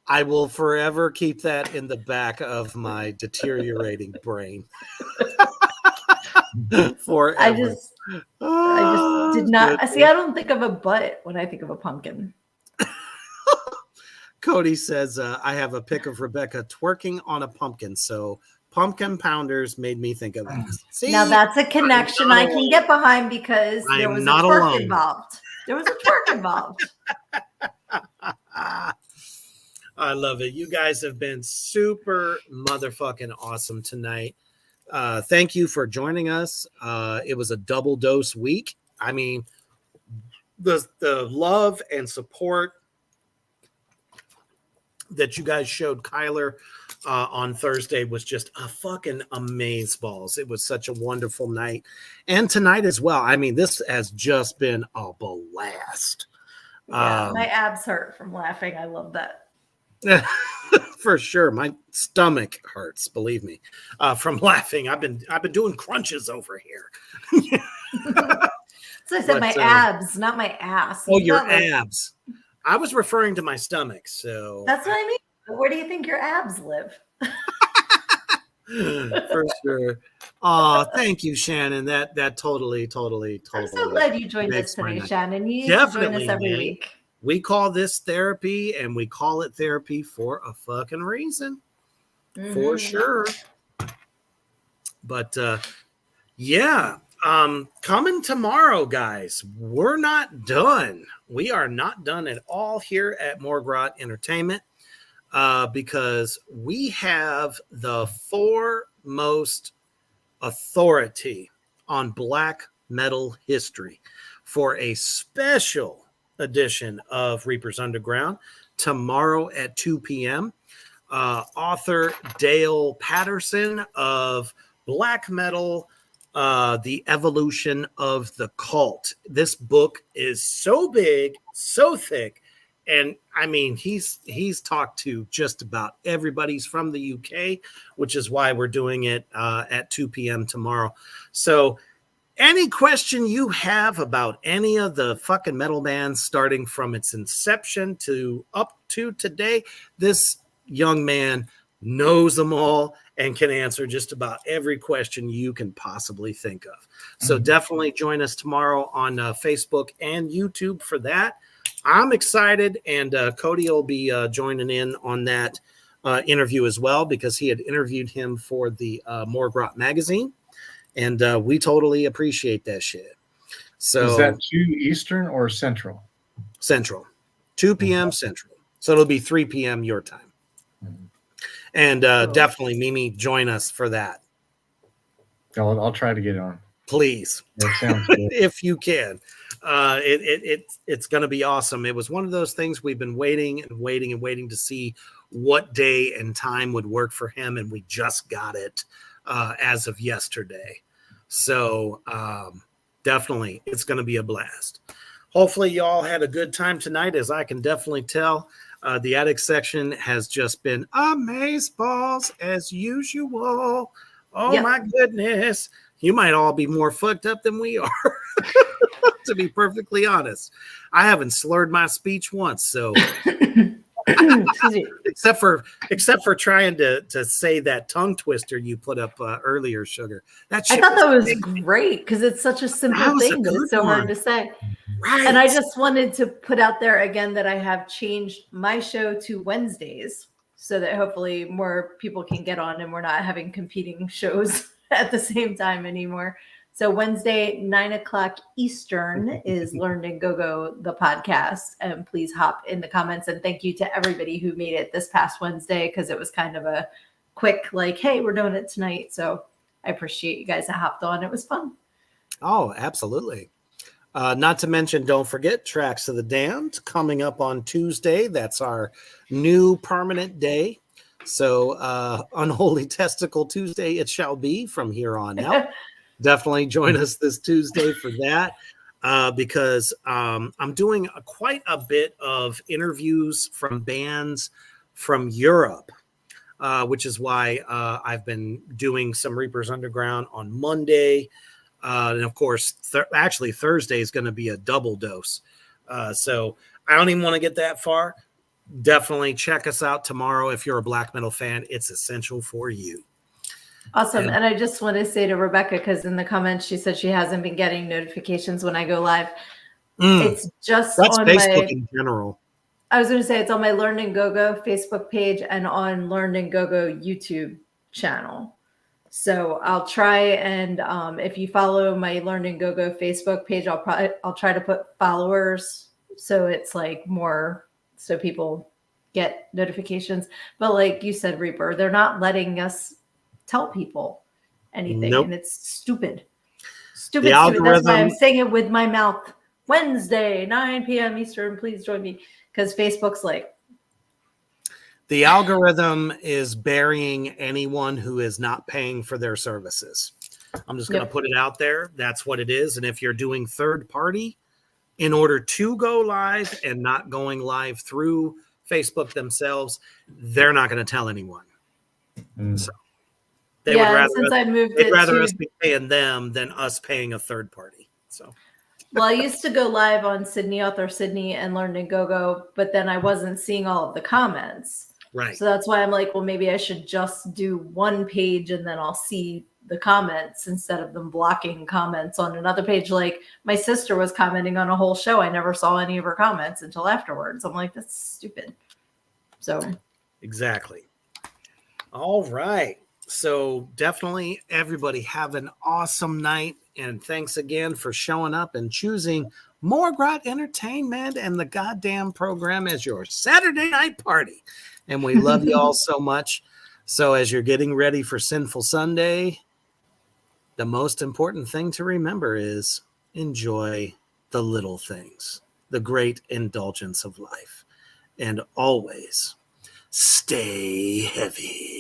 I will forever keep that in the back of my deteriorating brain. Forever. I just did not see. I don't think of a butt when I think of a pumpkin. Cody says, I have a pic of Rebecca twerking on a pumpkin. So pumpkin pounders made me think of that. See, now that's a connection I can get behind because there was a twerk involved. There was a twerk involved. I love it. You guys have been super motherfucking awesome tonight. Thank you for joining us. It was a double dose week. I mean, the love and support that you guys showed Kyler on Thursday was just a fucking amazeballs. It was such a wonderful night. And tonight as well. I mean, this has just been a blast. Yeah, my abs hurt from laughing. I love that. For sure. My stomach hurts, believe me, from laughing. I've been doing crunches over here. So I said my abs, not my ass. Oh, your Not like- abs. I was referring to my stomach. So That's what I mean. Where do you think your abs live? for sure. Oh, thank you, Shannon. That totally. I'm so glad you joined us makes my today, night. Shannon. You need to join us every man. week. We call this therapy, and we call it therapy for a fucking reason. For sure. But yeah, coming tomorrow, guys. We're not done. We are not done at all here at Morgrot Entertainment, because we have the foremost authority on black metal history for a special edition of Reaper's Underground tomorrow at 2 p.m. Author Dale Patterson of Black Metal, The Evolution of the Cult. This book is so big, so thick, and I mean, he's talked to just about everybody's from the UK, which is why we're doing it at 2 p.m. tomorrow. So any question you have about any of the fucking metal bands starting from its inception to up to today, this young man knows them all and can answer just about every question you can possibly think of. So definitely join us tomorrow on Facebook and YouTube for that. I'm excited, and Cody will be joining in on that interview as well, because he had interviewed him for the Morgrot magazine. And we totally appreciate that shit. So is that 2 Eastern or Central? Central, 2 p.m. Central. So it'll be 3 p.m. your time. And definitely, Mimi, join us for that. I'll try to get on. Please, That sounds good. if you can. It's going to be awesome. It was one of those things we've been waiting to see what day and time would work for him, and we just got it as of yesterday. So definitely, it's going to be a blast. Hopefully, you all had a good time tonight, as I can definitely tell. The attic section has just been amazeballs as usual. Oh, Yep. my goodness. You might all be more fucked up than we are, to be perfectly honest. I haven't slurred my speech once, so except for trying to say that tongue twister you put up earlier, Sugar. I thought that was great because it's such a That simple was a thing, but good it's so hard one. to say. Right. And I just wanted to put out there again that I have changed my show to Wednesdays so that hopefully more people can get on and we're not having competing shows at the same time anymore. So Wednesday, 9:00 Eastern is Learned and Go-Go, the podcast. And please hop in the comments. And thank you to everybody who made it this past Wednesday, because it was kind of a quick, like, hey, we're doing it tonight. So I appreciate you guys that hopped on. It was fun. Oh, absolutely. Not to mention, don't forget Tracks of the Damned coming up on Tuesday. That's our new permanent day. So Unholy Testicle Tuesday it shall be from here on out. Definitely join us this Tuesday for that, because I'm doing quite a bit of interviews from bands from Europe, which is why I've been doing some Reaper's Underground on Monday. And of course, actually Thursday is going to be a double dose. So I don't even want to get that far. Definitely check us out tomorrow. If you're a black metal fan, it's essential for you. Awesome. And I just want to say to Rebecca, because in the comments, she said she hasn't been getting notifications when I go live. It's just That's on Facebook my, in general. I was going to say it's on my Learn and Go-Go Facebook page and on Learn and Go-Go YouTube channel. So I'll try, and if you follow my Learn and Go-Go Facebook page, I'll try to put followers so it's like more, so people get notifications. But like you said, Reaper, they're not letting us tell people anything, Nope. and it's stupid. The Stupid. That's why I'm algorithm- saying it with my mouth. Wednesday, 9 p.m. Eastern. Please join me, because Facebook's like, The algorithm is burying anyone who is not paying for their services. I'm just going to put it out there. That's what it is. And if you're doing third party in order to go live and not going live through Facebook themselves, they're not going to tell anyone. So they would rather, since I moved they'd it rather to- us be paying them than us paying a third party. So Well, I used to go live on Sydney Author Sydney and Learn to Go, but then I wasn't seeing all of the comments. Right. So that's why I'm like, well, maybe I should just do one page and then I'll see the comments instead of them blocking comments on another page. Like my sister was commenting on a whole show. I never saw any of her comments until afterwards. I'm like, that's stupid. So exactly. All right. So definitely everybody have an awesome night. And thanks again for showing up and choosing Morgrot Entertainment and the goddamn program as your Saturday night party. And we love you all so much. So as you're getting ready for Sinful Sunday, the most important thing to remember is enjoy the little things, the great indulgence of life, and always stay heavy.